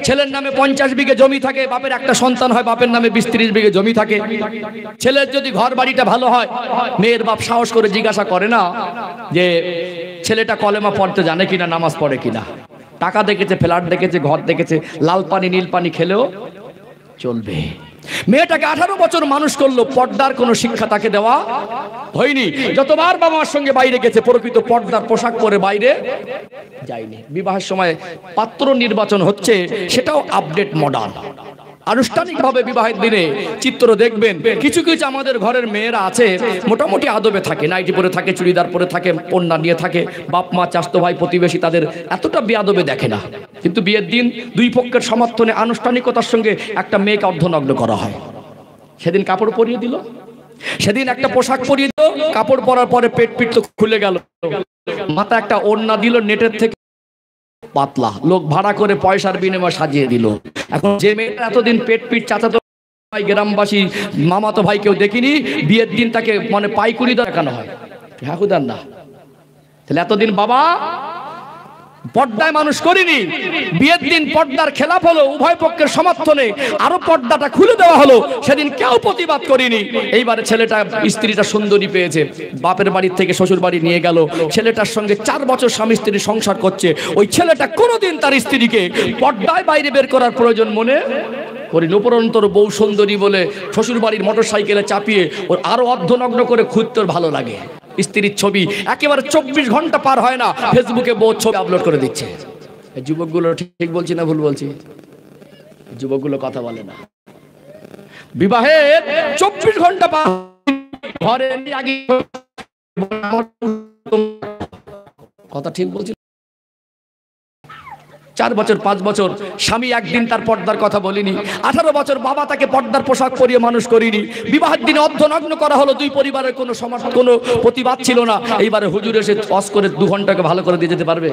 ছেলের নামে 50 বিঘে জমি থাকে, বাপের একটা সন্তান হয়, বাপের নামে 20-30 বিঘে জমি থাকে, ছেলের যদি ঘর বাড়িটা ভালো হয়, মেয়ের বাপ সাহস করে জিজ্ঞাসা করে না যে ছেলেটা কলেমা পড়তে জানে কিনা, নামাজ পড়ে কিনা। টাকা দেখেছে, ফ্ল্যাট দেখেছে, ঘর দেখেছে, লাল পানি নীল পানি খেলেও চলবে। মেয়েটাকে 18 বছর মানুষ করলো, পর্দার কোনো শিক্ষা তাকে দেওয়া হয়নি। যতবার বাবা মার সঙ্গে বাইরে গেছে, প্রকৃত পর্দার পোশাক পরে বাইরে যায়নি। বিবাহের সময় পাত্র নির্বাচন হচ্ছে, সেটাও আপডেট মডার্ন। আনুষ্ঠানিকভাবে বিবাহের দিনে চিত্র দেখবেন, কিছু কিছু আমাদের ঘরের মেয়েরা আছে মোটামুটি আদবে থাকে, নাইটি পরে থাকে, চুড়িদার পরে থাকে, ওড়না নিয়ে থাকে, বাপ মা চাস্তো ভাই প্রতিবেশী তাদের এতটা বেয়াদবে দেখে না। কিন্তু বিয়ের দিন দুই পক্ষের সমর্থনে আনুষ্ঠানিকতার সঙ্গে একটা মেয়েকে অর্ধনগ্ন করা হয়। সেদিন কাপড় পরিয়ে দিল, সেদিন একটা পোশাক পরিয়ে দিল, কাপড় পরার পরে পেট পিট তো খুলে গেল, মাথা একটা ওড়না দিল নেটের থেকে পাতলা, লোক ভাড়া করে পয়সার বিনিময়ে সাজিয়ে দিল। এখন যে মেয়েটা এতদিন পেট পিট চাচাতো ভাই, গ্রামবাসী, মামাতো ভাই কেউ দেখিনি, বিয়ের দিন তাকে মানে পাইকুড়ি দেখানো হয়। হ্যাঁ হুদার না, তাহলে এতদিন বাবা পর্দায় মানুষ করিনি, বিয়ের দিন পর্দার খেলাফ হলো, উভয় পক্ষের সমর্থনে আরো পর্দাটা খুলে দেওয়া হলো, সেদিন কেউ প্রতিবাদ করিনি। এইবারে ছেলেটা স্ত্রীটা সুন্দরী পেয়েছে, বাপের বাড়ির থেকে শ্বশুর বাড়ি নিয়ে গেল, ছেলেটার সঙ্গে 4 বছর স্বামী স্ত্রী সংসার করছে। ওই ছেলেটা কোনোদিন তার স্ত্রীকে পর্দায় বাইরে বের করার প্রয়োজন মনে করিনি। উপরন্তর বউ সুন্দরী বলে শ্বশুর বাড়ির মোটর সাইকেলে চাপিয়ে ওর আরো অর্ধনগ্ন করে খুঁজতে ভালো লাগে। স্ত্রীর ছবি একেবারে 24 ঘন্টা পার হয় না ফেসবুকে বউ ছবি আপলোড করে দিচ্ছে। এই যুবকগুলো ঠিক বলছি না ভুল বলছি? যুবকগুলো কথা বলে না। বিবাহের 24 ঘন্টা পার ঘরে আগে কথা ঠিক বলছি। 4 বছর 5 বছর স্বামী একদিন তার পর্দার কথা বলিনি, 18 বছর বাবা তাকে পর্দার পোশাক পরিয়ে মানুষ করিনি। বিবাহের দিনে অর্ধনগ্ন করা হলো, দুই পরিবারের কোনো কোনো প্রতিবাদ ছিল না। এইবারে হুজুর এসে অস করে 2 ঘন্টাকে ভালো করে দিয়ে যেতে পারবে?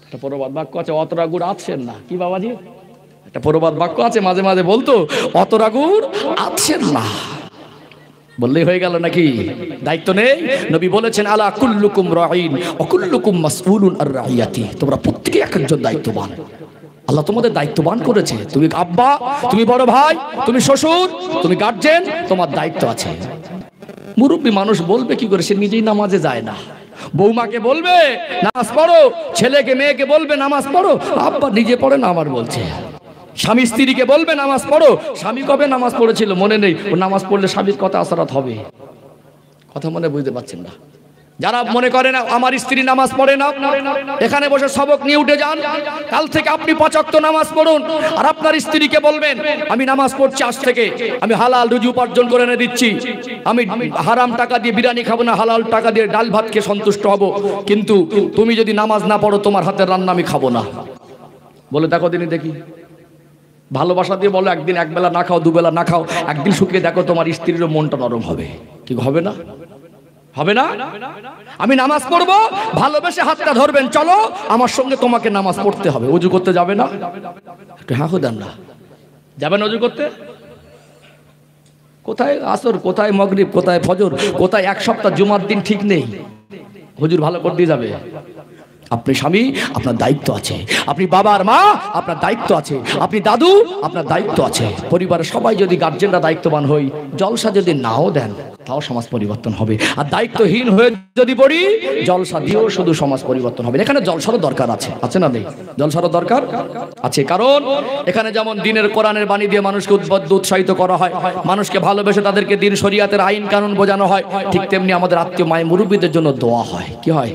একটা প্রবাদ বাক্য আছে, অতরা গুড় আতছেন না। কি বাবাজি? একটা প্রবাদ বাক্য আছে, মাঝে মাঝে বলতো অতরা গুড় আতছেন না, বললেই হয়ে গেল নাকি? দায়িত্ব নেই? নবী বলেছেন আলা কুল্লুকুম রাঈন ওয়া কুল্লুকুম মাসউলুন আর রাইয়াতি, তোমরা প্রত্যেকে এক একজন দায়িত্ববান। আল্লাহ তোমাদের দায়িত্ববান করেছে। তুমি আব্বা, তুমি বড় ভাই, তুমি শ্বশুর, তুমি গার্জিয়ান, তোমার দায়িত্ব আছে। মুরব্বী মানুষ বলবে কি করে? সে নিজেই নামাজে যায় না, বৌমাকে বলবে নামাজ পড়ো, ছেলেকে মেয়েকে বলবে নামাজ পড়ো, আব্বা নিজে পড়ে না আমার বলছে। স্বামী স্ত্রীকে বলবে নামাজ পড়ো, স্বামী কবে নামাজ পড়েছিল মনে নেই, ও নামাজ পড়লে স্বামীর কথা আসরাত হবে। কথা মনে বুঝতে পারছেন না? যারা মনে করে না আমার স্ত্রী নামাজ পড়ে না, এখানে বসে সবক নিয়ে উঠে যান। কাল থেকে আপনি 5 ওয়াক্ত নামাজ পড়ুন, আর আপনার স্ত্রীকে বলবেন আমি নামাজ পড়ছি, আজ থেকে আমি হালাল রুজি উপার্জন করে এনে দিচ্ছি, আমি হারাম টাকা দিয়ে বিরিয়ানি খাবো না, হালাল টাকা দিয়ে ডাল ভাত খেয়ে সন্তুষ্ট হব, কিন্তু তুমি যদি নামাজ না পড়ো তোমার হাতের রান্না আমি খাবো না। বলে দেখো দিনই দেখি, ভালোবাসা দিয়ে বলো একদিন একবেলা না খাও, দুবেলা না খাও, একদিন শুকিয়ে দেখো তোমার স্ত্রীরও মনটা নরম হবে। ঠিক হবে না? হবে না? আমি নামাজ পড়বো, ভালোবেসে হাতটা ধরবেন, চলো আমার সঙ্গে তোমাকে নামাজ পড়তে হবে। ওযু করতে যাবে না? একটু হ্যাঁ দেন না, যাবেন ওযু করতে? কোথায় আসর, কোথায় মাগরিব, কোথায় ফজর, কোথায় এক সপ্তাহ জুমার দিন ঠিক নেই, হুজুর ভালো করে দিয়ে যাবে। আপনি স্বামী, আপনার দায়িত্ব আছে। আপনি বাবার মা, আপনার দায়িত্ব আছে। আপনি দাদু, আপনার দায়িত্ব আছে। পরিবারের সবাই যদি গার্জেনরা দায়িত্ববান হই, জলসা যদি নাও দেন তাও সমাজ পরিবর্তন হবে। আর দায়িত্বহীন হয়ে যদি পড়ি, জলসা দিয়েও শুধু সমাজ পরিবর্তন হবে। এখানে জলসারও দরকার আছে, আছে না নেই? জলসারও দরকার আছে, কারণ এখানে যেমন দিনের কোরআনের বাণী দিয়ে মানুষকে উৎসাহিত করা হয়, মানুষকে ভালোবেসে তাদেরকে দিন শরিয়াতের আইন কানুন বোঝানো হয়, ঠিক তেমনি আমাদের আত্মীয় মায়ের মুরব্বীদের জন্য দোয়া হয়। কি হয়?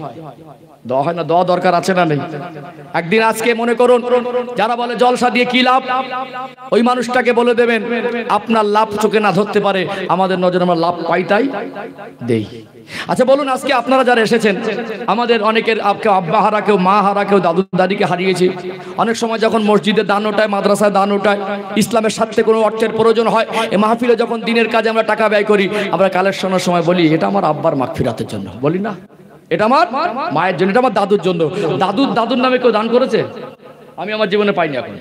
দোয়া হয় না? দোয়া দরকার আছে না নেই? একদিন আজকে মনে করুন যারা বলে জলসা দিয়ে কি লাভ, ওই মানুষটাকে বলে দেবেন আপনার লাভ চোখে না ধরতে পারে, আমাদের নজরে আমরা লাভ পাই তাই দেই। আচ্ছা বলুন, আজকে আপনারা যারা এসেছেন, আমাদের অনেকের কেউ আব্বা হারা, কেউ মা হারা, কেউ দাদু দাদিকে হারিয়েছে। অনেক সময় যখন মসজিদে দান ওঠায়, মাদ্রাসায় দান ওঠায়, ইসলামের স্বার্থে কোনো অর্থের প্রয়োজন হয়, এই মাহফিলে যখন দিনের কাজে আমরা টাকা ব্যয় করি, আমরা কালেকশনের সময় বলি এটা আমার আব্বার মাগফিরাতের জন্য, বলি না? এটা আমার মায়ের জন্য, এটা আমার দাদুর জন্য। দাদুর নামে কেউ দান করেছে? আমি আমার জীবনে পাইনি। এখন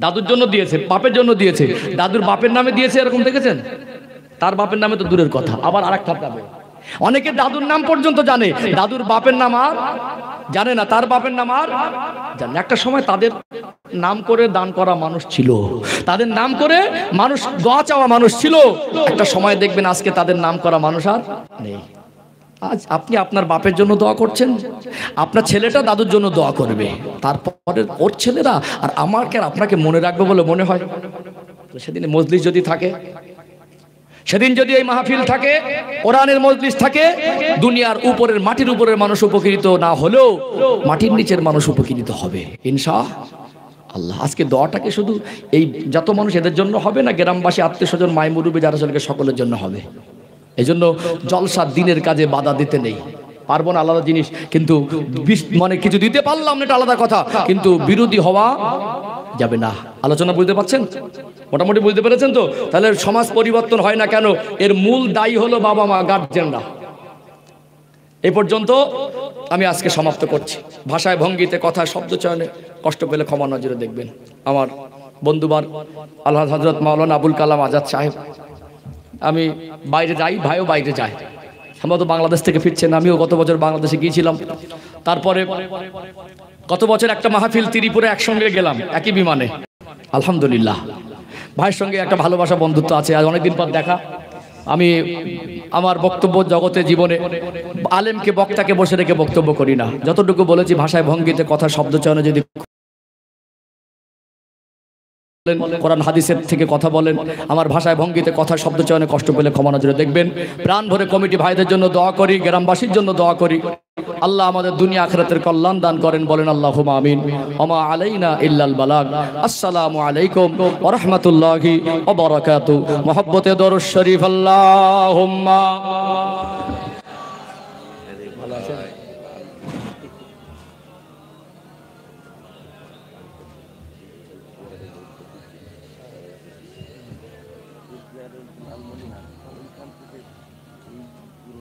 দাদুর জন্য দিয়েছে, বাপের জন্য দিয়েছে, দাদুর বাপের নামে দিয়েছে, এরকম দেখেছেন? তার বাপের নামে তো দূরের কথা, আবার আরেকটা পাবে। অনেকে দাদুর নাম পর্যন্ত জানে, দাদুর বাপের নাম আর জানে না, তার বাপের নাম আর জানে। একটা সময় তাদের নাম করে দান করা মানুষ ছিল, তাদের নাম করে মানুষ দোয়া চাওয়া মানুষ ছিল। একটা সময় দেখবেন আজকে তাদের নাম করা মানুষ আর নেই। আজ আপনি আপনার বাপের জন্য দোয়া করছেন, আপনার ছেলেটা দাদুর জন্য দোয়া করবে, তারপরে ওর ছেলেরা আর আমাকে আর আপনাকে মনে রাখবে বলে মনে হয়? সেদিন মজলিস যদি থাকে, সেদিন যদি এই মাহফিল থাকে, কোরআনের মজলিস থাকে, দুনিয়ার উপরের মাটির উপরের মানুষ উপকৃত না হলেও মাটির নিচের মানুষ উপকৃত হবে ইনশাআল্লাহ। আজকে দোয়াটাকে শুধু এই যত মানুষ এদের জন্য হবে না, গ্রামবাসী, আত্মীয় স্বজন, মাই মুরুবি যারা চলে সকলের জন্য হবে। এই জন্য জলসা দিনের কাজে বাধা দিতে নেই। পারবো না আলাদা জিনিস, কিন্তু মানে কিছু দিতে পারলাম না এটা আলাদা কথা, কিন্তু বিরোধী হওয়া যাবে না। আলোচনা বুঝতে পারছেন? মোটামুটি বুঝতে পেরেছেন তো? তাহলে সমাজ পরিবর্তন হয় না কেন? এর মূল দায়ী হলো বাবা মা, গার্জেনরা। এই পর্যন্ত আমি আজকে সমাপ্ত করছি। ভাষায়, ভঙ্গিতে, কথায়, শব্দ চয়নে কষ্ট পেলে ক্ষমা নজরে দেখবেন। আমার বন্ধুবার আল্লাহ হযরত মাওলানা আবুল কালাম আজাদ সাহেব, আমি বাইরে যাই, ভাইও বাইরে যায়, আমরা তো বাংলাদেশ থেকে ফিরছেন, আমিও গত বছর বাংলাদেশে গিয়েছিলাম। তারপরে গত বছর একটা মাহফিল ত্রিপুরা একসঙ্গে গেলাম, একই বিমানে। আলহামদুলিল্লাহ, ভাইয়ের সঙ্গে একটা ভালোবাসা বন্ধুত্ব আছে, আজ অনেকদিন পর দেখা। আমি আমার বক্তব্য জগতে জীবনে আলেমকে, বক্তাকে বসে রেখে বক্তব্য করি না। যতটুকু বলেছি ভাষায়, ভঙ্গিতে, কথা, শব্দ চয়নে যদি কোরআন হাদিসের থেকে কথা বলেন, আমার ভাষায়, ভঙ্গিতে, কথা, শব্দ চয়নে কষ্ট পেলে ক্ষমা নজরে দেখবেন। প্রাণ ভরে কমিটি ভাইদের জন্য দোয়া করি, গ্রামবাসীর জন্য দোয়া করি। আল্লাহ আমাদের দুনিয়া আখিরাতের কল্যাণ দান করেন, বলেন আল্লাহুম্মা আমিন। ওমা আলাইনা ইল্লাল বালাগ। আসসালামু আলাইকুম ওয়া রাহমাতুল্লাহি ওয়া বারাকাতুহু। মুহাব্বতে দরুদ শরীফ আল্লাহুম্মা। ভালো আছেন?